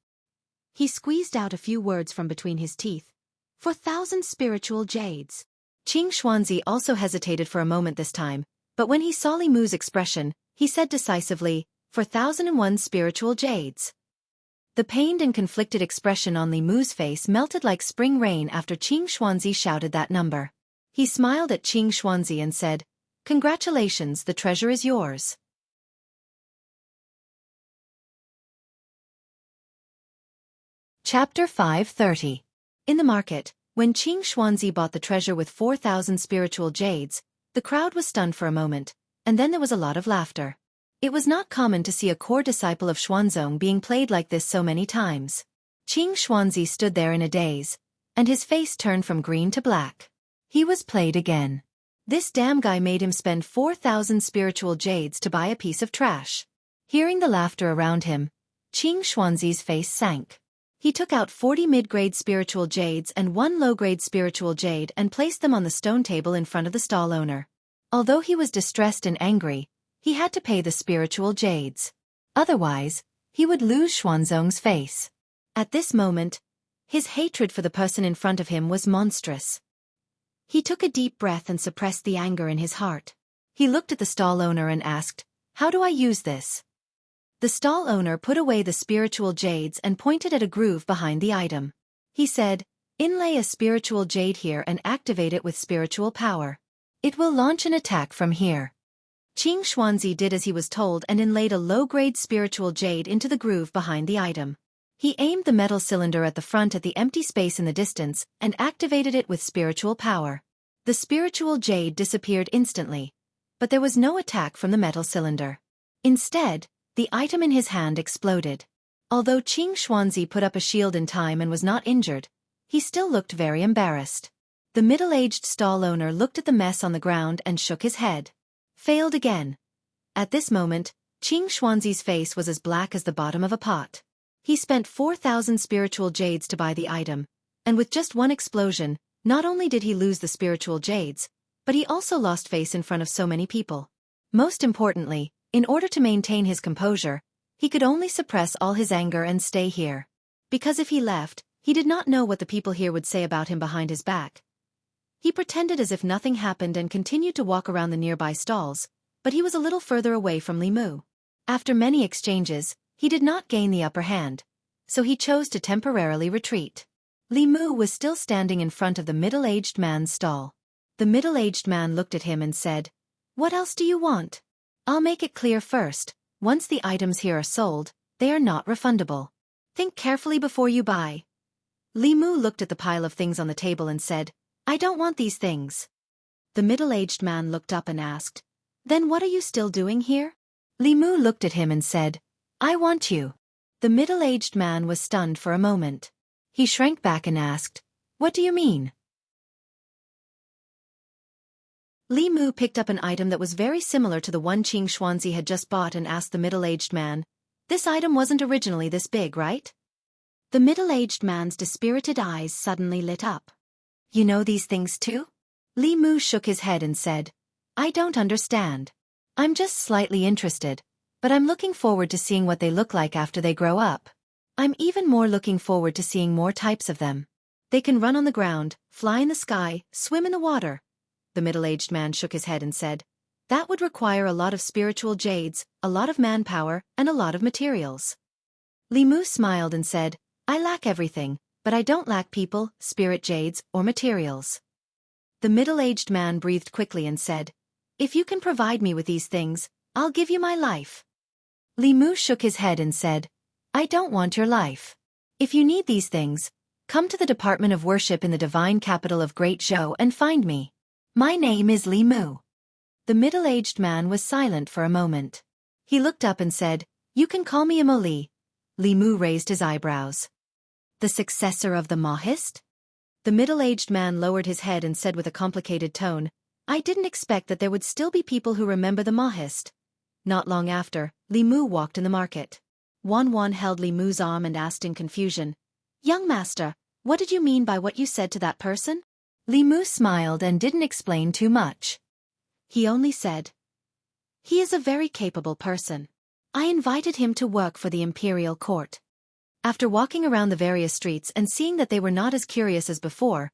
He squeezed out a few words from between his teeth. 4,000 spiritual jades. Qing Xuanzi also hesitated for a moment this time, but when he saw Li Mu's expression, he said decisively, 4,001 spiritual jades. The pained and conflicted expression on Li Mu's face melted like spring rain after Qing Xuanzi shouted that number. He smiled at Qing Xuanzi and said, "Congratulations, the treasure is yours." Chapter 530. In the market, when Qing Xuanzi bought the treasure with 4,000 spiritual jades, the crowd was stunned for a moment, and then there was a lot of laughter. It was not common to see a core disciple of Xuanzong being played like this so many times. Qing Xuanzi stood there in a daze, and his face turned from green to black. He was played again. This damn guy made him spend 4,000 spiritual jades to buy a piece of trash. Hearing the laughter around him, Qing Xuanzi's face sank. He took out 40 mid-grade spiritual jades and one low-grade spiritual jade and placed them on the stone table in front of the stall owner. Although he was distressed and angry, he had to pay the spiritual jades. Otherwise, he would lose Xuanzong's face. At this moment, his hatred for the person in front of him was monstrous. He took a deep breath and suppressed the anger in his heart. He looked at the stall owner and asked, "How do I use this?" The stall owner put away the spiritual jades and pointed at a groove behind the item. He said, "Inlay a spiritual jade here and activate it with spiritual power. It will launch an attack from here." Qing Xuanzi did as he was told and inlaid a low-grade spiritual jade into the groove behind the item. He aimed the metal cylinder at the front at the empty space in the distance and activated it with spiritual power. The spiritual jade disappeared instantly, but there was no attack from the metal cylinder. Instead, the item in his hand exploded. Although Qing Xuanzi put up a shield in time and was not injured, he still looked very embarrassed. The middle-aged stall owner looked at the mess on the ground and shook his head. Failed again. At this moment, Qing Xuanzi's face was as black as the bottom of a pot. He spent 4,000 spiritual jades to buy the item, and with just one explosion, not only did he lose the spiritual jades, but he also lost face in front of so many people. Most importantly, in order to maintain his composure, he could only suppress all his anger and stay here. Because if he left, he did not know what the people here would say about him behind his back. He pretended as if nothing happened and continued to walk around the nearby stalls, but he was a little further away from Li Mu. After many exchanges, he did not gain the upper hand, so he chose to temporarily retreat. Li Mu was still standing in front of the middle-aged man's stall. The middle-aged man looked at him and said, "What else do you want? I'll make it clear first, once the items here are sold, they are not refundable. Think carefully before you buy." Li Mu looked at the pile of things on the table and said, "I don't want these things." The middle-aged man looked up and asked, "Then what are you still doing here?" Li Mu looked at him and said, "I want you." The middle-aged man was stunned for a moment. He shrank back and asked, "What do you mean?" Li Mu picked up an item that was very similar to the one Qing Xuanzi had just bought and asked the middle-aged man, "This item wasn't originally this big, right?" The middle-aged man's dispirited eyes suddenly lit up. "You know these things too?" Li Mu shook his head and said, "I don't understand. I'm just slightly interested, but I'm looking forward to seeing what they look like after they grow up. I'm even more looking forward to seeing more types of them. They can run on the ground, fly in the sky, swim in the water." The middle-aged man shook his head and said, "That would require a lot of spiritual jades, a lot of manpower, and a lot of materials." Li Mu smiled and said, "I lack everything, but I don't lack people, spirit jades, or materials." The middle-aged man breathed quickly and said, "If you can provide me with these things, I'll give you my life." Li Mu shook his head and said, I don't want your life. If you need these things, come to the Department of Worship in the divine capital of Great Zhou and find me. My name is Li Mu. The middle-aged man was silent for a moment. He looked up and said, You can call me Immerse. Li Mu raised his eyebrows. The successor of the Daoist? The middle-aged man lowered his head and said with a complicated tone, I didn't expect that there would still be people who remember the Daoist. Not long after, Li Mu walked in the market. Wan held Li Mu's arm and asked in confusion, Young master, what did you mean by what you said to that person? Li Mu smiled and didn't explain too much. He only said, He is a very capable person. I invited him to work for the imperial court. After walking around the various streets and seeing that they were not as curious as before,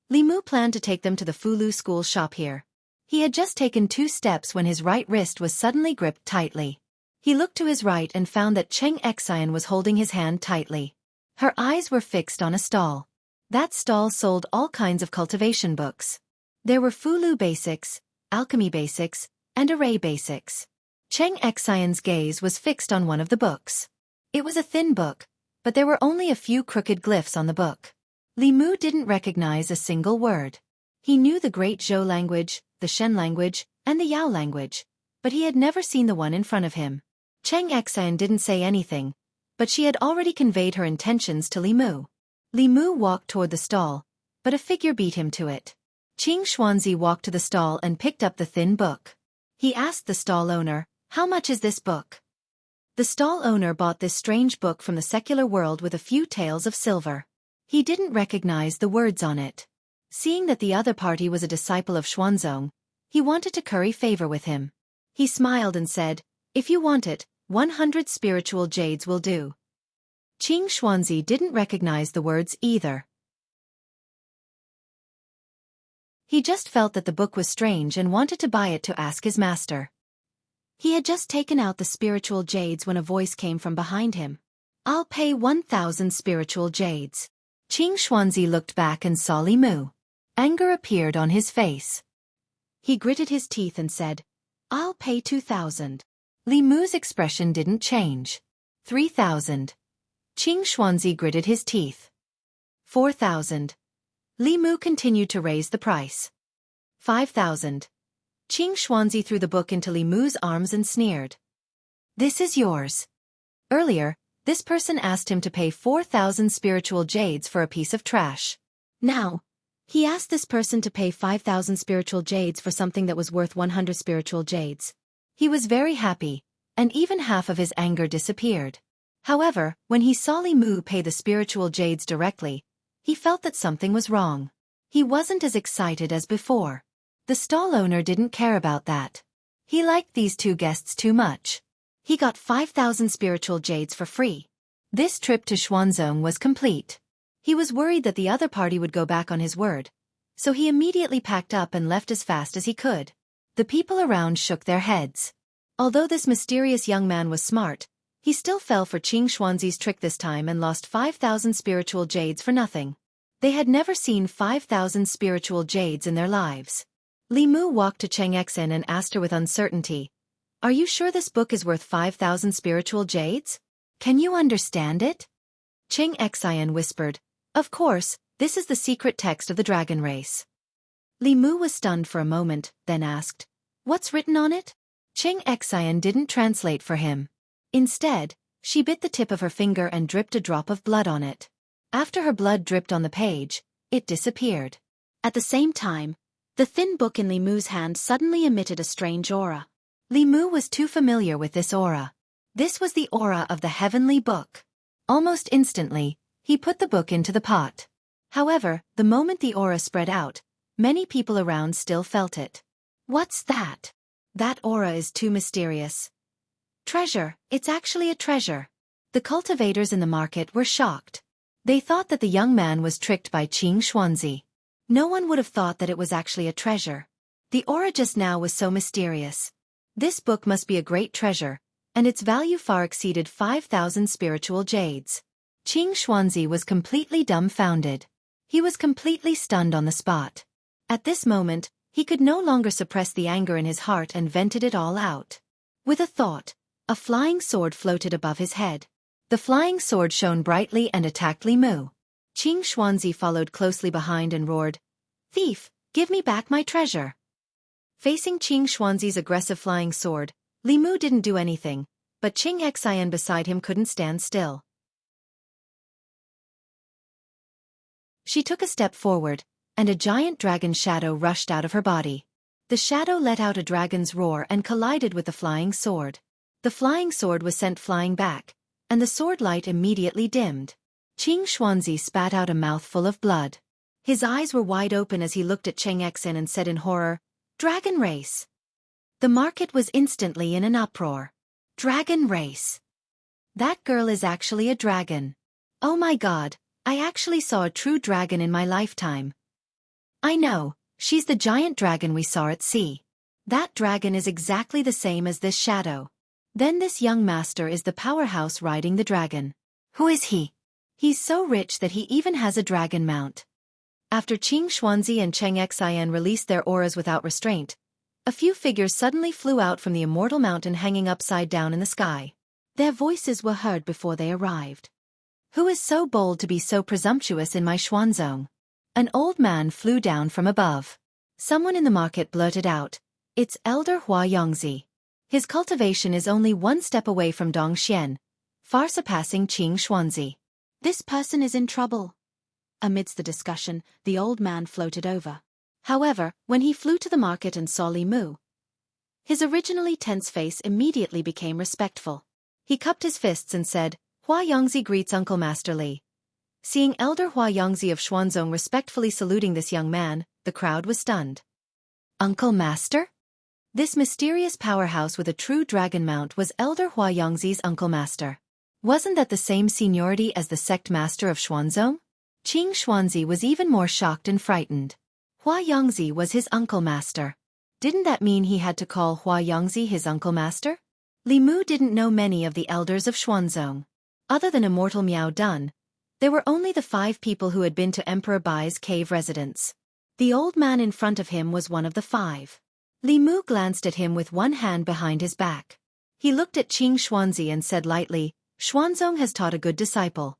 Li Mu planned to take them to the Fulu school shop here. He had just taken 2 steps when his right wrist was suddenly gripped tightly. He looked to his right and found that Cheng Xian was holding his hand tightly. Her eyes were fixed on a stall. That stall sold all kinds of cultivation books. There were Fulu basics, alchemy basics, and array basics. Cheng Xian's gaze was fixed on one of the books. It was a thin book, but there were only a few crooked glyphs on the book. Li Mu didn't recognize a single word. He knew the Great Zhou language, the Shen language, and the Yao language, but he had never seen the one in front of him. Cheng Xian didn't say anything, but she had already conveyed her intentions to Li Mu. Li Mu walked toward the stall, but a figure beat him to it. Qing Xuanzi walked to the stall and picked up the thin book. He asked the stall owner, How much is this book? The stall owner bought this strange book from the secular world with a few taels of silver. He didn't recognize the words on it. Seeing that the other party was a disciple of Xuanzong, he wanted to curry favor with him. He smiled and said, If you want it, 100 spiritual jades will do. Qing Xuanzi didn't recognize the words either. He just felt that the book was strange and wanted to buy it to ask his master. He had just taken out the spiritual jades when a voice came from behind him. I'll pay 1,000 spiritual jades. Qing Xuanzi looked back and saw Li Mu. Anger appeared on his face. He gritted his teeth and said, I'll pay 2,000. Li Mu's expression didn't change. 3,000. Qing Xuanzi gritted his teeth. 4,000. Li Mu continued to raise the price. 5,000. Qing Xuanzi threw the book into Li Mu's arms and sneered. This is yours. Earlier, this person asked him to pay 4,000 spiritual jades for a piece of trash. Now, he asked this person to pay 5,000 spiritual jades for something that was worth 100 spiritual jades. He was very happy, and even half of his anger disappeared. However, when he saw Li Mu pay the spiritual jades directly, he felt that something was wrong. He wasn't as excited as before. The stall owner didn't care about that. He liked these 2 guests too much. He got 5,000 spiritual jades for free. This trip to Xuanzong was complete. He was worried that the other party would go back on his word, so he immediately packed up and left as fast as he could. The people around shook their heads. Although this mysterious young man was smart, he still fell for Qing Xuanzi's trick this time and lost 5,000 spiritual jades for nothing. They had never seen 5,000 spiritual jades in their lives. Li Mu walked to Cheng Xian and asked her with uncertainty, Are you sure this book is worth 5,000 spiritual jades? Can you understand it? Cheng Xian whispered, Of course, this is the secret text of the dragon race. Li Mu was stunned for a moment, then asked, What's written on it? Cheng Xian didn't translate for him. Instead, she bit the tip of her finger and dripped a drop of blood on it. After her blood dripped on the page, it disappeared. At the same time, the thin book in Li Mu's hand suddenly emitted a strange aura. Li Mu was too familiar with this aura. This was the aura of the heavenly book. Almost instantly, he put the book into the pot. However, the moment the aura spread out, many people around still felt it. What's that? That aura is too mysterious. Treasure, it's actually a treasure. The cultivators in the market were shocked. They thought that the young man was tricked by Qing Xuanzi. No one would have thought that it was actually a treasure. The aura just now was so mysterious. This book must be a great treasure, and its value far exceeded 5,000 spiritual jades. Qing Xuanzi was completely dumbfounded. He was completely stunned on the spot. At this moment, he could no longer suppress the anger in his heart and vented it all out. With a thought, A flying sword floated above his head. The flying sword shone brightly and attacked Li Mu. Qing Xuanzi followed closely behind and roared, "Thief, give me back my treasure!" Facing Qing Xuanzi's aggressive flying sword, Li Mu didn't do anything, but Qing Xian beside him couldn't stand still. She took a step forward, and a giant dragon shadow rushed out of her body. The shadow let out a dragon's roar and collided with the flying sword. The flying sword was sent flying back, and the sword light immediately dimmed. Qing Xuanzi spat out a mouthful of blood. His eyes were wide open as he looked at Cheng Xen and said in horror, "Dragon race!" The market was instantly in an uproar. Dragon race! That girl is actually a dragon. Oh my god, I actually saw a true dragon in my lifetime. I know, she's the giant dragon we saw at sea. That dragon is exactly the same as this shadow. Then this young master is the powerhouse riding the dragon. Who is he? He's so rich that he even has a dragon mount. After Qing Xuanzi and Cheng Xian released their auras without restraint, a few figures suddenly flew out from the immortal mountain hanging upside down in the sky. Their voices were heard before they arrived. Who is so bold to be so presumptuous in my Xuanzong? An old man flew down from above. Someone in the market blurted out, "It's Elder Hua Yongzi. His cultivation is only one step away from Dongxian, far surpassing Qing Xuanzi. This person is in trouble." Amidst the discussion, the old man floated over. However, when he flew to the market and saw Li Mu, his originally tense face immediately became respectful. He cupped his fists and said, "Hua Yongzi greets Uncle Master Li." Seeing Elder Hua Yongzi of Xuanzong respectfully saluting this young man, the crowd was stunned. Uncle Master? This mysterious powerhouse with a true dragon mount was Elder Hua Yongzi's Uncle Master. Wasn't that the same seniority as the sect master of Xuanzong? Qing Xuanzi was even more shocked and frightened. Hua Yongzi was his Uncle Master. Didn't that mean he had to call Hua Yongzi his Uncle Master? Li Mu didn't know many of the elders of Xuanzong. Other than Immortal Miao Dun, there were only the 5 people who had been to Emperor Bai's cave residence. The old man in front of him was one of the 5. Li Mu glanced at him with one hand behind his back. He looked at Qing Xuanzi and said lightly, "Xuanzong has taught a good disciple."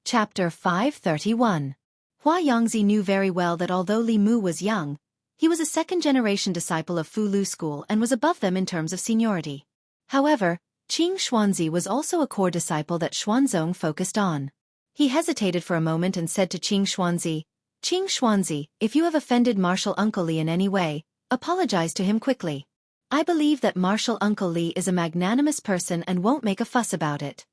Chapter 531. Hua Yongzi knew very well that although Li Mu was young, he was a second-generation disciple of Fu Lu School and was above them in terms of seniority. However, Qing Xuanzi was also a core disciple that Xuanzong focused on. He hesitated for a moment and said to Qing Xuanzi, if you have offended Martial Uncle Li in any way, apologize to him quickly. I believe that Martial Uncle Li is a magnanimous person and won't make a fuss about it."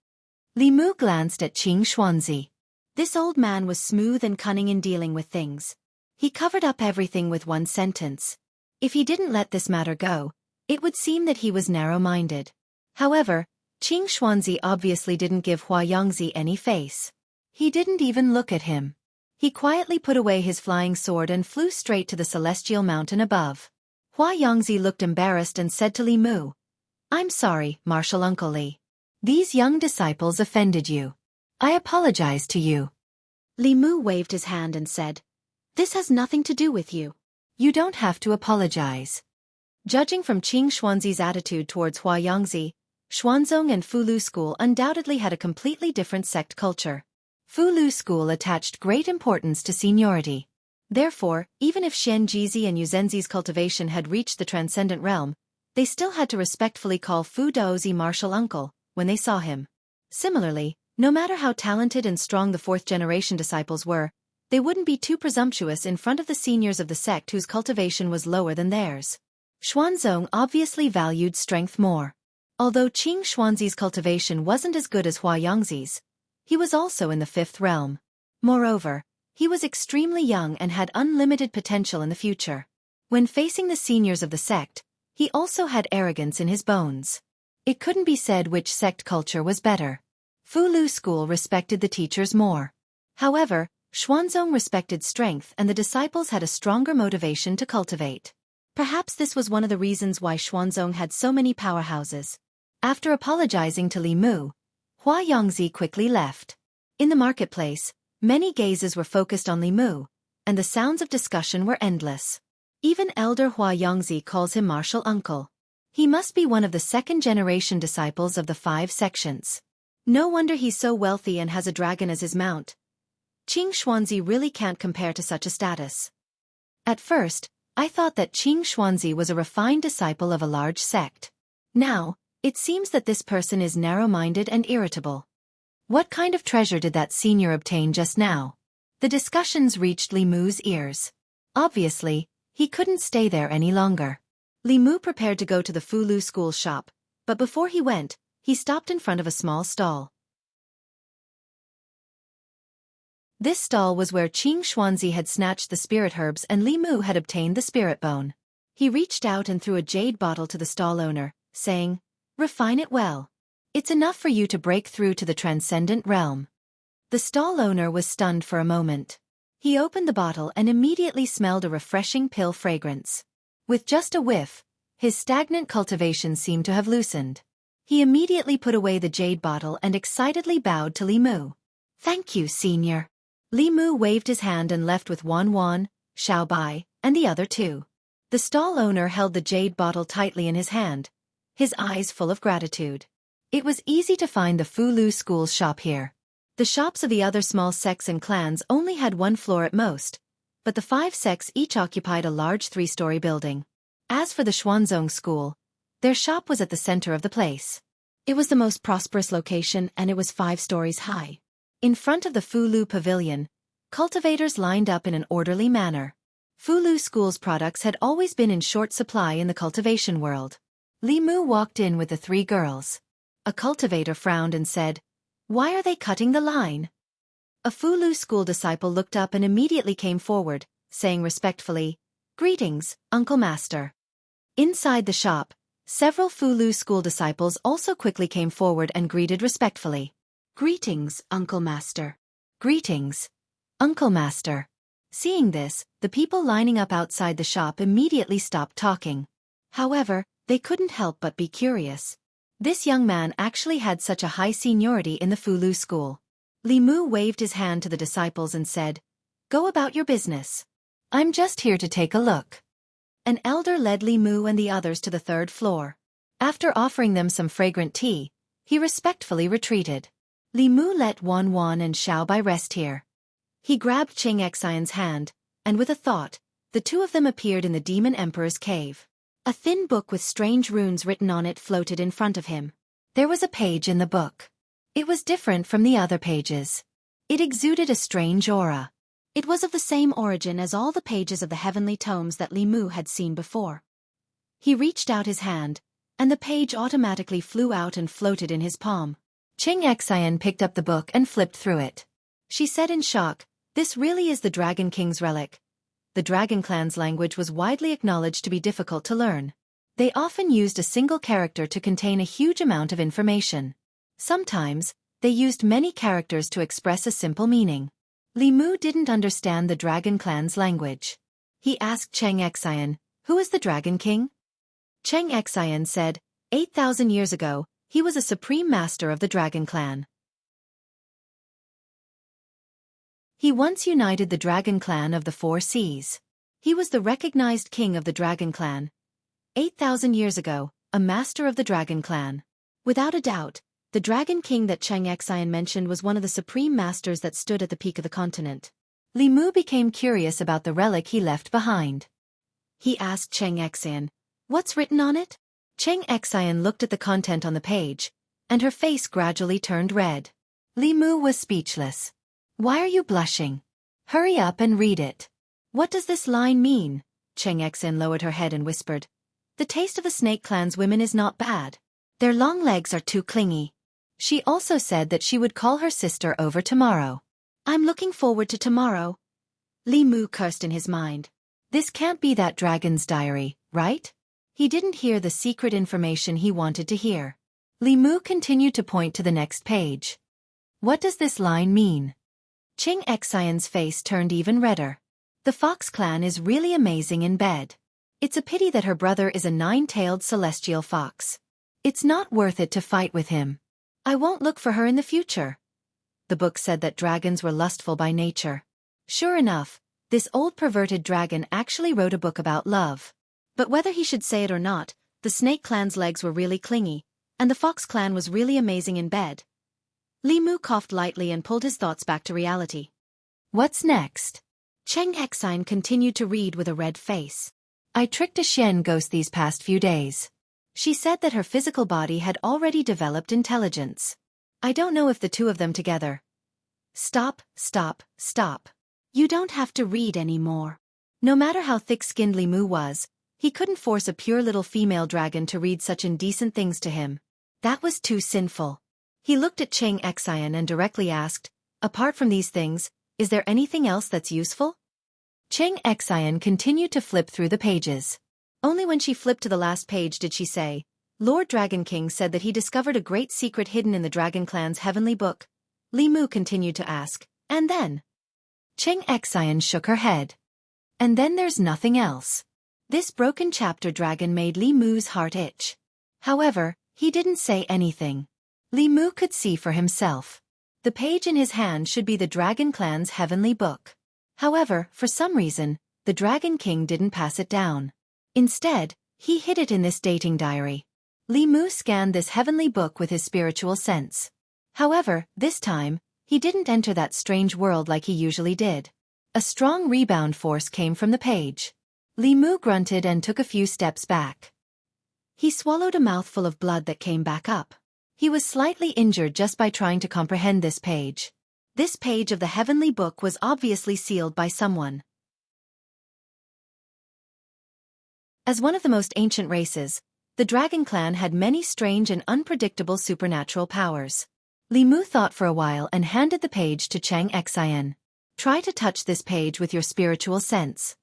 Li Mu glanced at Qing Xuanzi. This old man was smooth and cunning in dealing with things. He covered up everything with one sentence. If he didn't let this matter go, it would seem that he was narrow-minded. However, Qing Xuanzi obviously didn't give Hua Yongzi any face. He didn't even look at him. He quietly put away his flying sword and flew straight to the celestial mountain above. Hua Yongzi looked embarrassed and said to Li Mu, "I'm sorry, Martial Uncle Li. These young disciples offended you. I apologize to you." Li Mu waved his hand and said, "This has nothing to do with you. You don't have to apologize." Judging from Qing Xuanzi's attitude towards Hua Yongzi, Xuanzong and Fu Lu School undoubtedly had a completely different sect culture. Fu Lu School attached great importance to seniority. Therefore, even if Xian Jizi and Yuzenzi's cultivation had reached the transcendent realm, they still had to respectfully call Fu Daozi martial uncle when they saw him. Similarly, no matter how talented and strong the fourth-generation disciples were, they wouldn't be too presumptuous in front of the seniors of the sect whose cultivation was lower than theirs. Xuanzong obviously valued strength more. Although Qing Xuanzi's cultivation wasn't as good as Hua Yongzi's, he was also in the fifth realm. Moreover, he was extremely young and had unlimited potential in the future. When facing the seniors of the sect, he also had arrogance in his bones. It couldn't be said which sect culture was better. Fu Lu School respected the teachers more. However, Xuanzong respected strength and the disciples had a stronger motivation to cultivate. Perhaps this was one of the reasons why Xuanzong had so many powerhouses. After apologizing to Li Mu, Hua Yongzi quickly left. In the marketplace, many gazes were focused on Li Mu, and the sounds of discussion were endless. Even Elder Hua Yongzi calls him martial uncle. He must be one of the second-generation disciples of the 5 sections. No wonder he's so wealthy and has a dragon as his mount. Qing Xuanzi really can't compare to such a status. At first, I thought that Qing Xuanzi was a refined disciple of a large sect. Now, it seems that this person is narrow-minded and irritable. What kind of treasure did that senior obtain just now? The discussions reached Li Mu's ears. Obviously, he couldn't stay there any longer. Li Mu prepared to go to the Fulu school shop, but before he went, he stopped in front of a small stall. This stall was where Qing Xuanzi had snatched the spirit herbs and Li Mu had obtained the spirit bone. He reached out and threw a jade bottle to the stall owner, saying, "Refine it well. It's enough for you to break through to the transcendent realm." The stall owner was stunned for a moment. He opened the bottle and immediately smelled a refreshing pill fragrance. With just a whiff, his stagnant cultivation seemed to have loosened. He immediately put away the jade bottle and excitedly bowed to Li Mu. "Thank you, senior." Li Mu waved his hand and left with Wan Wan, Xiao Bai, and the other 2. The stall owner held the jade bottle tightly in his hand, his eyes full of gratitude. It was easy to find the Fulu school's shop here. The shops of the other small sects and clans only had 1 floor at most, but the 5 sects each occupied a large 3-story building. As for the Xuanzong school, their shop was at the center of the place. It was the most prosperous location and it was 5 stories high. In front of the Fulu pavilion, cultivators lined up in an orderly manner. Fulu school's products had always been in short supply in the cultivation world. Li Mu walked in with the 3 girls. A cultivator frowned and said, "Why are they cutting the line?" A Fulu school disciple looked up and immediately came forward, saying respectfully, "Greetings, Uncle Master." Inside the shop, several Fulu school disciples also quickly came forward and greeted respectfully. "Greetings, Uncle Master." "Greetings, Uncle Master." Seeing this, the people lining up outside the shop immediately stopped talking. However, they couldn't help but be curious. This young man actually had such a high seniority in the Fulu school. Li Mu waved his hand to the disciples and said, "Go about your business. I'm just here to take a look." An elder led Li Mu and the others to the 3rd floor. After offering them some fragrant tea, he respectfully retreated. Li Mu let Wan Wan and Xiao Bai rest here. He grabbed Qing Xian's hand, and with a thought, the 2 of them appeared in the Demon Emperor's cave. A thin book with strange runes written on it floated in front of him. There was a page in the book. It was different from the other pages. It exuded a strange aura. It was of the same origin as all the pages of the heavenly tomes that Li Mu had seen before. He reached out his hand, and the page automatically flew out and floated in his palm. Qing Xian picked up the book and flipped through it. She said in shock, "This really is the Dragon King's relic." The Dragon Clan's language was widely acknowledged to be difficult to learn. They often used a single character to contain a huge amount of information. Sometimes, they used many characters to express a simple meaning. Li Mu didn't understand the Dragon Clan's language. He asked Qing Xian, "Who is the Dragon King?" Qing Xian said, 8,000 years ago, he was a supreme master of the Dragon Clan. He once united the Dragon Clan of the 4 seas. He was the recognized king of the Dragon Clan. 8,000 years ago, a master of the Dragon Clan. Without a doubt, the Dragon King that Qing Xian mentioned was one of the supreme masters that stood at the peak of the continent. Li Mu became curious about the relic he left behind. He asked Qing Xian, "What's written on it?" Qing Xian looked at the content on the page, and her face gradually turned red. Li Mu was speechless. "Why are you blushing? Hurry up and read it." "What does this line mean?" Qing Xian lowered her head and whispered. "The taste of the Snake Clan's women is not bad. Their long legs are too clingy." She also said that she would call her sister over tomorrow. "I'm looking forward to tomorrow." Li Mu cursed in his mind. This can't be that dragon's diary, right? He didn't hear the secret information he wanted to hear. Li Mu continued to point to the next page. "What does this line mean?" Qing Xian's face turned even redder. The Fox clan is really amazing in bed. It's a pity that her brother is a 9-tailed celestial fox. It's not worth it to fight with him. I won't look for her in the future. The book said that dragons were lustful by nature. Sure enough, This old perverted dragon actually wrote a book about love. But whether he should say it or not, the snake clan's legs were really clingy, and the fox clan was really amazing in bed. Li Mu coughed lightly and pulled his thoughts back to reality. What's next? Cheng Exine continued to read with a red face. I tricked a Xian ghost these past few days. She said that her physical body had already developed intelligence. I don't know if the two of them together. Stop, stop, stop. You don't have to read anymore. No matter how thick-skinned Li Mu was, he couldn't force a pure little female dragon to read such indecent things to him. That was too sinful. He looked at Cheng Exine and directly asked, apart from these things, is there anything else that's useful? Cheng Exine continued to flip through the pages. Only when she flipped to the last page did she say, Lord Dragon King said that he discovered a great secret hidden in the Dragon Clan's heavenly book. Li Mu continued to ask, and then? Cheng Exine shook her head. And then there's nothing else. This broken chapter dragon made Li Mu's heart itch. However, he didn't say anything. Li Mu could see for himself. The page in his hand should be the Dragon Clan's heavenly book. However, for some reason, the Dragon King didn't pass it down. Instead, he hid it in this dating diary. Li Mu scanned this heavenly book with his spiritual sense. However, this time, he didn't enter that strange world like he usually did. A strong rebound force came from the page. Li Mu grunted and took a few steps back. He swallowed a mouthful of blood that came back up. He was slightly injured just by trying to comprehend this page. This page of the heavenly book was obviously sealed by someone. As one of the most ancient races, the Dragon Clan had many strange and unpredictable supernatural powers. Li Mu thought for a while and handed the page to Cheng Exine. Try to touch this page with your spiritual sense.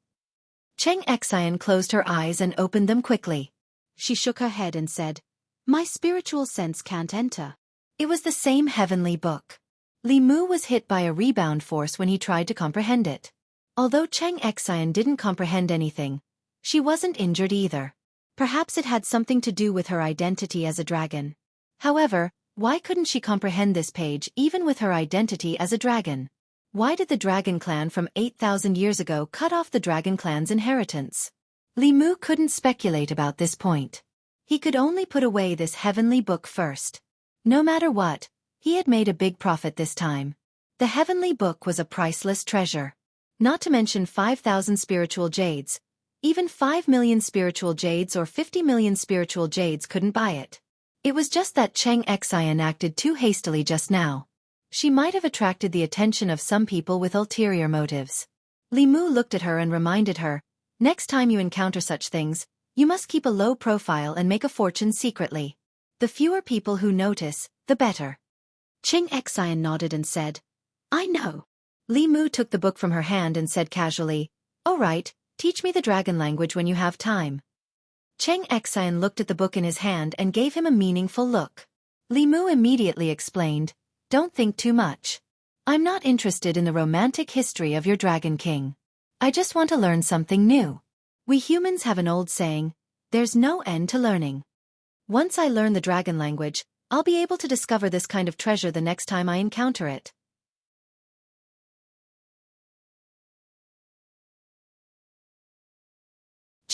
Cheng Exine closed her eyes and opened them quickly. She shook her head and said, My spiritual sense can't enter. It was the same heavenly book. Li Mu was hit by a rebound force when he tried to comprehend it. Although Cheng Exine didn't comprehend anything, she wasn't injured either. Perhaps it had something to do with her identity as a dragon. However, why couldn't she comprehend this page even with her identity as a dragon? Why did the Dragon Clan from 8,000 years ago cut off the Dragon Clan's inheritance? Li Mu couldn't speculate about this point. He could only put away this heavenly book first. No matter what, he had made a big profit this time. The heavenly book was a priceless treasure. Not to mention 5,000 spiritual jades. Even 5 million spiritual jades or 50 million spiritual jades couldn't buy it. It was just that Cheng Exine acted too hastily just now. She might have attracted the attention of some people with ulterior motives. Li Mu looked at her and reminded her, next time you encounter such things, you must keep a low profile and make a fortune secretly. The fewer people who notice, the better. Cheng Exine nodded and said, I know. Li Mu took the book from her hand and said casually, All right, teach me the dragon language when you have time. Cheng Exine looked at the book in his hand and gave him a meaningful look. Li Mu immediately explained, Don't think too much. I'm not interested in the romantic history of your Dragon King. I just want to learn something new. We humans have an old saying, there's no end to learning. Once I learn the dragon language, I'll be able to discover this kind of treasure the next time I encounter it.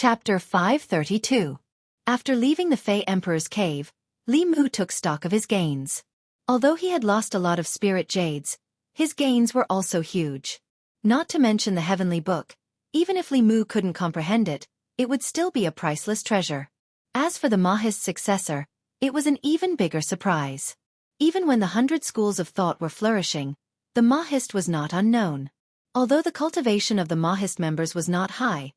Chapter 532. After leaving the Fey Emperor's cave, Li Mu took stock of his gains. Although he had lost a lot of spirit jades, his gains were also huge. Not to mention the heavenly book. Even if Li Mu couldn't comprehend it, it would still be a priceless treasure. As for the Mahist's successor, it was an even bigger surprise. Even when the 100 schools of thought were flourishing, the Mahist was not unknown. Although the cultivation of the Mahist members was not high,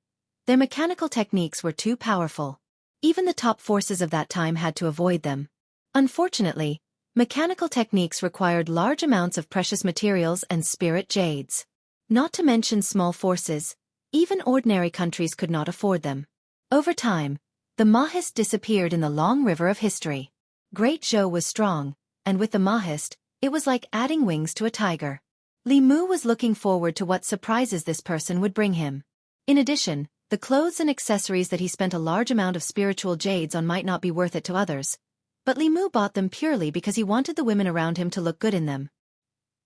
their mechanical techniques were too powerful. Even the top forces of that time had to avoid them. Unfortunately, mechanical techniques required large amounts of precious materials and spirit jades. Not to mention small forces, even ordinary countries could not afford them. Over time, the Mahist disappeared in the long river of history. Great Zhou was strong, and with the Mahist, it was like adding wings to a tiger. Li Mu was looking forward to what surprises this person would bring him. In addition, the clothes and accessories that he spent a large amount of spiritual jades on might not be worth it to others, but Li Mu bought them purely because he wanted the women around him to look good in them.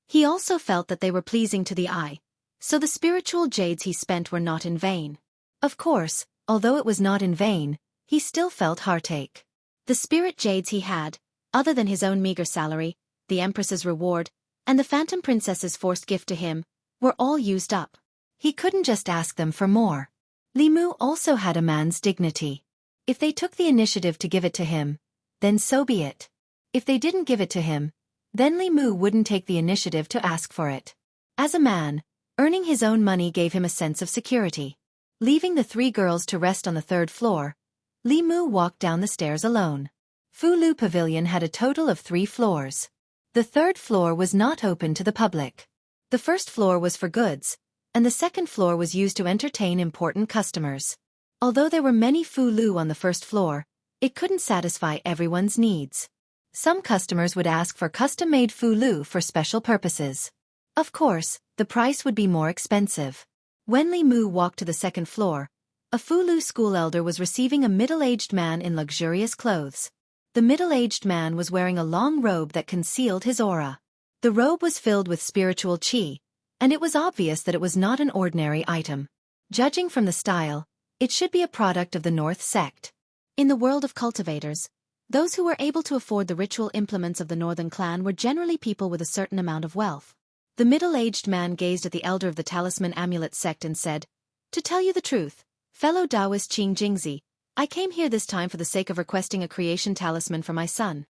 He also felt that they were pleasing to the eye, So the spiritual jades he spent were not in vain. Of course, although it was not in vain, he still felt heartache. The spirit jades he had, other than his own meager salary, the Empress's reward, and the Phantom Princess's forced gift to him, were all used up. He couldn't just ask them for more. Li Mu also had a man's dignity. If they took the initiative to give it to him, then so be it. If they didn't give it to him, then Li Mu wouldn't take the initiative to ask for it. As a man, earning his own money gave him a sense of security. Leaving the three girls to rest on the third floor, Li Mu walked down the stairs alone. Fu Lu Pavilion had a total of 3 floors. The third floor was not open to the public. The first floor was for goods, and the second floor was used to entertain important customers. Although there were many Fu Lu on the first floor, it couldn't satisfy everyone's needs. Some customers would ask for custom-made Fu Lu for special purposes. Of course, the price would be more expensive. When Li Mu walked to the second floor, a Fu Lu school elder was receiving a middle-aged man in luxurious clothes. The middle-aged man was wearing a long robe that concealed his aura. The robe was filled with spiritual qi, and it was obvious that it was not an ordinary item. Judging from the style, it should be a product of the North sect. In the world of cultivators, those who were able to afford the ritual implements of the Northern clan were generally people with a certain amount of wealth. The middle-aged man gazed at the elder of the Talisman Amulet sect and said, "To tell you the truth, fellow Daoist Qing Jingzi, I came here this time for the sake of requesting a creation talisman for my son."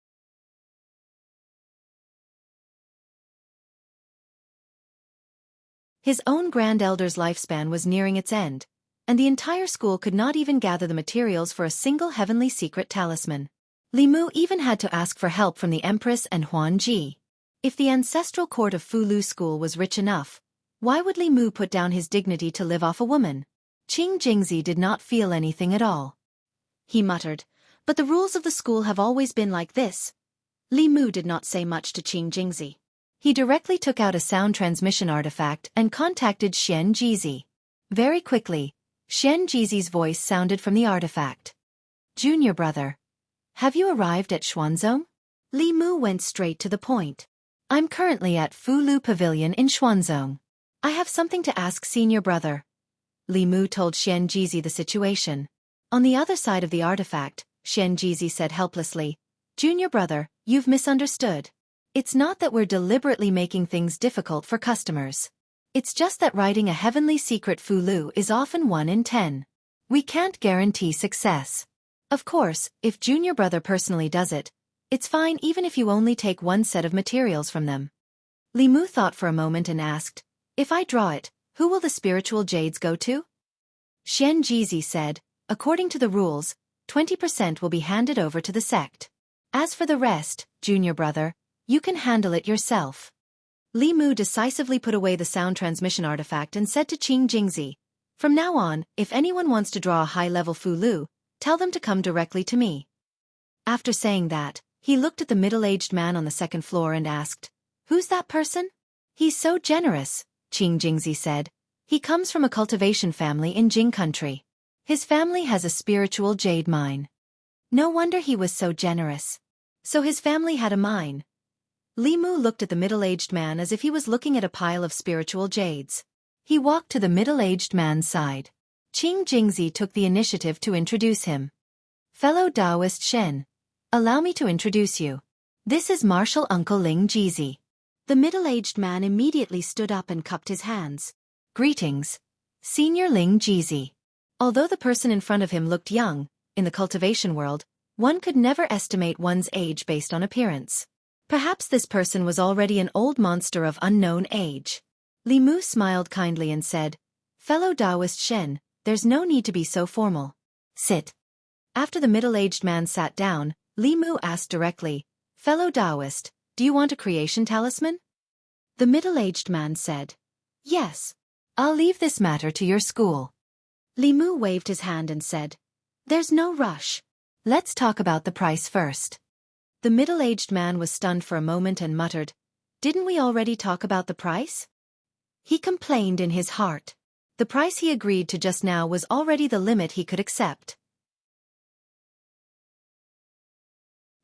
His own grand elder's lifespan was nearing its end, and the entire school could not even gather the materials for a single heavenly secret talisman. Li Mu even had to ask for help from the Empress and Huan Ji. If the ancestral court of Fu Lu School was rich enough, why would Li Mu put down his dignity to live off a woman? Qing Jingzi did not feel anything at all. He muttered, "But the rules of the school have always been like this." Li Mu did not say much to Qing Jingzi. He directly took out a sound transmission artifact and contacted Xian Jizi. Very quickly, Xian Jizi's voice sounded from the artifact. "Junior brother, have you arrived at Xuanzong?" Li Mu went straight to the point. "I'm currently at Fu Lu Pavilion in Xuanzong. I have something to ask senior brother." Li Mu told Xian Jizi the situation. On the other side of the artifact, Xian Jizi said helplessly, "Junior brother, you've misunderstood. It's not that we're deliberately making things difficult for customers. It's just that writing a heavenly secret Fu Lu is often 1 in 10. We can't guarantee success. Of course, if junior brother personally does it, it's fine even if you only take one set of materials from them." Li Mu thought for a moment and asked, "If I draw it, who will the spiritual jades go to?" Xian Jizi said, "According to the rules, 20% will be handed over to the sect. As for the rest, junior brother, you can handle it yourself." Li Mu decisively put away the sound transmission artifact and said to Qing Jingzi, "From now on, if anyone wants to draw a high-level Fu Lu, tell them to come directly to me." After saying that, he looked at the middle-aged man on the second floor and asked, "Who's that person?" "He's so generous," Qing Jingzi said. "He comes from a cultivation family in Jing country. His family has a spiritual jade mine." No wonder he was so generous. So his family had a mine. Li Mu looked at the middle-aged man as if he was looking at a pile of spiritual jades. He walked to the middle-aged man's side. Qing Jingzi took the initiative to introduce him. "Fellow Daoist Shen, allow me to introduce you. This is Martial Uncle Ling Jizi." The middle-aged man immediately stood up and cupped his hands. "Greetings, Senior Ling Jizi." Although the person in front of him looked young, in the cultivation world, one could never estimate one's age based on appearance. Perhaps this person was already an old monster of unknown age. Li Mu smiled kindly and said, "Fellow Daoist Shen, there's no need to be so formal. Sit." After the middle-aged man sat down, Li Mu asked directly, "Fellow Daoist, do you want a creation talisman?" The middle-aged man said, "Yes. I'll leave this matter to your school." Li Mu waved his hand and said, "There's no rush. Let's talk about the price first." The middle-aged man was stunned for a moment and muttered, "Didn't we already talk about the price?" He complained in his heart. The price he agreed to just now was already the limit he could accept.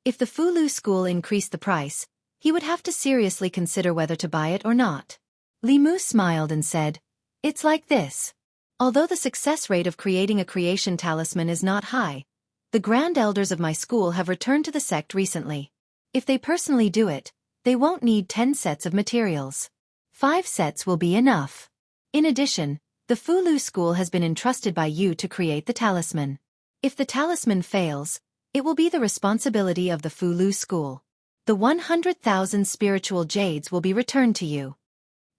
If the Fu Lu school increased the price, he would have to seriously consider whether to buy it or not. Li Mu smiled and said, It's like this. Although the success rate of creating a creation talisman is not high, the grand elders of my school have returned to the sect recently. If they personally do it, they won't need 10 sets of materials. 5 sets will be enough. In addition, the Fulu school has been entrusted by you to create the talisman. If the talisman fails, it will be the responsibility of the Fulu school. The 100,000 spiritual jades will be returned to you.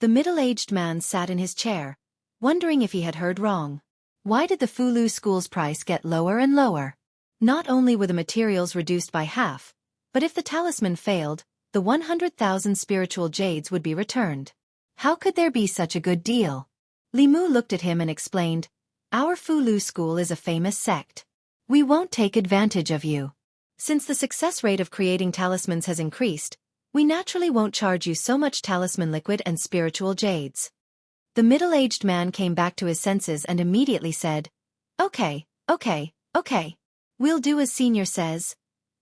The middle-aged man sat in his chair, wondering if he had heard wrong. Why did the Fulu school's price get lower and lower? Not only were the materials reduced by half, but if the talisman failed, the 100,000 spiritual jades would be returned. How could there be such a good deal? Limu looked at him and explained, "Our Fulu school is a famous sect. We won't take advantage of you. Since the success rate of creating talismans has increased, we naturally won't charge you so much talisman liquid and spiritual jades." The middle-aged man came back to his senses and immediately said, Okay. We'll do as senior says."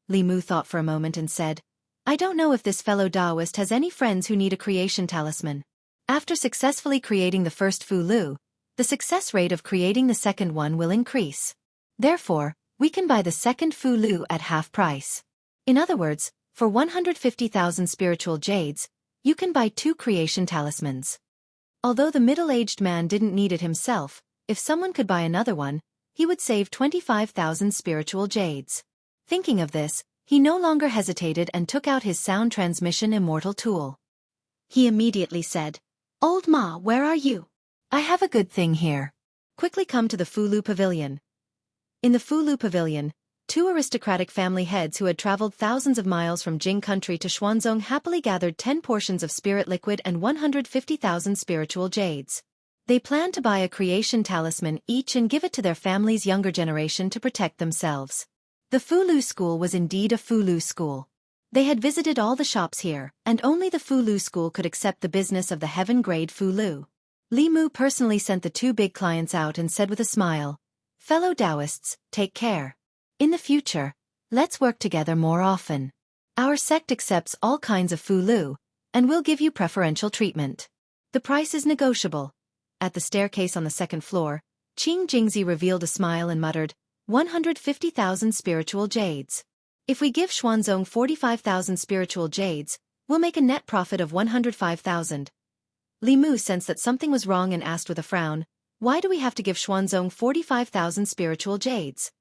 Limu thought for a moment and said, "I don't know if this fellow Daoist has any friends who need a creation talisman. After successfully creating the first Fulu, the success rate of creating the second one will increase. Therefore, we can buy the second Fulu at half price. In other words, for 150,000 spiritual jades, you can buy 2 creation talismans." Although the middle-aged man didn't need it himself, if someone could buy another one, he would save 25,000 spiritual jades. Thinking of this, he no longer hesitated and took out his sound transmission immortal tool. He immediately said, "Old Ma, where are you? I have a good thing here. Quickly come to the Fulu Pavilion." In the Fulu Pavilion, 2 aristocratic family heads who had traveled thousands of miles from Jing country to Xuanzong happily gathered 10 portions of spirit liquid and 150,000 spiritual jades. They planned to buy a creation talisman each and give it to their family's younger generation to protect themselves. The Fulu school was indeed a Fulu school. They had visited all the shops here, and only the Fulu school could accept the business of the heaven-grade Fulu. Limu personally sent the 2 big clients out and said with a smile, "Fellow Daoists, take care. In the future, let's work together more often. Our sect accepts all kinds of Fulu, and will give you preferential treatment. The price is negotiable." At the staircase on the 2nd floor, Qing Jingzi revealed a smile and muttered, 150,000 spiritual jades. If we give Xuanzong 45,000 spiritual jades, we'll make a net profit of 105,000. Limu sensed that something was wrong and asked with a frown, "Why do we have to give Xuanzong 45,000 spiritual jades?"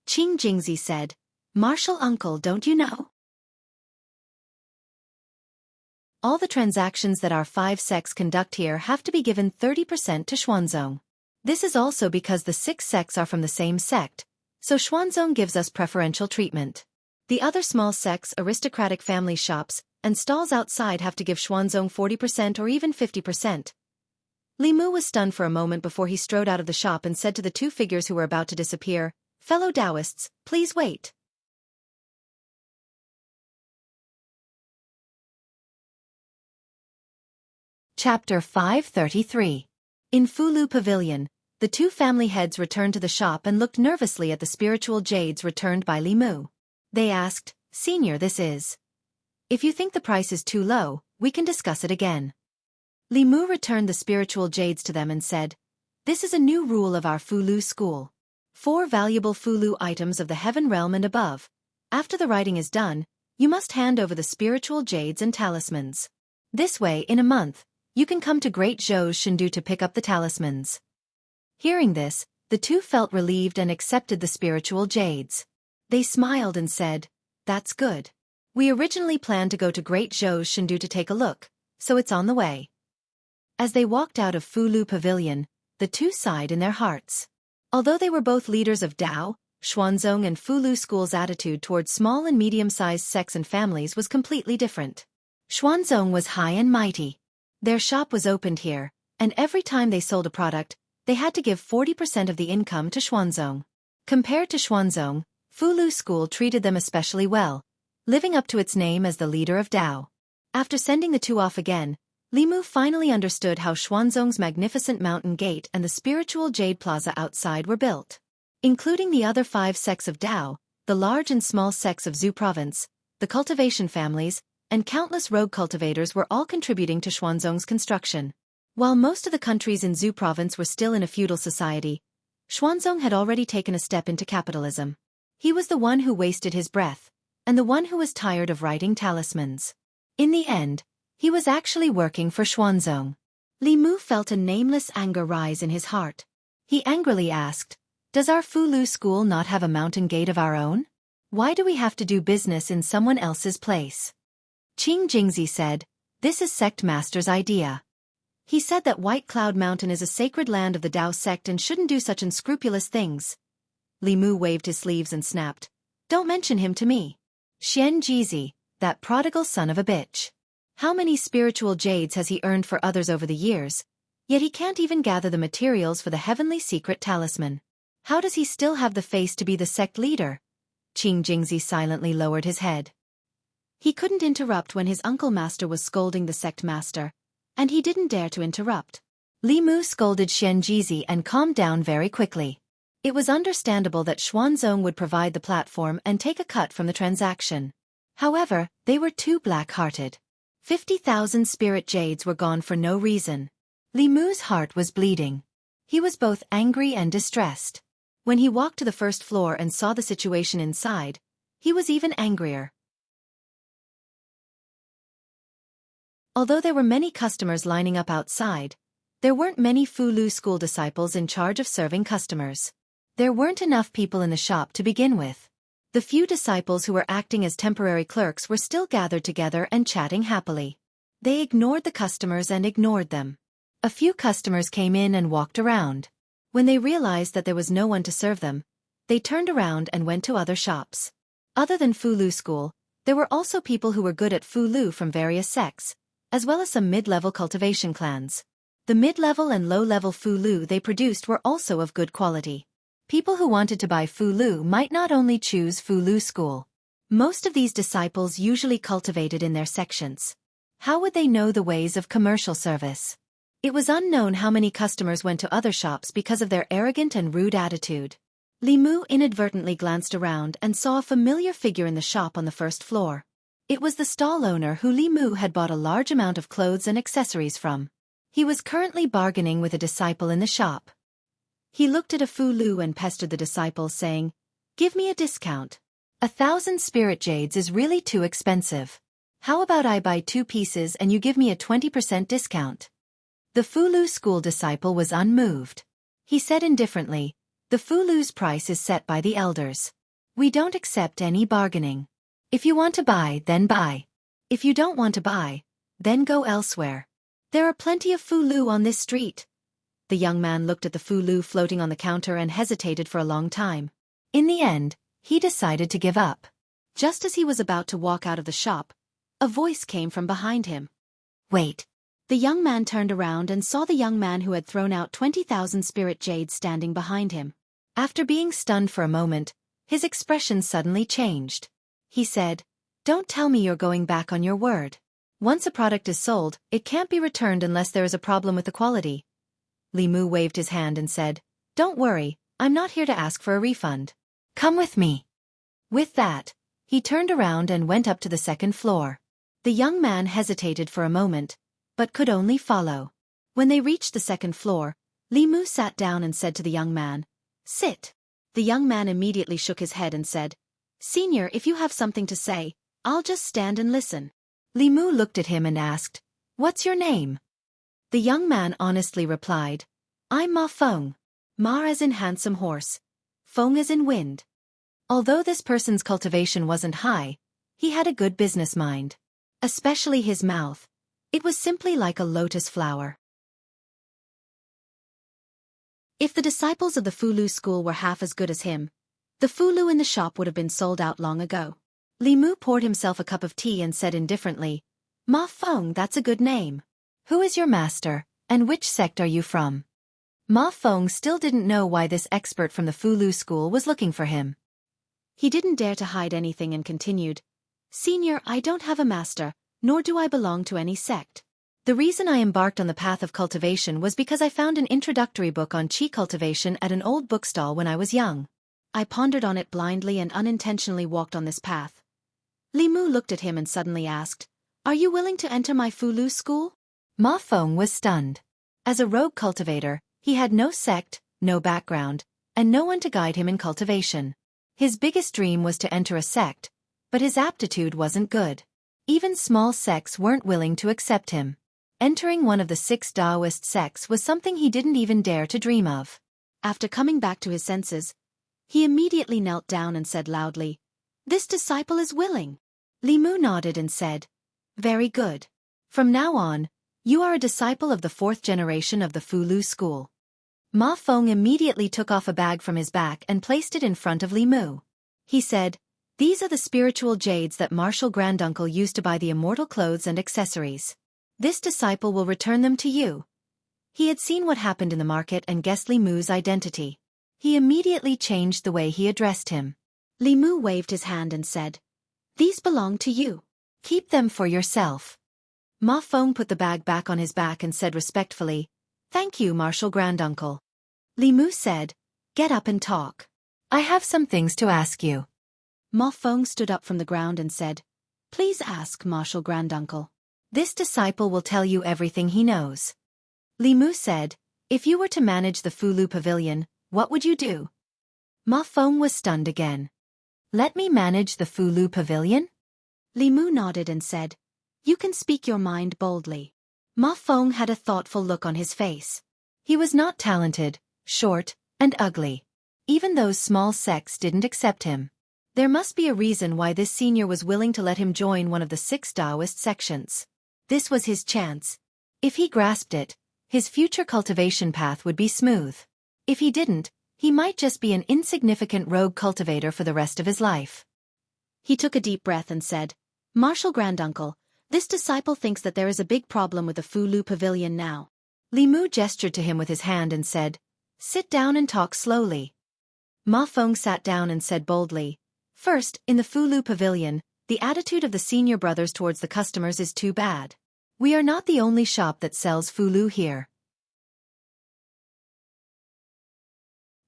Qing Jingzi said, "Martial uncle, don't you know? All the transactions that our 5 sects conduct here have to be given 30% to Xuanzong. This is also because the 6 sects are from the same sect, so Xuanzong gives us preferential treatment. The other small sects, aristocratic family shops, and stalls outside have to give Xuanzong 40% or even 50%. Limu was stunned for a moment before he strode out of the shop and said to the 2 figures who were about to disappear, "Fellow Daoists, please wait." Chapter 533. In Fulu Pavilion, the 2 family heads returned to the shop and looked nervously at the spiritual jades returned by Limu. They asked, "Senior, this is. If you think the price is too low, we can discuss it again." Limu returned the spiritual jades to them and said, "This is a new rule of our Fulu school. 4 valuable Fulu items of the heaven realm and above. After the writing is done, you must hand over the spiritual jades and talismans. This way, in a month, you can come to Great Zhou's Shindu to pick up the talismans." Hearing this, the 2 felt relieved and accepted the spiritual jades. They smiled and said, "That's good. We originally planned to go to Great Zhou's Shindu to take a look, so it's on the way." As they walked out of Fulu Pavilion, the 2 sighed in their hearts. Although they were both leaders of Dao, Xuanzong and Fulu school's attitude towards small and medium-sized sects and families was completely different. Xuanzong was high and mighty. Their shop was opened here, and every time they sold a product, they had to give 40% of the income to Xuanzong. Compared to Xuanzong, Fulu school treated them especially well, living up to its name as the leader of Dao. After sending the 2 off again, Limu finally understood how Xuanzong's magnificent mountain gate and the spiritual jade plaza outside were built. Including the other 5 sects of Dao, the large and small sects of Zhu province, the cultivation families, and countless rogue cultivators were all contributing to Xuanzong's construction. While most of the countries in Zhu province were still in a feudal society, Xuanzong had already taken a step into capitalism. He was the one who wasted his breath, and the one who was tired of writing talismans. In the end, he was actually working for Xuanzong. Li Mu felt a nameless anger rise in his heart. He angrily asked, "Does our Fulu school not have a mountain gate of our own? Why do we have to do business in someone else's place?" Qing Jingzi said, "This is sect master's idea. He said that White Cloud Mountain is a sacred land of the Dao sect and shouldn't do such unscrupulous things." Li Mu waved his sleeves and snapped, "Don't mention him to me. Xian Jizi, that prodigal son of a bitch. How many spiritual jades has he earned for others over the years, yet he can't even gather the materials for the heavenly secret talisman. How does he still have the face to be the sect leader?" Qing Jingzi silently lowered his head. He couldn't interrupt when his uncle master was scolding the sect master, and he didn't dare to interrupt. Li Mu scolded Xian Jizi and calmed down very quickly. It was understandable that Xuanzong would provide the platform and take a cut from the transaction. However, they were too black-hearted. 50,000 spirit jades were gone for no reason. Li Mu's heart was bleeding. He was both angry and distressed. When he walked to the first floor and saw the situation inside, he was even angrier. Although there were many customers lining up outside, there weren't many Fulu school disciples in charge of serving customers. There weren't enough people in the shop to begin with. The few disciples who were acting as temporary clerks were still gathered together and chatting happily. They ignored the customers and ignored them. A few customers came in and walked around. When they realized that there was no one to serve them, they turned around and went to other shops. Other than Fulu school, there were also people who were good at Fulu from various sects, as well as some mid-level cultivation clans. The mid-level and low-level Fulu they produced were also of good quality. People who wanted to buy Fulu might not only choose Fulu school. Most of these disciples usually cultivated in their sections. How would they know the ways of commercial service? It was unknown how many customers went to other shops because of their arrogant and rude attitude. Li Mu inadvertently glanced around and saw a familiar figure in the shop on the first floor. It was the stall owner who Li Mu had bought a large amount of clothes and accessories from. He was currently bargaining with a disciple in the shop. He looked at a Fulu and pestered the disciple saying, "Give me a discount. 1,000 spirit jades is really too expensive. How about I buy 2 pieces and you give me a 20% discount?" The Fulu school disciple was unmoved. He said indifferently, "The Fulu's price is set by the elders. We don't accept any bargaining. If you want to buy, then buy. If you don't want to buy, then go elsewhere. There are plenty of Fulu on this street." The young man looked at the Fulu floating on the counter and hesitated for a long time. In the end, he decided to give up. Just as he was about to walk out of the shop, a voice came from behind him. "Wait." The young man turned around and saw the young man who had thrown out 20,000 spirit jades standing behind him. After being stunned for a moment, his expression suddenly changed. He said, "Don't tell me you're going back on your word. Once a product is sold, it can't be returned unless there is a problem with the quality." Li Mu waved his hand and said, "Don't worry, I'm not here to ask for a refund. Come with me." With that, he turned around and went up to the second floor. The young man hesitated for a moment, but could only follow. When they reached the second floor, Li Mu sat down and said to the young man, "Sit." The young man immediately shook his head and said, "Senior, if you have something to say, I'll just stand and listen." Li Mu looked at him and asked, "What's your name?" The young man honestly replied, "I'm Ma Feng. Ma as in handsome horse, Feng as in wind." Although this person's cultivation wasn't high, he had a good business mind. Especially his mouth. It was simply like a lotus flower. If the disciples of the Fulu school were half as good as him, the Fulu in the shop would have been sold out long ago. Li Mu poured himself a cup of tea and said indifferently, "Ma Feng, that's a good name. Who is your master, and which sect are you from?" Ma Feng still didn't know why this expert from the Fulu school was looking for him. He didn't dare to hide anything and continued, "Senior, I don't have a master, nor do I belong to any sect. The reason I embarked on the path of cultivation was because I found an introductory book on chi cultivation at an old bookstall when I was young. I pondered on it blindly and unintentionally walked on this path." Li Mu looked at him and suddenly asked, "Are you willing to enter my Fulu school?" Ma Feng was stunned. As a rogue cultivator, he had no sect, no background, and no one to guide him in cultivation. His biggest dream was to enter a sect, but his aptitude wasn't good. Even small sects weren't willing to accept him. Entering one of the 6 Daoist sects was something he didn't even dare to dream of. After coming back to his senses, he immediately knelt down and said loudly, "This disciple is willing." Li Mu nodded and said, "Very good. From now on, you are a disciple of the 4th generation of the Fulu school." Ma Feng immediately took off a bag from his back and placed it in front of Li Mu. He said, "These are the spiritual jades that Martial Granduncle used to buy the immortal clothes and accessories. This disciple will return them to you." He had seen what happened in the market and guessed Li Mu's identity. He immediately changed the way he addressed him. Li Mu waved his hand and said, "These belong to you. Keep them for yourself." Ma Feng put the bag back on his back and said respectfully, "Thank you, Martial Granduncle." Li Mu said, "Get up and talk. I have some things to ask you." Ma Feng stood up from the ground and said, "Please ask, Martial Granduncle. This disciple will tell you everything he knows." Li Mu said, "If you were to manage the Fulu Pavilion, what would you do?" Ma Feng was stunned again. "Let me manage the Fulu Pavilion?" Li Mu nodded and said, "You can speak your mind boldly." Ma Feng had a thoughtful look on his face. He was not talented, short, and ugly. Even those small sects didn't accept him. There must be a reason why this senior was willing to let him join one of the 6 Daoist sections. This was his chance. If he grasped it, his future cultivation path would be smooth. If he didn't, he might just be an insignificant rogue cultivator for the rest of his life. He took a deep breath and said, "Martial Granduncle, this disciple thinks that there is a big problem with the Fulu Pavilion now." Li Mu gestured to him with his hand and said, "Sit down and talk slowly." Ma Feng sat down and said boldly, "First, in the Fulu Pavilion, the attitude of the senior brothers towards the customers is too bad. We are not the only shop that sells Fulu here.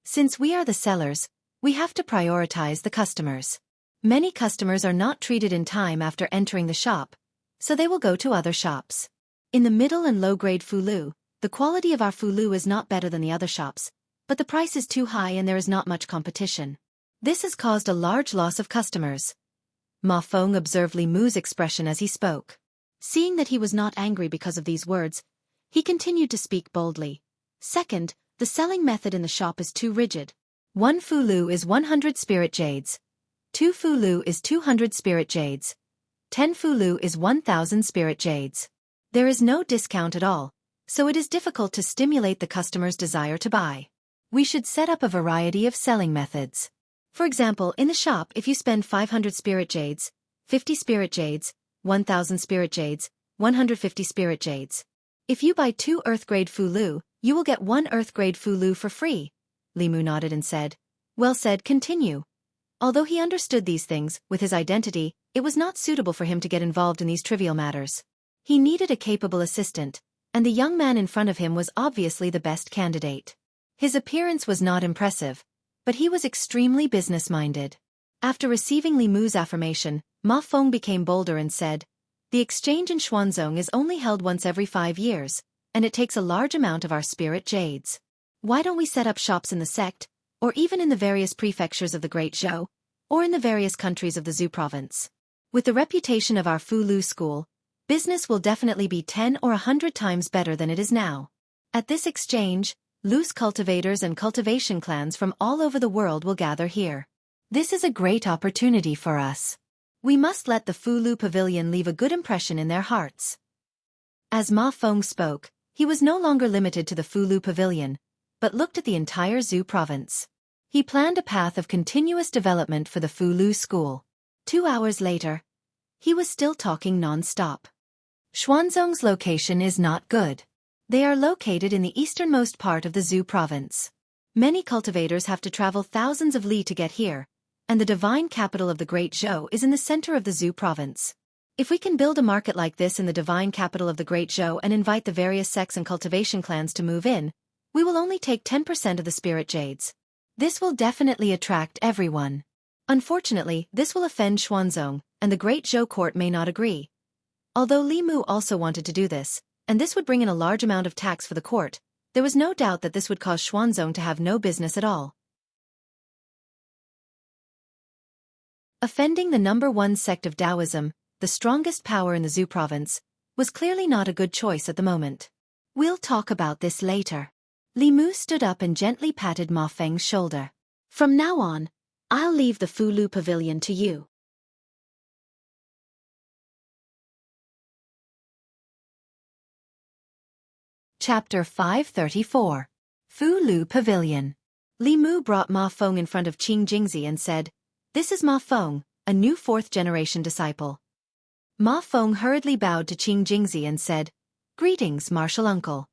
Since we are the sellers, we have to prioritize the customers. Many customers are not treated in time after entering the shop, so they will go to other shops. In the middle and low-grade Fulu, the quality of our Fulu is not better than the other shops, but the price is too high and there is not much competition. This has caused a large loss of customers." Ma Feng observed Li Mu's expression as he spoke. Seeing that he was not angry because of these words, he continued to speak boldly. "Second, the selling method in the shop is too rigid. 1 Fulu is 100 spirit jades. 2 Fulu is 200 spirit jades. 10 Fulu is 1,000 spirit jades. There is no discount at all, so it is difficult to stimulate the customer's desire to buy. We should set up a variety of selling methods. For example, in the shop, if you spend 500 spirit jades, 50 spirit jades, 1,000 spirit jades, 150 spirit jades. If you buy 2 earth-grade Fulu, you will get 1 earth-grade Fulu for free." Li Mu nodded and said, "Well said, continue." Although he understood these things, with his identity, it was not suitable for him to get involved in these trivial matters. He needed a capable assistant, and the young man in front of him was obviously the best candidate. His appearance was not impressive, but he was extremely business-minded. After receiving Li Mu's affirmation, Ma Feng became bolder and said, "The exchange in Xuanzong is only held once every 5 years, and it takes a large amount of our spirit jades. Why don't we set up shops in the sect, or even in the various prefectures of the Great Zhou, or in the various countries of the Zhu province? With the reputation of our Fulu school, business will definitely be 10 or 100 times better than it is now. At this exchange, loose cultivators and cultivation clans from all over the world will gather here. This is a great opportunity for us. We must let the Fulu Pavilion leave a good impression in their hearts." As Ma Feng spoke, he was no longer limited to the Fulu Pavilion, but looked at the entire Zhu province. He planned a path of continuous development for the Fulu school. 2 hours later, he was still talking non-stop. Xuanzong's location is not good. They are located in the easternmost part of the Zhu province. Many cultivators have to travel thousands of li to get here, and the divine capital of the Great Zhou is in the center of the Zhu province. If we can build a market like this in the divine capital of the Great Zhou and invite the various sects and cultivation clans to move in, we will only take 10% of the spirit jades. This will definitely attract everyone. Unfortunately, this will offend Xuanzong, and the Great Zhou court may not agree. Although Li Mu also wanted to do this, and this would bring in a large amount of tax for the court. There was no doubt that this would cause Xuanzong to have no business at all. Offending the #1 sect of Taoism, the strongest power in the Zhu province, was clearly not a good choice at the moment. We'll talk about this later. Li Mu stood up and gently patted Ma Feng's shoulder. From now on, I'll leave the Fulu Pavilion to you. Chapter 534. Fulu Pavilion. Li Mu brought Ma Feng in front of Qing Jingzi and said, "This is Ma Feng, a new 4th-generation disciple." Ma Feng hurriedly bowed to Qing Jingzi and said, "Greetings, martial uncle."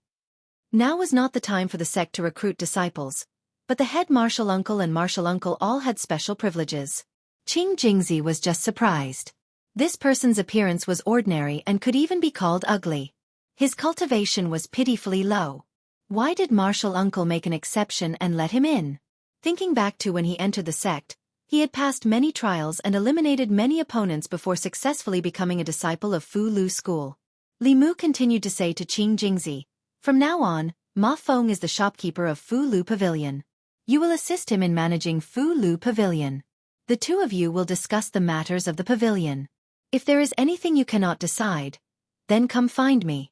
Now was not the time for the sect to recruit disciples, but the head martial uncle and martial uncle all had special privileges. Qing Jingzi was just surprised. This person's appearance was ordinary and could even be called ugly. His cultivation was pitifully low. Why did martial uncle make an exception and let him in? Thinking back to when he entered the sect, he had passed many trials and eliminated many opponents before successfully becoming a disciple of Fu Lu school. Li Mu continued to say to Qing Jingzi, "From now on, Ma Feng is the shopkeeper of Fu Lu Pavilion. You will assist him in managing Fu Lu Pavilion. The two of you will discuss the matters of the pavilion. If there is anything you cannot decide, then come find me."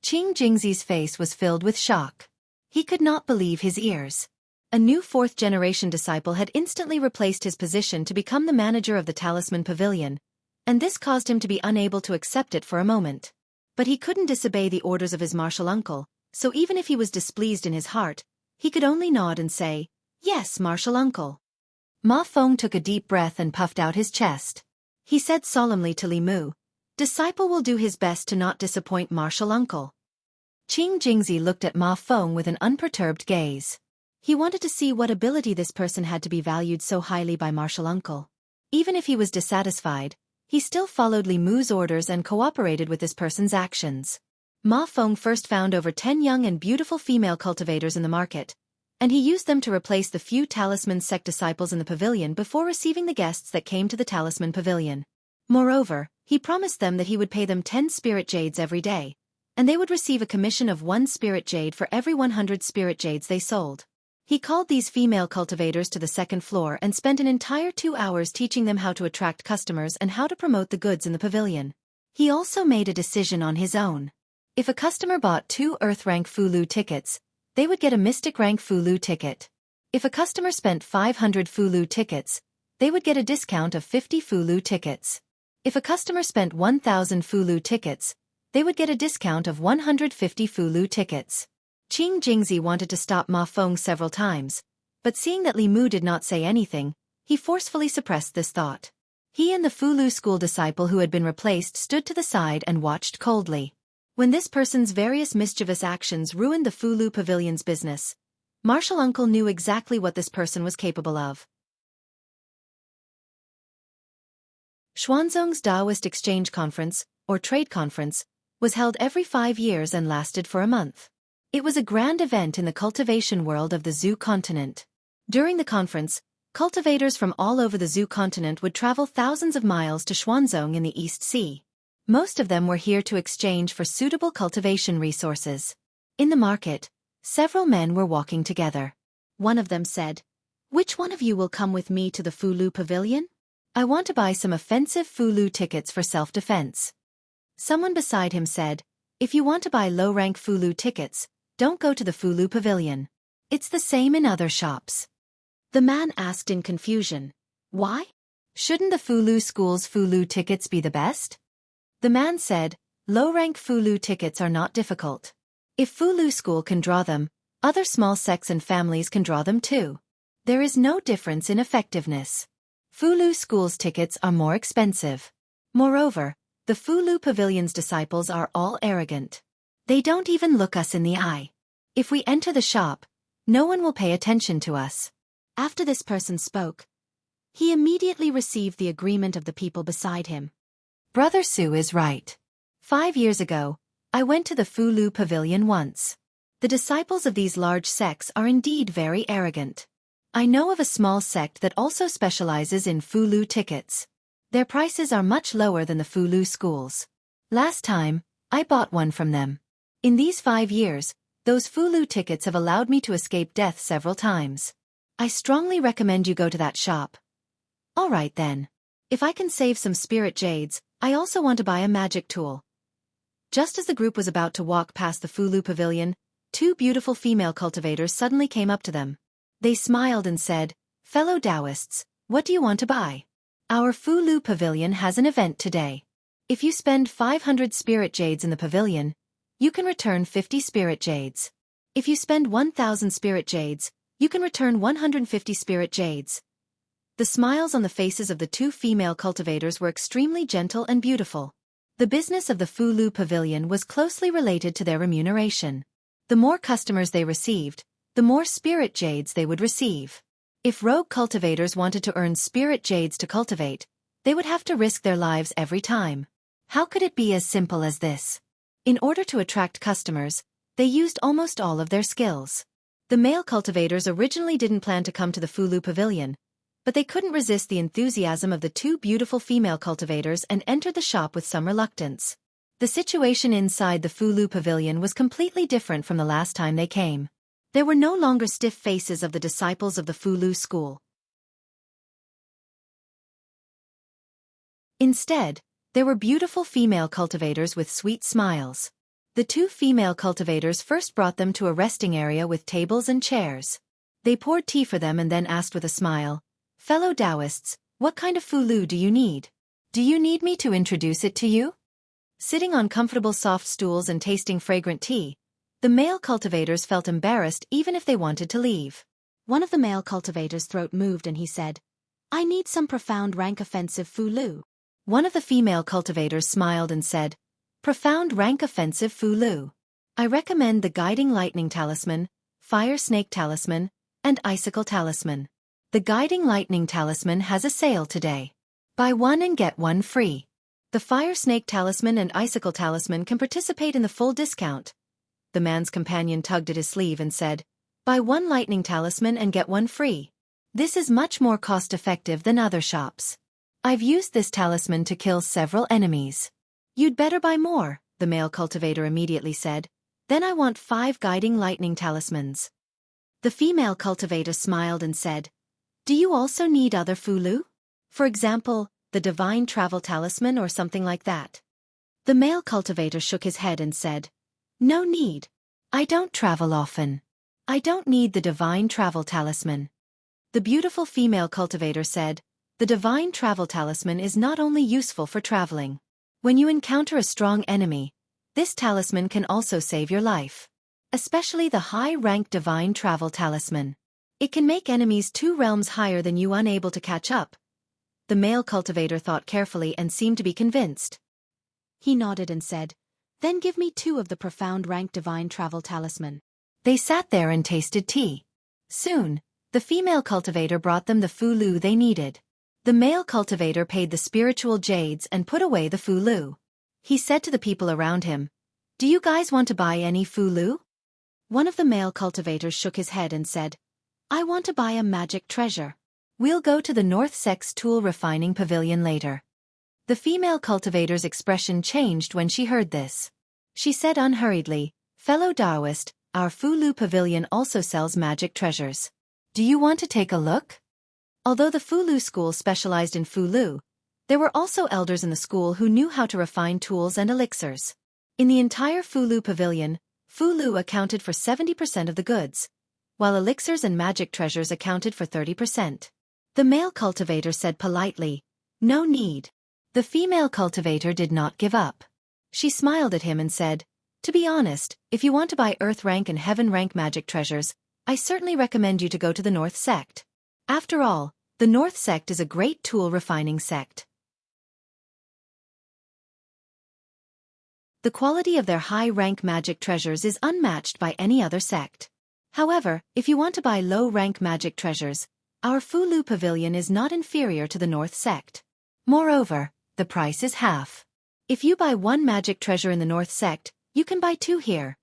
Qing Jingzi's face was filled with shock. He could not believe his ears. A new 4th-generation disciple had instantly replaced his position to become the manager of the Talisman Pavilion, and this caused him to be unable to accept it for a moment. But he couldn't disobey the orders of his martial uncle, so even if he was displeased in his heart, he could only nod and say, "Yes, martial uncle." Ma Feng took a deep breath and puffed out his chest. He said solemnly to Li Mu, "Disciple will do his best to not disappoint martial uncle." Qing Jingzi looked at Ma Feng with an unperturbed gaze. He wanted to see what ability this person had to be valued so highly by martial uncle. Even if he was dissatisfied, he still followed Li Mu's orders and cooperated with this person's actions. Ma Feng first found over 10 young and beautiful female cultivators in the market, and he used them to replace the few Talisman sect disciples in the pavilion before receiving the guests that came to the Talisman Pavilion. Moreover, he promised them that he would pay them 10 spirit jades every day, and they would receive a commission of 1 spirit jade for every 100 spirit jades they sold. He called these female cultivators to the 2nd floor and spent an entire 2 hours teaching them how to attract customers and how to promote the goods in the pavilion. He also made a decision on his own. If a customer bought 2 Earth Rank Fulu tickets, they would get a Mystic Rank Fulu ticket. If a customer spent 500 Fulu tickets, they would get a discount of 50 Fulu tickets. If a customer spent 1,000 Fulu tickets, they would get a discount of 150 Fulu tickets. Qing Jingzi wanted to stop Ma Feng several times, but seeing that Li Mu did not say anything, he forcefully suppressed this thought. He and the Fulu school disciple who had been replaced stood to the side and watched coldly. When this person's various mischievous actions ruined the Fulu Pavilion's business, martial uncle knew exactly what this person was capable of. Xuanzong's Daoist Exchange Conference, or Trade Conference, was held every 5 years and lasted for a month. It was a grand event in the cultivation world of the Zhu continent. During the conference, cultivators from all over the Zhu continent would travel thousands of miles to Xuanzong in the East Sea. Most of them were here to exchange for suitable cultivation resources. In the market, several men were walking together. One of them said, "Which one of you will come with me to the Fulu Pavilion? I want to buy some offensive Fulu tickets for self-defense." Someone beside him said, "If you want to buy low-rank Fulu tickets, don't go to the Fulu Pavilion. It's the same in other shops." The man asked in confusion, "Why? Shouldn't the Fulu school's Fulu tickets be the best?" The man said, "Low-rank Fulu tickets are not difficult. If Fulu school can draw them, other small sects and families can draw them too. There is no difference in effectiveness. Fulu school's tickets are more expensive. Moreover, the Fulu Pavilion's disciples are all arrogant. They don't even look us in the eye. If we enter the shop, no one will pay attention to us." After this person spoke, he immediately received the agreement of the people beside him. Brother Su is right. 5 years ago, I went to the Fulu Pavilion once. The disciples of these large sects are indeed very arrogant. I know of a small sect that also specializes in Fulu tickets. Their prices are much lower than the Fulu schools. Last time, I bought one from them. In these 5 years, those Fulu tickets have allowed me to escape death several times. I strongly recommend you go to that shop. Alright then. If I can save some spirit jades, I also want to buy a magic tool. Just as the group was about to walk past the Fulu pavilion, 2 beautiful female cultivators suddenly came up to them. They smiled and said, "Fellow Daoists, what do you want to buy? Our Fulu pavilion has an event today. If you spend 500 spirit jades in the pavilion, you can return 50 spirit jades. If you spend 1,000 spirit jades, you can return 150 spirit jades." The smiles on the faces of the 2 female cultivators were extremely gentle and beautiful. The business of the Fulu pavilion was closely related to their remuneration. The more customers they received, the more spirit jades they would receive. If rogue cultivators wanted to earn spirit jades to cultivate, they would have to risk their lives every time. How could it be as simple as this? In order to attract customers, they used almost all of their skills. The male cultivators originally didn't plan to come to the Fulu pavilion, but they couldn't resist the enthusiasm of the 2 beautiful female cultivators and entered the shop with some reluctance. The situation inside the Fulu pavilion was completely different from the last time they came. There were no longer stiff faces of the disciples of the Fulu school. Instead, there were beautiful female cultivators with sweet smiles. The 2 female cultivators first brought them to a resting area with tables and chairs. They poured tea for them and then asked with a smile, "Fellow Daoists, what kind of Fulu do you need? Do you need me to introduce it to you?" Sitting on comfortable soft stools and tasting fragrant tea, the male cultivators felt embarrassed even if they wanted to leave. One of the male cultivators' throat moved and he said, "I need some profound rank offensive Fulu." One of the female cultivators smiled and said, "Profound rank offensive Fulu. I recommend the Guiding Lightning Talisman, Fire Snake Talisman, and Icicle Talisman. The Guiding Lightning Talisman has a sale today. Buy one and get one free. The Fire Snake Talisman and Icicle Talisman can participate in the full discount." The man's companion tugged at his sleeve and said, "Buy one Lightning Talisman and get one free. This is much more cost-effective than other shops. I've used this talisman to kill several enemies." "You'd better buy more," the male cultivator immediately said. "Then I want 5 Guiding Lightning Talismans." The female cultivator smiled and said, "Do you also need other Fulu? For example, the Divine Travel Talisman or something like that?" The male cultivator shook his head and said, "No need. I don't travel often. I don't need the Divine Travel Talisman." The beautiful female cultivator said, "The Divine Travel Talisman is not only useful for traveling. When you encounter a strong enemy, this talisman can also save your life. Especially the high-rank Divine Travel Talisman. It can make enemies 2 realms higher than you unable to catch up." The male cultivator thought carefully and seemed to be convinced. He nodded and said, "Then give me 2 of the profound rank Divine Travel Talisman." They sat there and tasted tea. Soon, the female cultivator brought them the Fulu they needed. The male cultivator paid the spiritual jades and put away the Fulu. He said to the people around him, "Do you guys want to buy any Fulu?" One of the male cultivators shook his head and said, "I want to buy a magic treasure. We'll go to the North Sex Tool Refining Pavilion later." The female cultivator's expression changed when she heard this. She said unhurriedly, "Fellow Daoist, our Fulu pavilion also sells magic treasures. Do you want to take a look?" Although the Fulu school specialized in Fulu, there were also elders in the school who knew how to refine tools and elixirs. In the entire Fulu pavilion, Fulu accounted for 70% of the goods, while elixirs and magic treasures accounted for 30%. The male cultivator said politely, "No need." The female cultivator did not give up. She smiled at him and said, "To be honest, if you want to buy Earth rank and Heaven rank magic treasures, I certainly recommend you to go to the North Sect. After all, the North Sect is a great tool refining sect. The quality of their high-rank magic treasures is unmatched by any other sect. However, if you want to buy low-rank magic treasures, our Fulu pavilion is not inferior to the North Sect. Moreover, the price is half. If you buy 1 magic treasure in the North Sect, you can buy 2 here."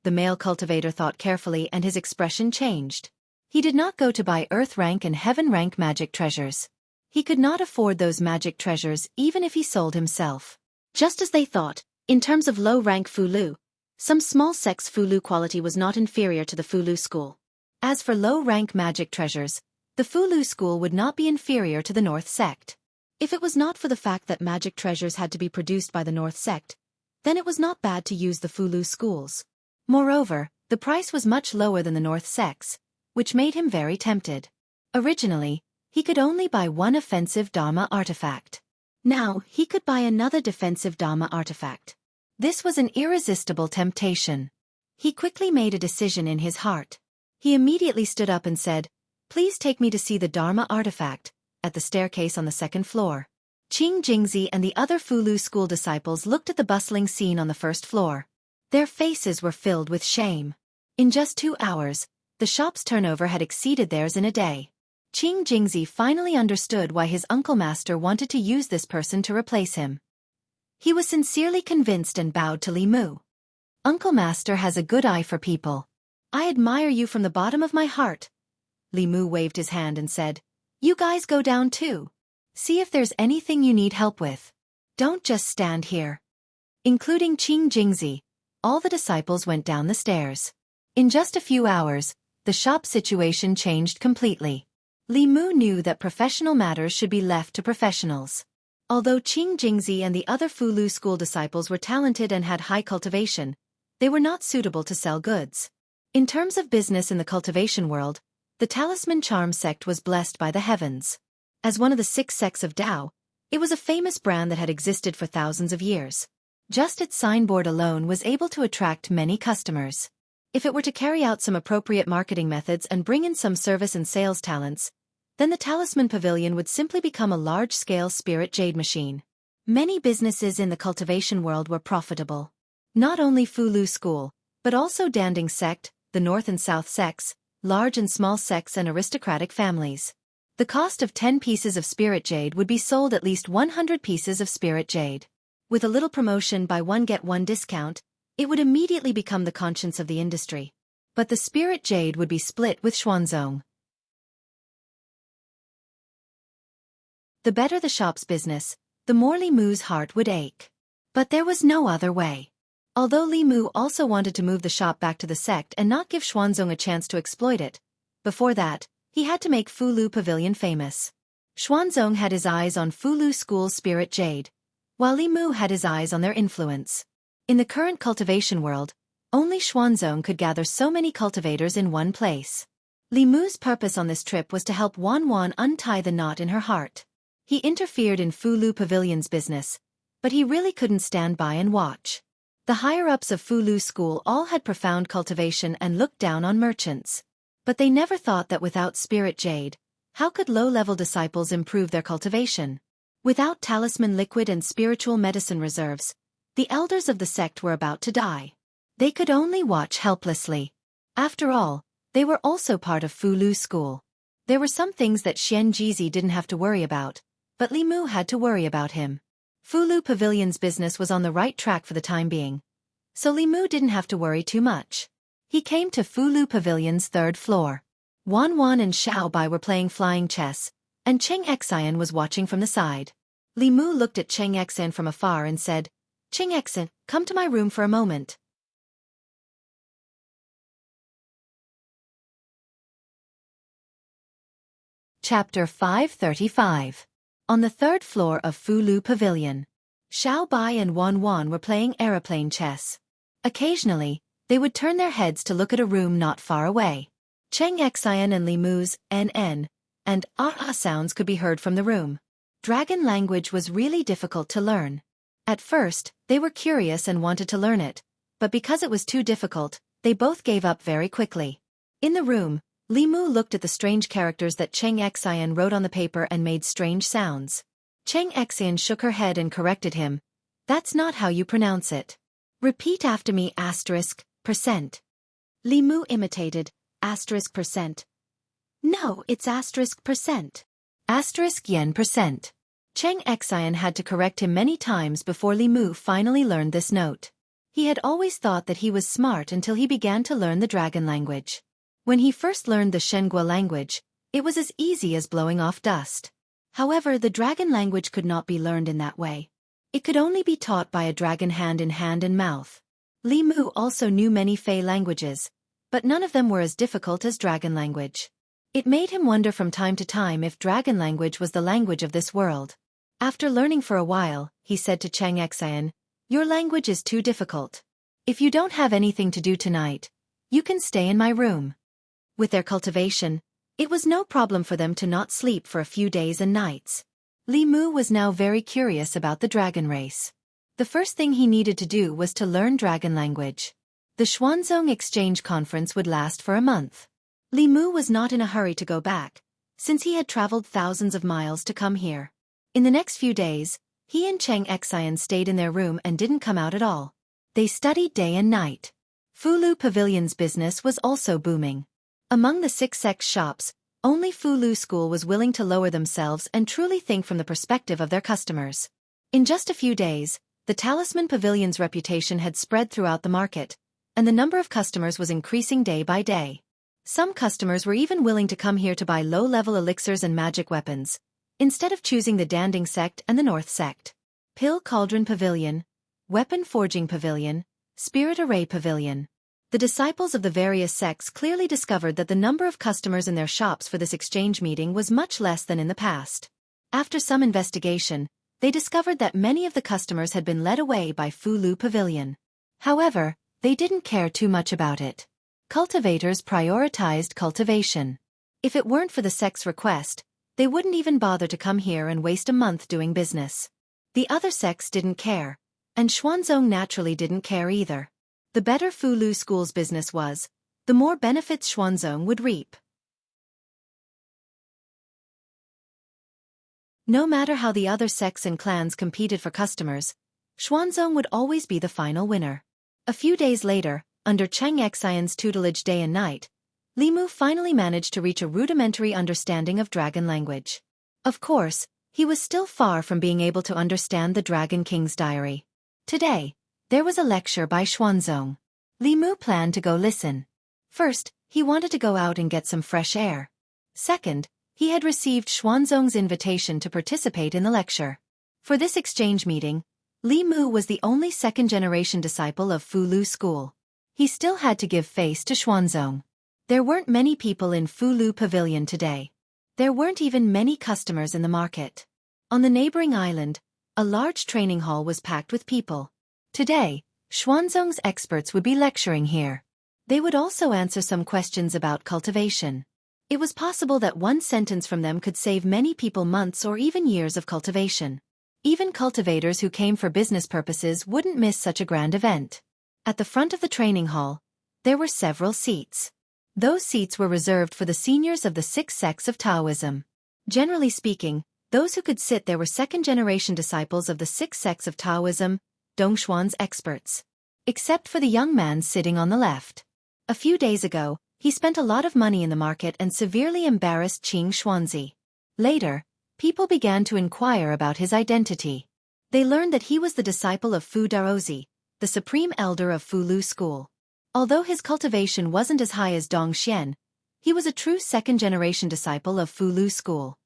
The male cultivator thought carefully and his expression changed. He did not go to buy Earth rank and Heaven rank magic treasures. He could not afford those magic treasures even if he sold himself. Just as they thought, in terms of low-rank Fulu, Some small sects' Fulu quality was not inferior to the Fulu school. As for low-rank magic treasures, the Fulu school would not be inferior to the North sect. If it was not for the fact that magic treasures had to be produced by the North sect, then it was not bad to use the Fulu schools. Moreover, the price was much lower than the North sects, which made him very tempted. Originally, he could only buy one offensive Dharma artifact. Now, he could buy another defensive Dharma artifact. This was an irresistible temptation. He quickly made a decision in his heart. He immediately stood up and said, "Please take me to see the Dharma artifact," at the staircase on the second floor. Qing Jingzi and the other Fulu school disciples looked at the bustling scene on the first floor. Their faces were filled with shame. In just 2 hours, the shop's turnover had exceeded theirs in a day. Qing Jingzi finally understood why his uncle master wanted to use this person to replace him. He was sincerely convinced and bowed to Li Mu. "Uncle master has a good eye for people. I admire you from the bottom of my heart." Li Mu waved his hand and said, "You guys go down too. See if there's anything you need help with. Don't just stand here." Including Qing Jingzi, all the disciples went down the stairs. In just a few hours, the shop situation changed completely. Li Mu knew that professional matters should be left to professionals. Although Qing Jingzi and the other Fulu school disciples were talented and had high cultivation, they were not suitable to sell goods. In terms of business in the cultivation world, the Talisman Charm sect was blessed by the heavens. As one of the 6 sects of Dao, it was a famous brand that had existed for thousands of years. Just its signboard alone was able to attract many customers. If it were to carry out some appropriate marketing methods and bring in some service and sales talents, then the Talisman Pavilion would simply become a large-scale spirit jade machine. Many businesses in the cultivation world were profitable. Not only Fulu School, but also Danding Sect, the North and South sects, large and small sects and aristocratic families. The cost of 10 pieces of spirit jade would be sold at least 100 pieces of spirit jade. With a little promotion buy one get one discount, it would immediately become the conscience of the industry. But the spirit jade would be split with Xuanzong. The better the shop's business, the more Li Mu's heart would ache. But there was no other way. Although Li Mu also wanted to move the shop back to the sect and not give Xuanzong a chance to exploit it, before that, he had to make Fulu Pavilion famous. Xuanzong had his eyes on Fulu School's spirit jade, while Li Mu had his eyes on their influence. In the current cultivation world, only Xuanzong could gather so many cultivators in one place. Li Mu's purpose on this trip was to help Wan Wan untie the knot in her heart. He interfered in Fulu Pavilion's business, but he really couldn't stand by and watch. The higher-ups of Fulu School all had profound cultivation and looked down on merchants. But they never thought that without spirit jade, how could low-level disciples improve their cultivation? Without talisman liquid and spiritual medicine reserves, the elders of the sect were about to die. They could only watch helplessly. After all, they were also part of Fulu School. There were some things that Xian Jizi didn't have to worry about, but Li Mu had to worry about him. Fulu Pavilion's business was on the right track for the time being, so Li Mu didn't have to worry too much. He came to Fulu Pavilion's 3rd floor. Wan Wan and Xiao Bai were playing flying chess, and Cheng Xian was watching from the side. Li Mu looked at Cheng Xian from afar and said, "Cheng Xian, come to my room for a moment." Chapter 535. On the 3rd floor of Fulu Pavilion, Xiao Bai and Wan Wan were playing aeroplane chess. Occasionally, they would turn their heads to look at a room not far away. Cheng Xian and Li Mu's NN and ah sounds could be heard from the room. Dragon language was really difficult to learn. At first, they were curious and wanted to learn it, but because it was too difficult, they both gave up very quickly. In the room, Li Mu looked at the strange characters that Cheng Xian wrote on the paper and made strange sounds. Cheng Xian shook her head and corrected him. "That's not how you pronounce it. Repeat after me %." Li Mu imitated %. "No, it's %. %. Cheng Xian had to correct him many times before Li Mu finally learned this note. He had always thought that he was smart until he began to learn the dragon language. When he first learned the Shengua language, it was as easy as blowing off dust. However, the dragon language could not be learned in that way. It could only be taught by a dragon hand in hand and mouth. Li Mu also knew many Fey languages, but none of them were as difficult as dragon language. It made him wonder from time to time if dragon language was the language of this world. After learning for a while, he said to Cheng Xian, "Your language is too difficult. If you don't have anything to do tonight, you can stay in my room." With their cultivation, it was no problem for them to not sleep for a few days and nights. Li Mu was now very curious about the dragon race. The first thing he needed to do was to learn dragon language. The Xuanzong Exchange Conference would last for a month. Li Mu was not in a hurry to go back, since he had traveled thousands of miles to come here. In the next few days, he and Cheng Xian stayed in their room and didn't come out at all. They studied day and night. Fulu Pavilion's business was also booming. Among the 6X shops, only Fulu School was willing to lower themselves and truly think from the perspective of their customers. In just a few days, the Talisman Pavilion's reputation had spread throughout the market, and the number of customers was increasing day by day. Some customers were even willing to come here to buy low-level elixirs and magic weapons, instead of choosing the Danding sect and the North sect. Pill Cauldron Pavilion, Weapon Forging Pavilion, Spirit Array Pavilion. The disciples of the various sects clearly discovered that the number of customers in their shops for this exchange meeting was much less than in the past. After some investigation, they discovered that many of the customers had been led away by Fulu Pavilion. However, they didn't care too much about it. Cultivators prioritized cultivation. If it weren't for the sect's request, they wouldn't even bother to come here and waste a month doing business. The other sects didn't care, and Xuanzong naturally didn't care either. The better Fulu School's business was, the more benefits Xuanzong would reap. No matter how the other sects and clans competed for customers, Xuanzong would always be the final winner. A few days later, under Cheng Xian's tutelage day and night, Li Mu finally managed to reach a rudimentary understanding of dragon language. Of course, he was still far from being able to understand the Dragon King's diary. Today, there was a lecture by Xuanzong. Li Mu planned to go listen. First, he wanted to go out and get some fresh air. Second, he had received Xuanzong's invitation to participate in the lecture. For this exchange meeting, Li Mu was the only second-generation disciple of Fulu School. He still had to give face to Xuanzong. There weren't many people in Fulu Pavilion today. There weren't even many customers in the market. On the neighboring island, a large training hall was packed with people. Today, Xuanzong's experts would be lecturing here. They would also answer some questions about cultivation. It was possible that one sentence from them could save many people months or even years of cultivation. Even cultivators who came for business purposes wouldn't miss such a grand event. At the front of the training hall, there were several seats. Those seats were reserved for the seniors of the 6 sects of Taoism. Generally speaking, those who could sit there were second-generation disciples of the 6 sects of Taoism, Dongshuan's experts. Except for the young man sitting on the left. A few days ago, he spent a lot of money in the market and severely embarrassed Qing Xuanzi. Later, people began to inquire about his identity. They learned that he was the disciple of Fu Daozi, the supreme elder of Fulu School. Although his cultivation wasn't as high as Dong Xian, he was a true second-generation disciple of Fulu School.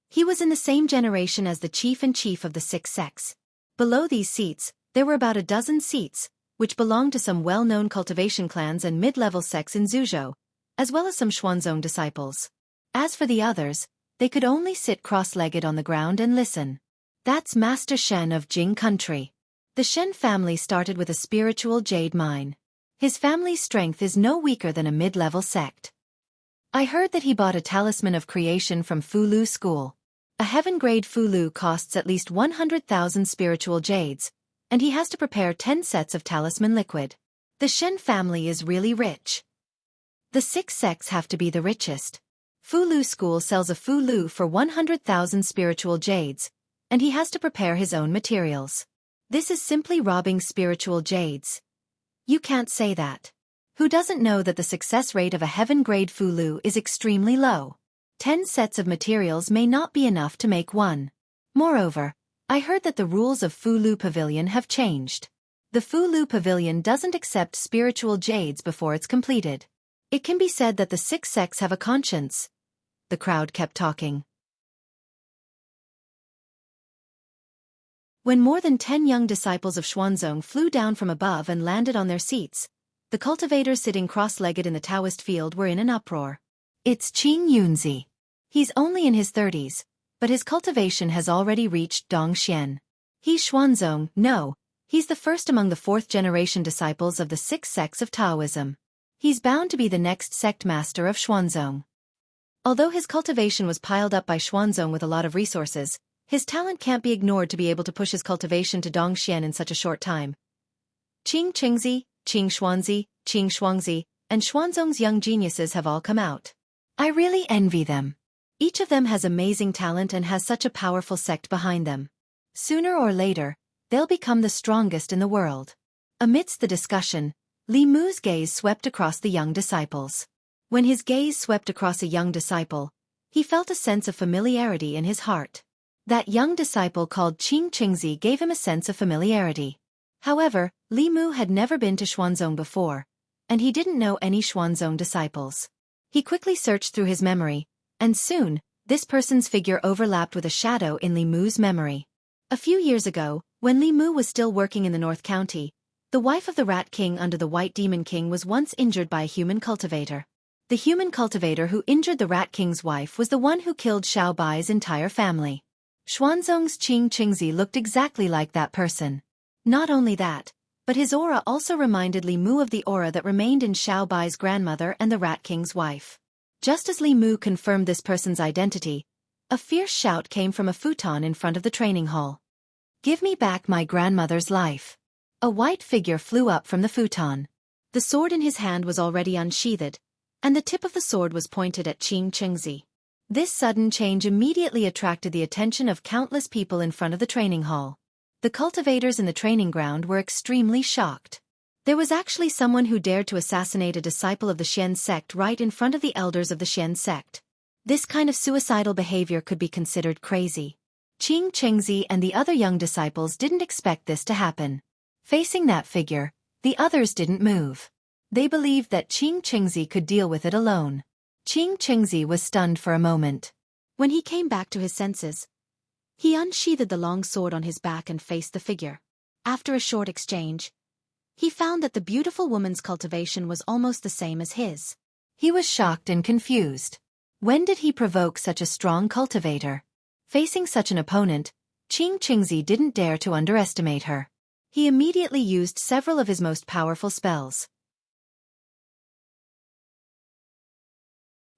He was in the same generation as the chief of the 6 sects. Below these seats, there were about a dozen seats, which belonged to some well-known cultivation clans and mid-level sects in Zhuzhou, as well as some Xuanzong disciples. As for the others, they could only sit cross-legged on the ground and listen. That's Master Shen of Jing Country. The Shen family started with a spiritual jade mine. His family's strength is no weaker than a mid-level sect. I heard that he bought a talisman of creation from Fulu School. A heaven-grade Fulu costs at least 100,000 spiritual jades, and he has to prepare 10 sets of talisman liquid. The Shen family is really rich. The 6 sects have to be the richest. Fulu School sells a Fulu for 100,000 spiritual jades, and he has to prepare his own materials. This is simply robbing spiritual jades. You can't say that. Who doesn't know that the success rate of a heaven-grade Fulu is extremely low? 10 sets of materials may not be enough to make one. Moreover, I heard that the rules of Fulu Pavilion have changed. The Fulu Pavilion doesn't accept spiritual jades before it's completed. It can be said that the 6 sects have a conscience. The crowd kept talking. When more than 10 young disciples of Xuanzong flew down from above and landed on their seats, the cultivators sitting cross-legged in the Daoist field were in an uproar. It's Qing Yunzi. He's only in his 30s, but his cultivation has already reached Dongxian. He's Xuanzong, no, he's the first among the fourth-generation disciples of the 6 sects of Taoism. He's bound to be the next sect master of Xuanzong. Although his cultivation was piled up by Xuanzong with a lot of resources, his talent can't be ignored to be able to push his cultivation to Dongxian in such a short time. Qing Qingzi, Qing Xuangzi, and Xuanzong's young geniuses have all come out. I really envy them. Each of them has amazing talent and has such a powerful sect behind them. Sooner or later, they'll become the strongest in the world. Amidst the discussion, Li Mu's gaze swept across the young disciples. When his gaze swept across a young disciple, he felt a sense of familiarity in his heart. That young disciple called Qing Qingzi gave him a sense of familiarity. However, Li Mu had never been to Xuanzong before, and he didn't know any Xuanzong disciples. He quickly searched through his memory, and soon, this person's figure overlapped with a shadow in Li Mu's memory. A few years ago, when Li Mu was still working in the North County, the wife of the Rat King under the White Demon King was once injured by a human cultivator. The human cultivator who injured the Rat King's wife was the one who killed Xiao Bai's entire family. Xuanzong's Qing Qingzi looked exactly like that person. Not only that, but his aura also reminded Li Mu of the aura that remained in Xiao Bai's grandmother and the Rat King's wife. Just as Li Mu confirmed this person's identity, a fierce shout came from a futon in front of the training hall. Give me back my grandmother's life. A white figure flew up from the futon. The sword in his hand was already unsheathed, and the tip of the sword was pointed at Qing Qingzi. This sudden change immediately attracted the attention of countless people in front of the training hall. The cultivators in the training ground were extremely shocked. There was actually someone who dared to assassinate a disciple of the Xian sect right in front of the elders of the Xian sect. This kind of suicidal behavior could be considered crazy. Qing Qingzi and the other young disciples didn't expect this to happen. Facing that figure, the others didn't move. They believed that Qing Qingzi could deal with it alone. Qing Qingzi was stunned for a moment. When he came back to his senses, he unsheathed the long sword on his back and faced the figure. After a short exchange, he found that the beautiful woman's cultivation was almost the same as his. He was shocked and confused. When did he provoke such a strong cultivator? Facing such an opponent, Qing Qingzi didn't dare to underestimate her. He immediately used several of his most powerful spells.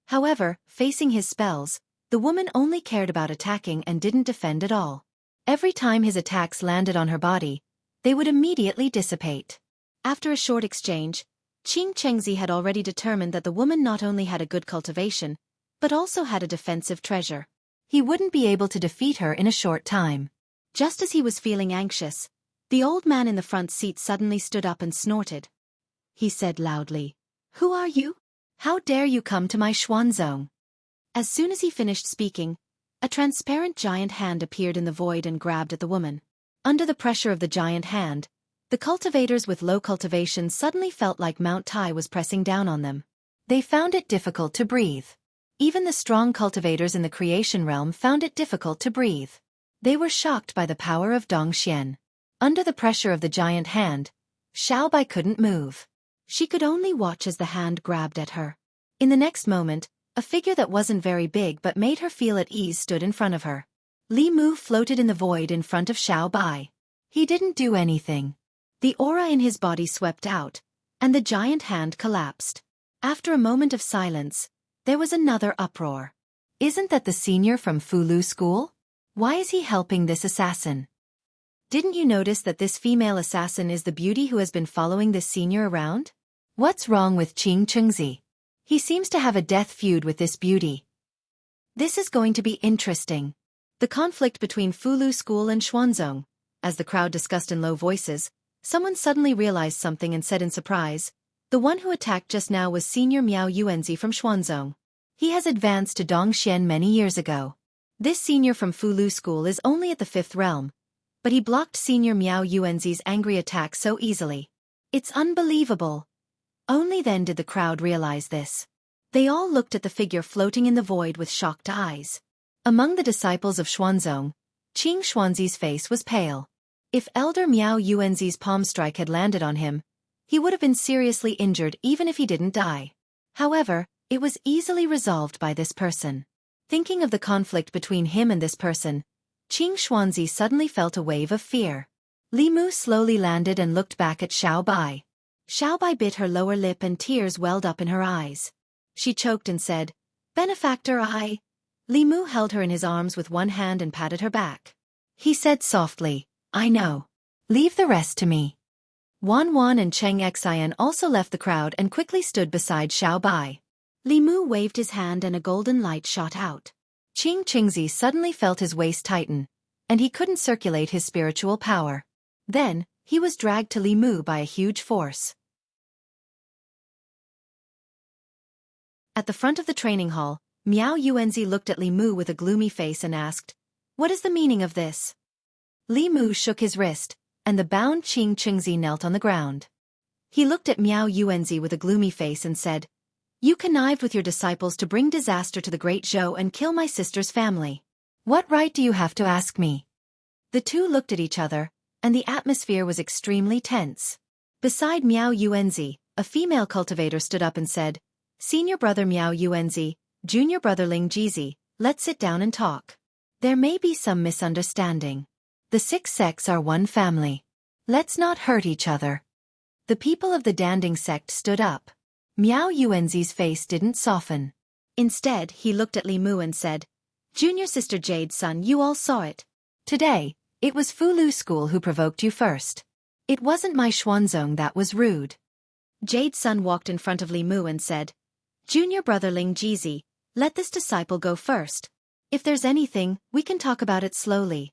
However, facing his spells, the woman only cared about attacking and didn't defend at all. Every time his attacks landed on her body, they would immediately dissipate. After a short exchange, Qing Qingzi had already determined that the woman not only had a good cultivation, but also had a defensive treasure. He wouldn't be able to defeat her in a short time. Just as he was feeling anxious, the old man in the front seat suddenly stood up and snorted. He said loudly, "Who are you? How dare you come to my Xuanzong?" As soon as he finished speaking, a transparent giant hand appeared in the void and grabbed at the woman. Under the pressure of the giant hand, the cultivators with low cultivation suddenly felt like Mount Tai was pressing down on them. They found it difficult to breathe. Even the strong cultivators in the creation realm found it difficult to breathe. They were shocked by the power of Dongxian. Under the pressure of the giant hand, Xiao Bai couldn't move. She could only watch as the hand grabbed at her. In the next moment, a figure that wasn't very big but made her feel at ease stood in front of her. Li Mu floated in the void in front of Xiao Bai. He didn't do anything. The aura in his body swept out, and the giant hand collapsed. After a moment of silence, there was another uproar. Isn't that the senior from Fulu School? Why is he helping this assassin? Didn't you notice that this female assassin is the beauty who has been following this senior around? What's wrong with Qing Qingzi? He seems to have a death feud with this beauty. This is going to be interesting. The conflict between Fulu School and Xuanzong. As the crowd discussed in low voices, someone suddenly realized something and said in surprise, "The one who attacked just now was Senior Miao Yuanzi from Xuanzong. He has advanced to Dongxian many years ago. This senior from Fulu School is only at the 5th realm, but he blocked Senior Miao Yuanzi's angry attack so easily. It's unbelievable." Only then did the crowd realize this. They all looked at the figure floating in the void with shocked eyes. Among the disciples of Xuanzong, Qing Xuanzi's face was pale. If Elder Miao Yuanzi's palm strike had landed on him, he would have been seriously injured even if he didn't die. However, it was easily resolved by this person. Thinking of the conflict between him and this person, Qing Xuanzi suddenly felt a wave of fear. Li Mu slowly landed and looked back at Xiao Bai. Xiao Bai bit her lower lip and tears welled up in her eyes. She choked and said, "Benefactor, I..." Li Mu held her in his arms with one hand and patted her back. He said softly, "I know. Leave the rest to me." Wan Wan and Cheng Xian also left the crowd and quickly stood beside Xiao Bai. Li Mu waved his hand and a golden light shot out. Qing Qingzi suddenly felt his waist tighten, and he couldn't circulate his spiritual power. Then, he was dragged to Li Mu by a huge force. At the front of the training hall, Miao Yuanzi looked at Li Mu with a gloomy face and asked, "What is the meaning of this?" Li Mu shook his wrist, and the bound Qing Qingzi knelt on the ground. He looked at Miao Yuanzi with a gloomy face and said, "You connived with your disciples to bring disaster to the great Zhou and kill my sister's family. What right do you have to ask me?" The two looked at each other, and the atmosphere was extremely tense. Beside Miao Yuanzi, a female cultivator stood up and said, "Senior brother Miao Yuanzi, junior brother Ling Jizi, let's sit down and talk. There may be some misunderstanding. The 6 sects are one family. Let's not hurt each other." The people of the Danding sect stood up. Miao Yuanzi's face didn't soften. Instead, he looked at Li Mu and said, "Junior sister Jade's son, you all saw it. Today, it was Fulu School who provoked you first. It wasn't my Xuanzong that was rude." Jade's son walked in front of Li Mu and said, "Junior brother Ling Jizi, let this disciple go first. If there's anything, we can talk about it slowly."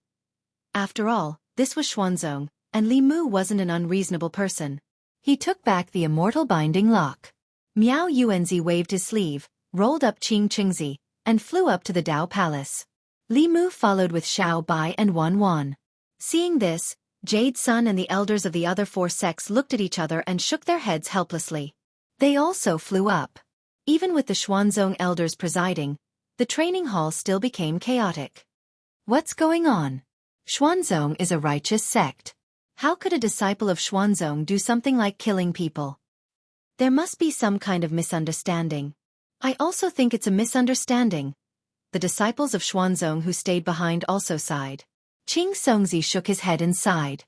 After all, this was Xuanzong, and Li Mu wasn't an unreasonable person. He took back the immortal binding lock. Miao Yuanzi waved his sleeve, rolled up Qing Qingzi, and flew up to the Dao Palace. Li Mu followed with Xiao Bai and Wan Wan. Seeing this, Jade's son and the elders of the other 4 sects looked at each other and shook their heads helplessly. They also flew up. Even with the Xuanzong elders presiding, the training hall still became chaotic. What's going on? Xuanzong is a righteous sect. How could a disciple of Xuanzong do something like killing people? There must be some kind of misunderstanding. I also think it's a misunderstanding. The disciples of Xuanzong who stayed behind also sighed. Qing Songzi shook his head and sighed.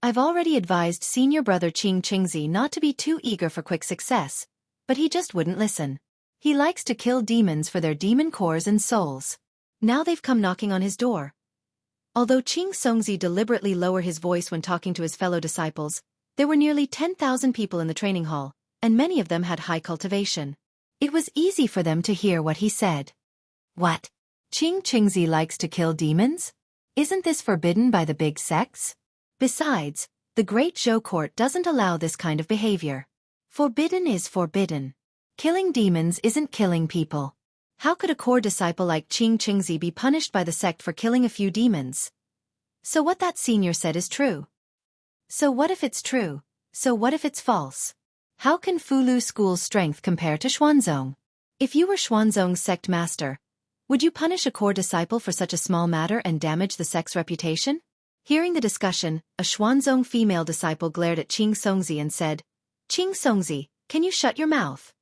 "I've already advised senior brother Qing Qingzi not to be too eager for quick success, but he just wouldn't listen. He likes to kill demons for their demon cores and souls. Now they've come knocking on his door." Although Qing Songzi deliberately lowered his voice when talking to his fellow disciples, there were nearly 10,000 people in the training hall, and many of them had high cultivation. It was easy for them to hear what he said. "What? Qing Qingzi likes to kill demons? Isn't this forbidden by the big sects? Besides, the Great Zhou Court doesn't allow this kind of behavior. Forbidden is forbidden. Killing demons isn't killing people. How could a core disciple like Qing Qingzi be punished by the sect for killing a few demons? So what that senior said is true. So what if it's true? So what if it's false? How can Fulu School's strength compare to Xuanzong? If you were Xuanzong's sect master, would you punish a core disciple for such a small matter and damage the sect's reputation?" Hearing the discussion, a Xuanzong female disciple glared at Qing Songzi and said, "Qing Songzi, can you shut your mouth?"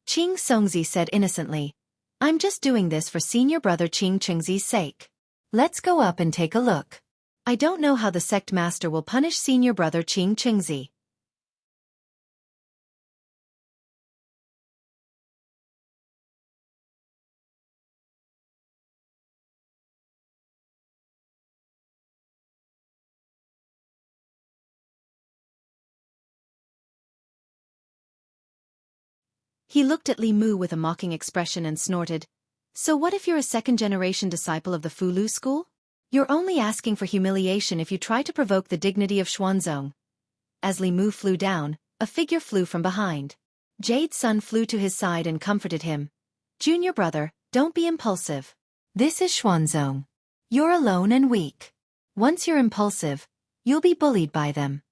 Qing Songzi said innocently, "I'm just doing this for senior brother Qing Qingzi's sake. Let's go up and take a look. I don't know how the sect master will punish senior brother Qing Qingzi." He looked at Li Mu with a mocking expression and snorted, "So what if you're a second-generation disciple of the Fulu School? You're only asking for humiliation if you try to provoke the dignity of Xuanzong." As Li Mu flew down, a figure flew from behind. Jade's son flew to his side and comforted him. "Junior brother, don't be impulsive. This is Xuanzong. You're alone and weak. Once you're impulsive, you'll be bullied by them."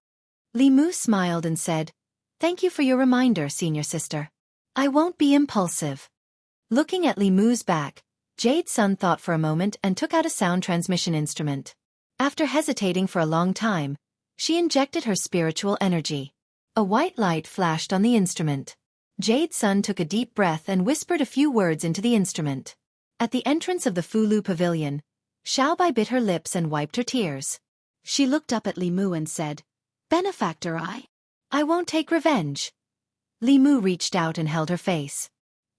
Li Mu smiled and said, "Thank you for your reminder, senior sister. I won't be impulsive." Looking at Li Mu's back, Jade Sun thought for a moment and took out a sound transmission instrument. After hesitating for a long time, she injected her spiritual energy. A white light flashed on the instrument. Jade Sun took a deep breath and whispered a few words into the instrument. At the entrance of the Fulu Pavilion, Xiaobai bit her lips and wiped her tears. She looked up at Li Mu and said, "Benefactor, I won't take revenge." Li Mu reached out and held her face.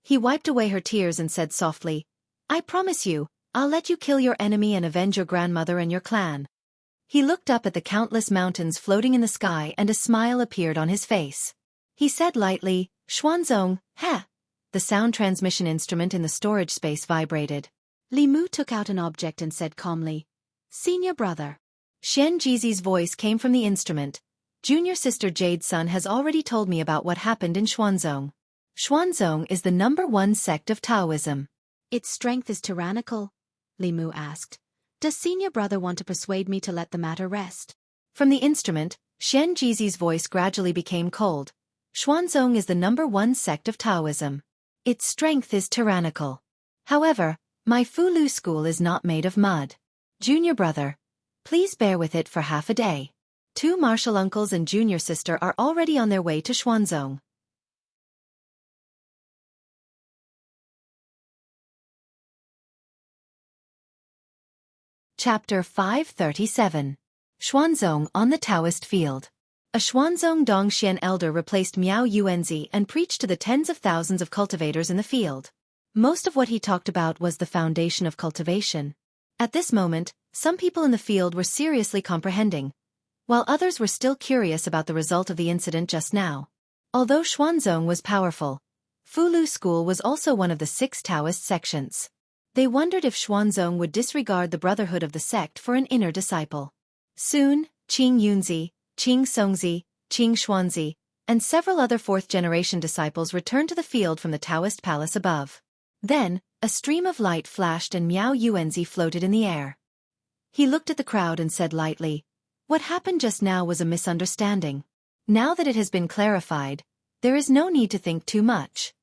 He wiped away her tears and said softly, "I promise you, I'll let you kill your enemy and avenge your grandmother and your clan." He looked up at the countless mountains floating in the sky and a smile appeared on his face. He said lightly, "Xuanzong, ha!" The sound transmission instrument in the storage space vibrated. Li Mu took out an object and said calmly, "Senior brother." Xian Jizi's voice came from the instrument. "Junior sister Jade Sun has already told me about what happened in Xuanzong. Xuanzong is the #1 sect of Taoism." "Its strength is tyrannical?" Li Mu asked. "Does senior brother want to persuade me to let the matter rest?" From the instrument, Xian Jizi's voice gradually became cold. "Xuanzong is the #1 sect of Taoism. Its strength is tyrannical. However, my Fulu school is not made of mud. Junior brother, please bear with it for half a day. 2 martial uncles and junior sister are already on their way to Xuanzong." Chapter 537. Xuanzong on the Taoist Field. A Xuanzong Dongxian elder replaced Miao Yuanzi and preached to the tens of thousands of cultivators in the field. Most of what he talked about was the foundation of cultivation. At this moment, some people in the field were seriously comprehending, while others were still curious about the result of the incident just now. Although Xuanzong was powerful, Fulu School was also one of the 6 Taoist sections. They wondered if Xuanzong would disregard the brotherhood of the sect for an inner disciple. Soon, Qing Yunzi, Qing Songzi, Qing Xuanzi, and several other 4th-generation disciples returned to the field from the Taoist palace above. Then, a stream of light flashed and Miao Yuanzi floated in the air. He looked at the crowd and said lightly, "What happened just now was a misunderstanding. Now that it has been clarified, there is no need to think too much."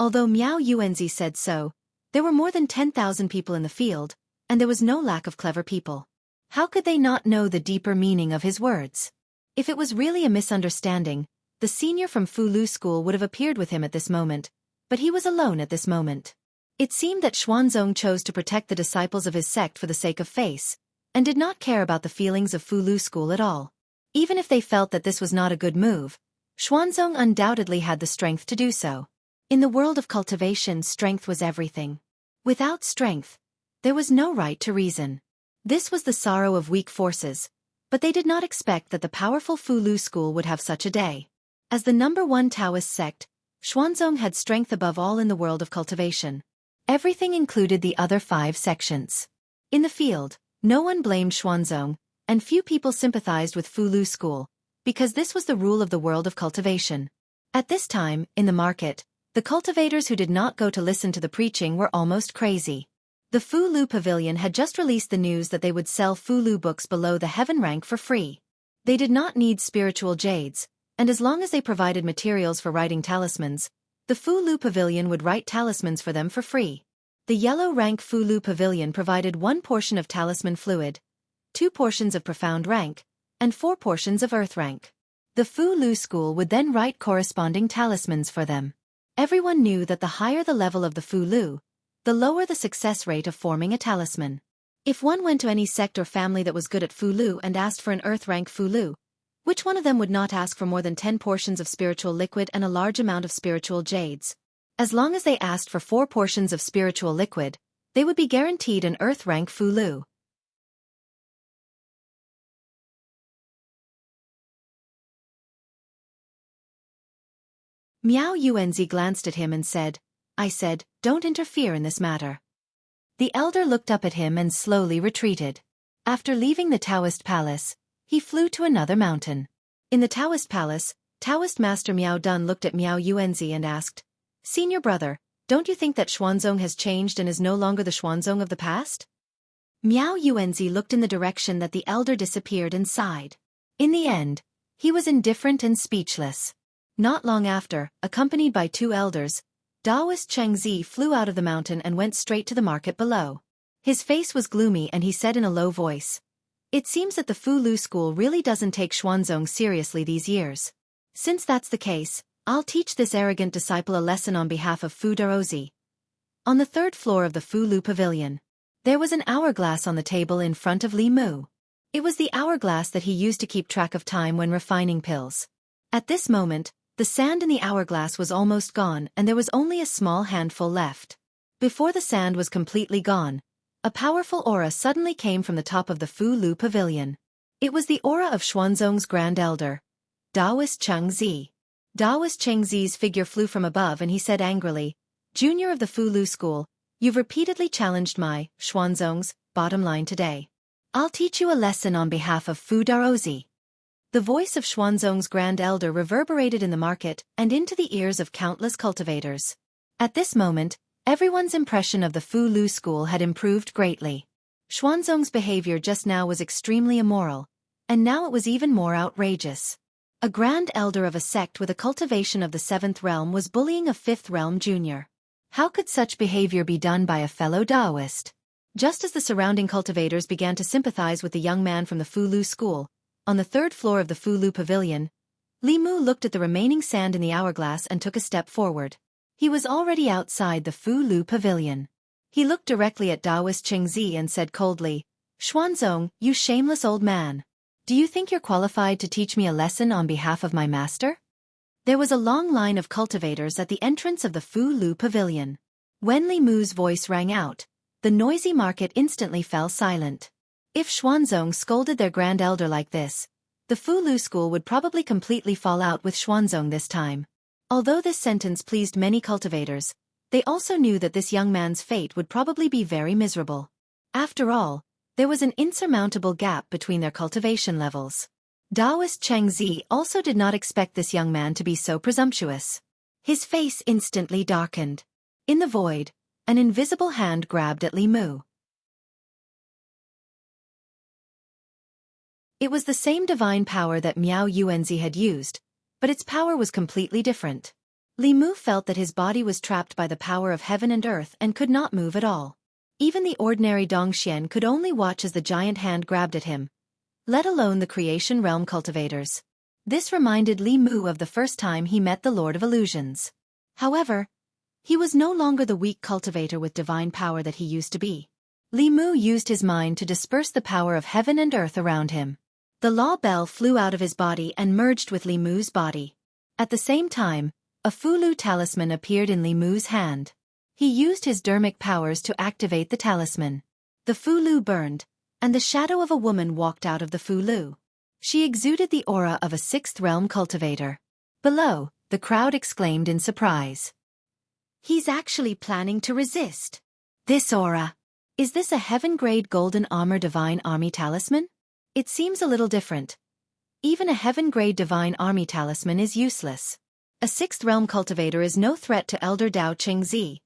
Although Miao Yuanzi said so, there were more than 10,000 people in the field, and there was no lack of clever people. How could they not know the deeper meaning of his words? If it was really a misunderstanding, the senior from Fulu School would have appeared with him at this moment, but he was alone at this moment. It seemed that Xuanzong chose to protect the disciples of his sect for the sake of face, and did not care about the feelings of Fulu School at all. Even if they felt that this was not a good move, Xuanzong undoubtedly had the strength to do so. In the world of cultivation, strength was everything. Without strength, there was no right to reason. This was the sorrow of weak forces, but they did not expect that the powerful Fulu School would have such a day. As the #1 Taoist sect, Xuanzong had strength above all in the world of cultivation. Everything included the other 5 sections. In the field, no one blamed Xuanzong, and few people sympathized with Fulu School, because this was the rule of the world of cultivation. At this time, in the market, the cultivators who did not go to listen to the preaching were almost crazy. The Fulu Pavilion had just released the news that they would sell Fulu books below the heaven rank for free. They did not need spiritual jades, and as long as they provided materials for writing talismans, the Fulu Pavilion would write talismans for them for free. The yellow rank Fulu Pavilion provided 1 portion of talisman fluid, 2 portions of profound rank, and 4 portions of earth rank. The Fulu School would then write corresponding talismans for them. Everyone knew that the higher the level of the Fulu, the lower the success rate of forming a talisman. If one went to any sect or family that was good at Fulu and asked for an earth rank Fulu, which one of them would not ask for more than 10 portions of spiritual liquid and a large amount of spiritual jades? As long as they asked for 4 portions of spiritual liquid, they would be guaranteed an earth rank Fulu. Miao Yuanzi glanced at him and said, "I said, don't interfere in this matter." The elder looked up at him and slowly retreated. After leaving the Taoist palace, he flew to another mountain. In the Taoist palace, Taoist master Miao Dun looked at Miao Yuanzi and asked, "Senior brother, don't you think that Xuanzong has changed and is no longer the Xuanzong of the past?" Miao Yuanzi looked in the direction that the elder disappeared and sighed. In the end, he was indifferent and speechless. Not long after, accompanied by 2 elders, Daoist Chengzi flew out of the mountain and went straight to the market below. His face was gloomy and he said in a low voice, "It seems that the Fu Lu school really doesn't take Xuanzong seriously these years. Since that's the case, I'll teach this arrogant disciple a lesson on behalf of Fu Daozi." On the third floor of the Fu Lu pavilion, there was an hourglass on the table in front of Li Mu. It was the hourglass that he used to keep track of time when refining pills. At this moment, the sand in the hourglass was almost gone and there was only a small handful left. Before the sand was completely gone, a powerful aura suddenly came from the top of the Fu Lu pavilion. It was the aura of Xuanzong's Grand Elder, Daoist Chengzi. Daoist Chengzi's figure flew from above and he said angrily, "Junior of the Fu Lu school, you've repeatedly challenged my, Xuanzong's, bottom line today. I'll teach you a lesson on behalf of Fu Daozi." The voice of Xuanzong's Grand Elder reverberated in the market and into the ears of countless cultivators. At this moment, everyone's impression of the Fu Lu school had improved greatly. Xuanzong's behavior just now was extremely immoral, and now it was even more outrageous. A Grand Elder of a sect with a cultivation of the 7th realm was bullying a 5th realm junior. How could such behavior be done by a fellow Daoist? Just as the surrounding cultivators began to sympathize with the young man from the Fu Lu school, on the third floor of the Fu Lu pavilion, Li Mu looked at the remaining sand in the hourglass and took a step forward. He was already outside the Fu Lu pavilion. He looked directly at Daoist Chengzi and said coldly, "Xuanzong, you shameless old man. Do you think you're qualified to teach me a lesson on behalf of my master?" There was a long line of cultivators at the entrance of the Fu Lu pavilion. When Li Mu's voice rang out, the noisy market instantly fell silent. If Xuanzong scolded their Grand Elder like this, the Fu Lu school would probably completely fall out with Xuanzong this time. Although this sentence pleased many cultivators, they also knew that this young man's fate would probably be very miserable. After all, there was an insurmountable gap between their cultivation levels. Daoist Chengzi also did not expect this young man to be so presumptuous. His face instantly darkened. In the void, an invisible hand grabbed at Li Mu. It was the same divine power that Miao Yuanzi had used, but its power was completely different. Li Mu felt that his body was trapped by the power of heaven and earth and could not move at all. Even the ordinary Dongxian could only watch as the giant hand grabbed at him, let alone the creation realm cultivators. This reminded Li Mu of the first time he met the Lord of Illusions. However, he was no longer the weak cultivator with divine power that he used to be. Li Mu used his mind to disperse the power of heaven and earth around him. The law bell flew out of his body and merged with Li Mu's body. At the same time, a Fu Lu talisman appeared in Li Mu's hand. He used his dermic powers to activate the talisman. The Fu Lu burned, and the shadow of a woman walked out of the Fu Lu. She exuded the aura of a 6th realm cultivator. Below, the crowd exclaimed in surprise. "He's actually planning to resist. This aura. Is this a heaven-grade golden armor divine army talisman? It seems a little different. Even a heaven-grade divine army talisman is useless. A 6th realm cultivator is no threat to Elder Dao Chengzi."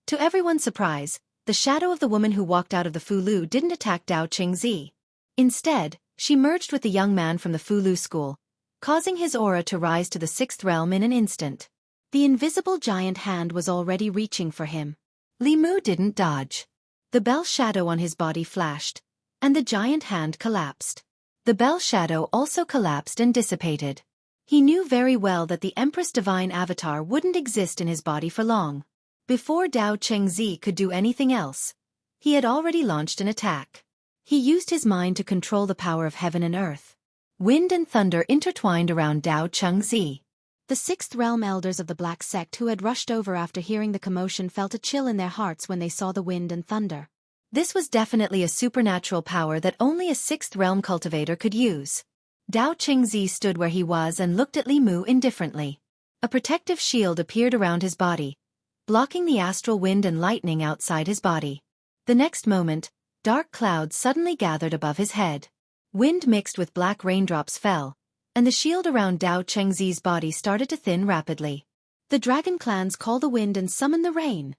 To everyone's surprise, the shadow of the woman who walked out of the Fu Lu didn't attack Dao Chengzi. Instead, she merged with the young man from the Fu Lu school, causing his aura to rise to the 6th realm in an instant. The invisible giant hand was already reaching for him. Li Mu didn't dodge. The bell shadow on his body flashed, and the giant hand collapsed. The bell shadow also collapsed and dissipated. He knew very well that the Empress Divine Avatar wouldn't exist in his body for long. Before Dao Chengzi could do anything else, he had already launched an attack. He used his mind to control the power of heaven and earth. Wind and thunder intertwined around Dao Chengzi. The 6th realm elders of the Black Sect who had rushed over after hearing the commotion felt a chill in their hearts when they saw the wind and thunder. This was definitely a supernatural power that only a 6th realm cultivator could use. Dao Chengzi stood where he was and looked at Li Mu indifferently. A protective shield appeared around his body, blocking the astral wind and lightning outside his body. The next moment, dark clouds suddenly gathered above his head. Wind mixed with black raindrops fell, and the shield around Dao Chengzi's body started to thin rapidly. The dragon clans call the wind and summon the rain.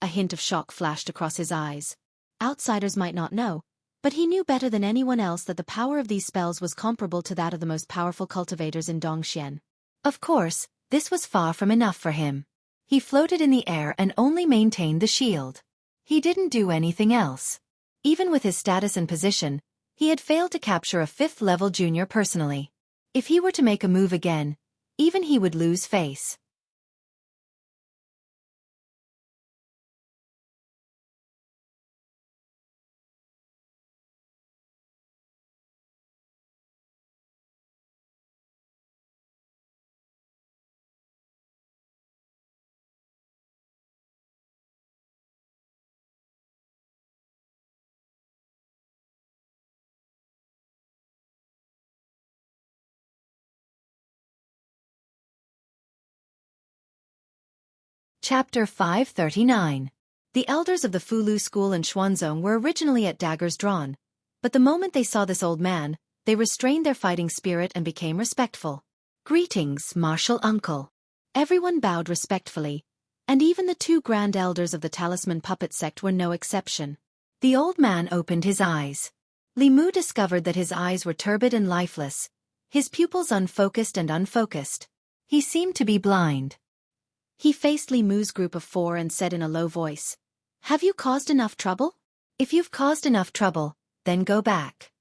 A hint of shock flashed across his eyes. Outsiders might not know, but he knew better than anyone else that the power of these spells was comparable to that of the most powerful cultivators in Dongxian. Of course, this was far from enough for him. He floated in the air and only maintained the shield. He didn't do anything else. Even with his status and position, he had failed to capture a 5th-level junior personally. If he were to make a move again, even he would lose face. Chapter 539. The elders of the Fulu school in Xuanzong were originally at daggers drawn, but the moment they saw this old man, they restrained their fighting spirit and became respectful. Greetings, martial uncle. Everyone bowed respectfully, and even the 2 grand elders of the talisman puppet sect were no exception. The old man opened his eyes. Li Mu discovered that his eyes were turbid and lifeless, his pupils unfocused and unfocused. He seemed to be blind. He faced Li Mu's group of 4 and said in a low voice, "Have you caused enough trouble? If you've caused enough trouble, then go back."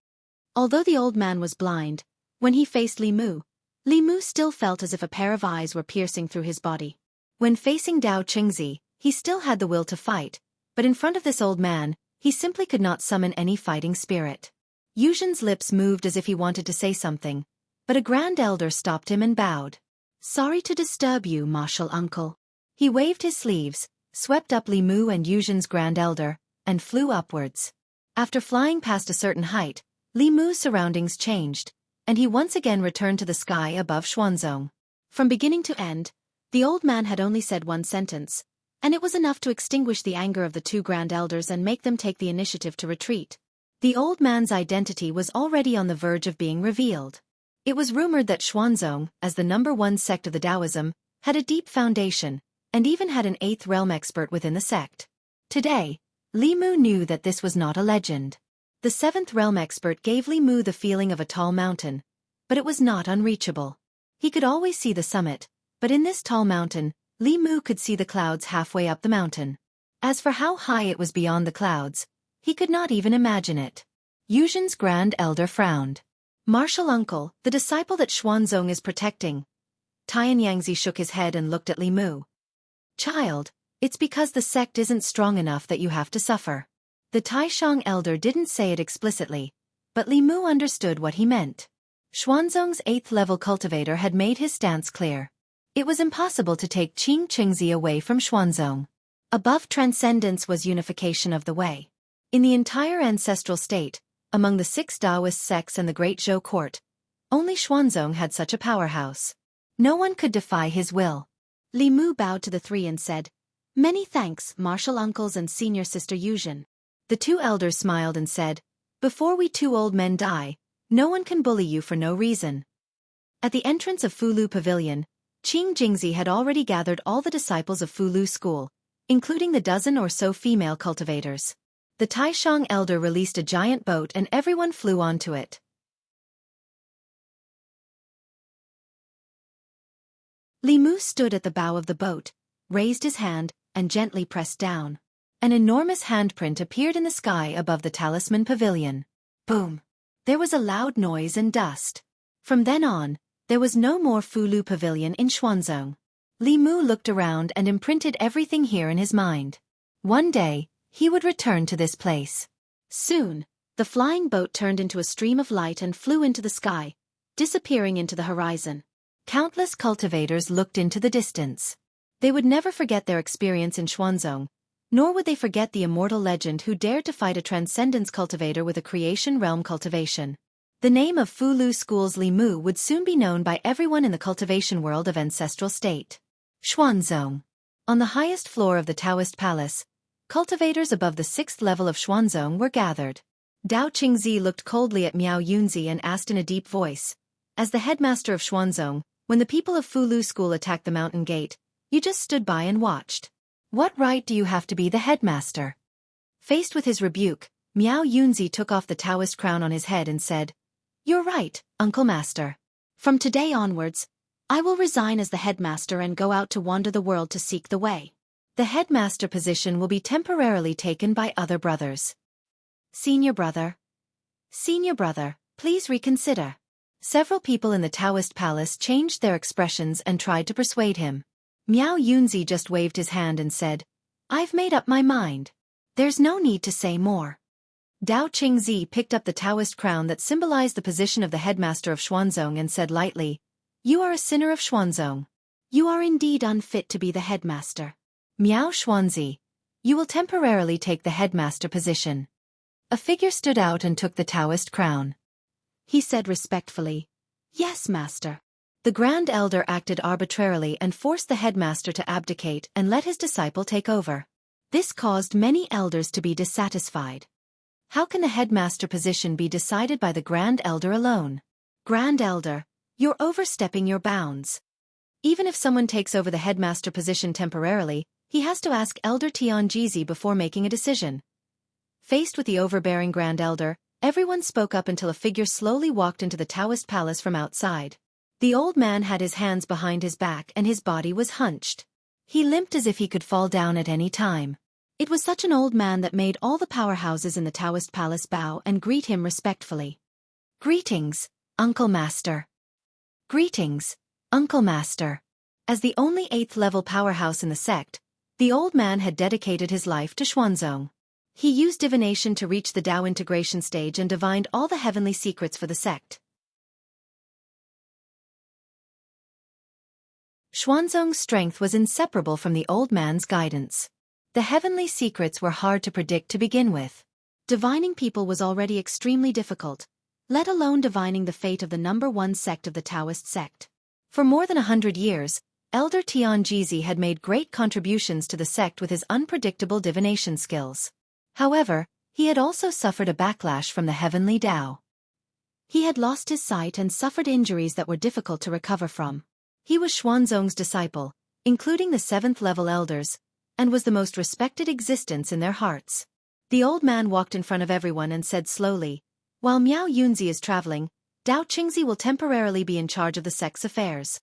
Although the old man was blind, when he faced Li Mu still felt as if a pair of eyes were piercing through his body. When facing Dao Qingzi, he still had the will to fight, but in front of this old man, he simply could not summon any fighting spirit. Yuzhen's lips moved as if he wanted to say something, but a grand elder stopped him and bowed. "Sorry to disturb you, martial uncle." He waved his sleeves, swept up Li Mu and Yuzhen's grand elder, and flew upwards. After flying past a certain height, Li Mu's surroundings changed, and he once again returned to the sky above Xuanzong. From beginning to end, the old man had only said one sentence, and it was enough to extinguish the anger of the 2 grand elders and make them take the initiative to retreat. The old man's identity was already on the verge of being revealed. It was rumored that Xuanzong, as the #1 sect of the Taoism, had a deep foundation, and even had an 8th realm expert within the sect. Today, Li Mu knew that this was not a legend. The 7th realm expert gave Li Mu the feeling of a tall mountain, but it was not unreachable. He could always see the summit, but in this tall mountain, Li Mu could see the clouds halfway up the mountain. As for how high it was beyond the clouds, he could not even imagine it. Yuzhen's grand elder frowned. "Martial uncle, the disciple that Xuanzong is protecting." Tianyangzi shook his head and looked at Li Mu. "Child, it's because the sect isn't strong enough that you have to suffer." The Taishang elder didn't say it explicitly, but Li Mu understood what he meant. Xuanzong's 8th-level cultivator had made his stance clear. It was impossible to take Qing Qingzi away from Xuanzong. Above transcendence was unification of the way. In the entire ancestral state, among the 6 Daoist sects and the Great Zhou court, only Xuanzong had such a powerhouse. No one could defy his will. Li Mu bowed to the 3 and said, "Many thanks, martial uncles and senior sister Yuzhen." The 2 elders smiled and said, "Before we 2 old men die, no one can bully you for no reason." At the entrance of Fulu Pavilion, Qing Jingzi had already gathered all the disciples of Fulu school, including the dozen or so female cultivators. The Taishang elder released a giant boat and everyone flew onto it. Li Mu stood at the bow of the boat, raised his hand, and gently pressed down. An enormous handprint appeared in the sky above the talisman pavilion. Boom! There was a loud noise and dust. From then on, there was no more Fulu Pavilion in Xuanzong. Li Mu looked around and imprinted everything here in his mind. One day, he would return to this place. Soon, the flying boat turned into a stream of light and flew into the sky, disappearing into the horizon. Countless cultivators looked into the distance. They would never forget their experience in Xuanzong, nor would they forget the immortal legend who dared to fight a transcendence cultivator with a creation realm cultivation. The name of Fulu School's Li Mu would soon be known by everyone in the cultivation world of ancestral state. Xuanzong. On the highest floor of the Taoist palace, cultivators above the 6th level of Xuanzong were gathered. Dao Qingzi looked coldly at Miao Yunzi and asked in a deep voice, "As the headmaster of Xuanzong, when the people of Fulu School attacked the mountain gate, you just stood by and watched. What right do you have to be the headmaster?" Faced with his rebuke, Miao Yunzi took off the Taoist crown on his head and said, "You're right, Uncle Master. From today onwards, I will resign as the headmaster and go out to wander the world to seek the way. The headmaster position will be temporarily taken by other brothers. Senior brother, please reconsider. Several people in the Daoist palace changed their expressions and tried to persuade him. Miao Yunzi just waved his hand and said, I've made up my mind. There's no need to say more. Dao Qingzi picked up the Daoist crown that symbolized the position of the headmaster of Xuanzong and said lightly, You are a sinner of Xuanzong. You are indeed unfit to be the headmaster. Miao Xuanzi, you will temporarily take the headmaster position. A figure stood out and took the Daoist crown. He said respectfully, Yes, master. The Grand Elder acted arbitrarily and forced the headmaster to abdicate and let his disciple take over. This caused many elders to be dissatisfied. How can the headmaster position be decided by the Grand Elder alone? Grand Elder, you're overstepping your bounds. Even if someone takes over the headmaster position temporarily, he has to ask Elder Tianjizi before making a decision. Faced with the overbearing Grand Elder, everyone spoke up until a figure slowly walked into the Daoist palace from outside. The old man had his hands behind his back and his body was hunched. He limped as if he could fall down at any time. It was such an old man that made all the powerhouses in the Daoist palace bow and greet him respectfully. Greetings, Uncle Master. Greetings, Uncle Master. As the only 8th level powerhouse in the sect, the old man had dedicated his life to Xuanzong. He used divination to reach the Dao integration stage and divined all the heavenly secrets for the sect. Xuanzong's strength was inseparable from the old man's guidance. The heavenly secrets were hard to predict to begin with. Divining people was already extremely difficult, let alone divining the fate of the #1 sect of the Daoist sect. For more than 100 years, Elder Tianjizi had made great contributions to the sect with his unpredictable divination skills. However, he had also suffered a backlash from the heavenly Dao. He had lost his sight and suffered injuries that were difficult to recover from. He was Xuanzong's disciple, including the 7th level elders, and was the most respected existence in their hearts. The old man walked in front of everyone and said slowly, While Miao Yunzi is traveling, Dao Qingzi will temporarily be in charge of the sect's affairs.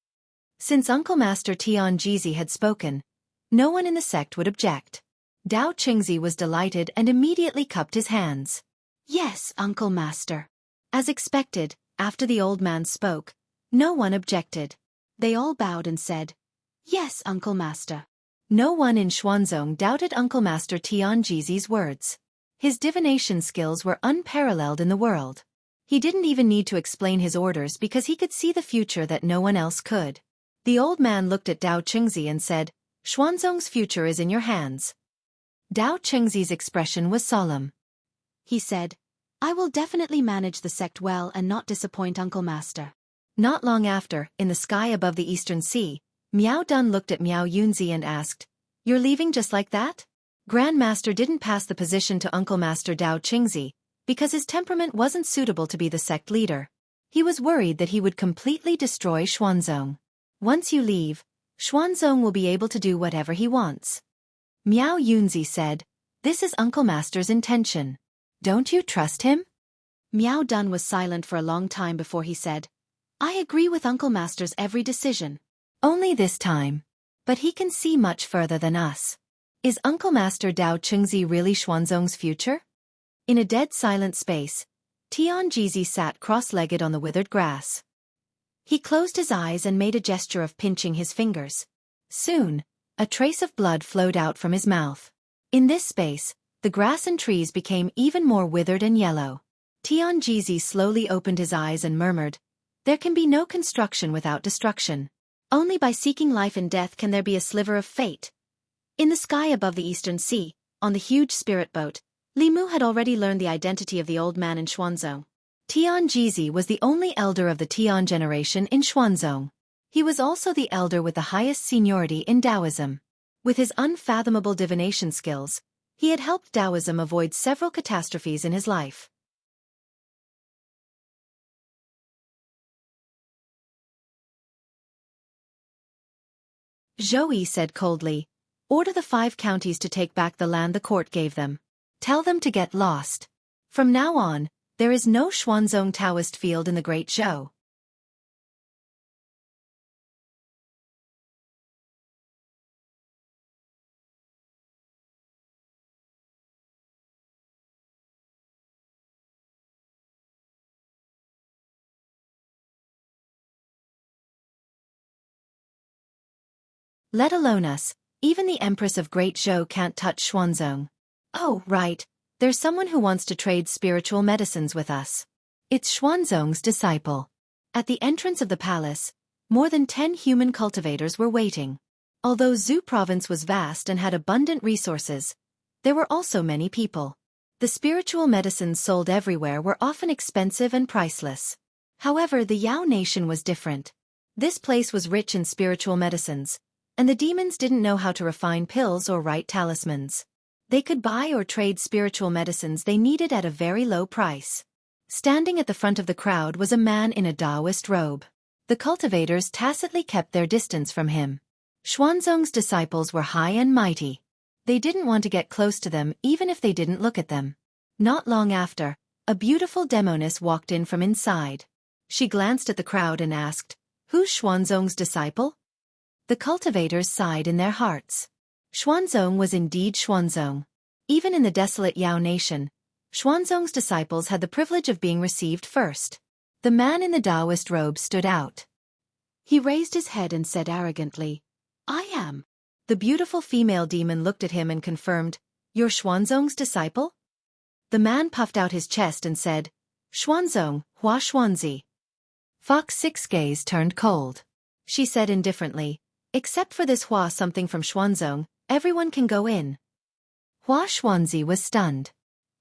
Since Uncle Master Tianjizi had spoken, no one in the sect would object. Dao Qingzi was delighted and immediately cupped his hands. Yes, Uncle Master. As expected, after the old man spoke, no one objected. They all bowed and said, Yes, Uncle Master. No one in Xuanzong doubted Uncle Master Tianjizi's words. His divination skills were unparalleled in the world. He didn't even need to explain his orders because he could see the future that no one else could. The old man looked at Dao Qingzi and said, Xuanzong's future is in your hands. Dao Qingzi's expression was solemn. He said, I will definitely manage the sect well and not disappoint Uncle Master. Not long after, in the sky above the Eastern Sea, Miao Dun looked at Miao Yunzi and asked, You're leaving just like that? Grand Master didn't pass the position to Uncle Master Dao Qingzi, because his temperament wasn't suitable to be the sect leader. He was worried that he would completely destroy Xuanzong. Once you leave, Xuanzong will be able to do whatever he wants. Miao Yunzi said, This is Uncle Master's intention. Don't you trust him? Miao Dun was silent for a long time before he said, I agree with Uncle Master's every decision. Only this time. But he can see much further than us. Is Uncle Master Dao Qingzi really Xuanzong's future? In a dead silent space, Tianjizi sat cross-legged on the withered grass. He closed his eyes and made a gesture of pinching his fingers. Soon, a trace of blood flowed out from his mouth. In this space, the grass and trees became even more withered and yellow. Tianjizi slowly opened his eyes and murmured, There can be no construction without destruction. Only by seeking life and death can there be a sliver of fate. In the sky above the Eastern Sea, on the huge spirit boat, Li Mu had already learned the identity of the old man in Xuanzong. Tianjizi was the only elder of the Tian generation in Xuanzong. He was also the elder with the highest seniority in Taoism. With his unfathomable divination skills, he had helped Taoism avoid several catastrophes in his life. Zhou said coldly, Order the 5 counties to take back the land the court gave them. Tell them to get lost. From now on, there is no Xuanzong Taoist field in the Great Zhou. Let alone us, even the Empress of Great Zhou can't touch Xuanzong. Oh, right, there's someone who wants to trade spiritual medicines with us. It's Xuanzong's disciple. At the entrance of the palace, more than 10 human cultivators were waiting. Although Zhou province was vast and had abundant resources, there were also many people. The spiritual medicines sold everywhere were often expensive and priceless. However, the Yao nation was different. This place was rich in spiritual medicines, and the demons didn't know how to refine pills or write talismans. They could buy or trade spiritual medicines they needed at a very low price. Standing at the front of the crowd was a man in a Daoist robe. The cultivators tacitly kept their distance from him. Xuanzong's disciples were high and mighty. They didn't want to get close to them even if they didn't look at them. Not long after, a beautiful demoness walked in from inside. She glanced at the crowd and asked, "Who's Xuanzong's disciple?" The cultivators sighed in their hearts. Xuanzong was indeed Xuanzong. Even in the desolate Yao nation, Xuanzong's disciples had the privilege of being received first. The man in the Daoist robe stood out. He raised his head and said arrogantly, "I am." The beautiful female demon looked at him and confirmed, "You're Xuanzong's disciple?" The man puffed out his chest and said, "Xuanzong, Hua Xuanzi." Fox 6 gaze turned cold. She said indifferently, "Except for this Hua something from Xuanzong, everyone can go in." Hua Xuanzi was stunned.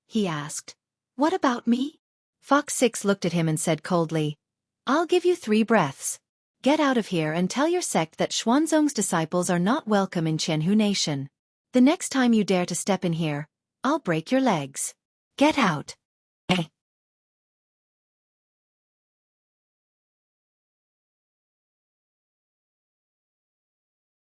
He asked, "What about me?" Fox 6 looked at him and said coldly, "I'll give you 3 breaths. Get out of here and tell your sect that Xuanzong's disciples are not welcome in Qianhu Nation. The next time you dare to step in here, I'll break your legs. Get out."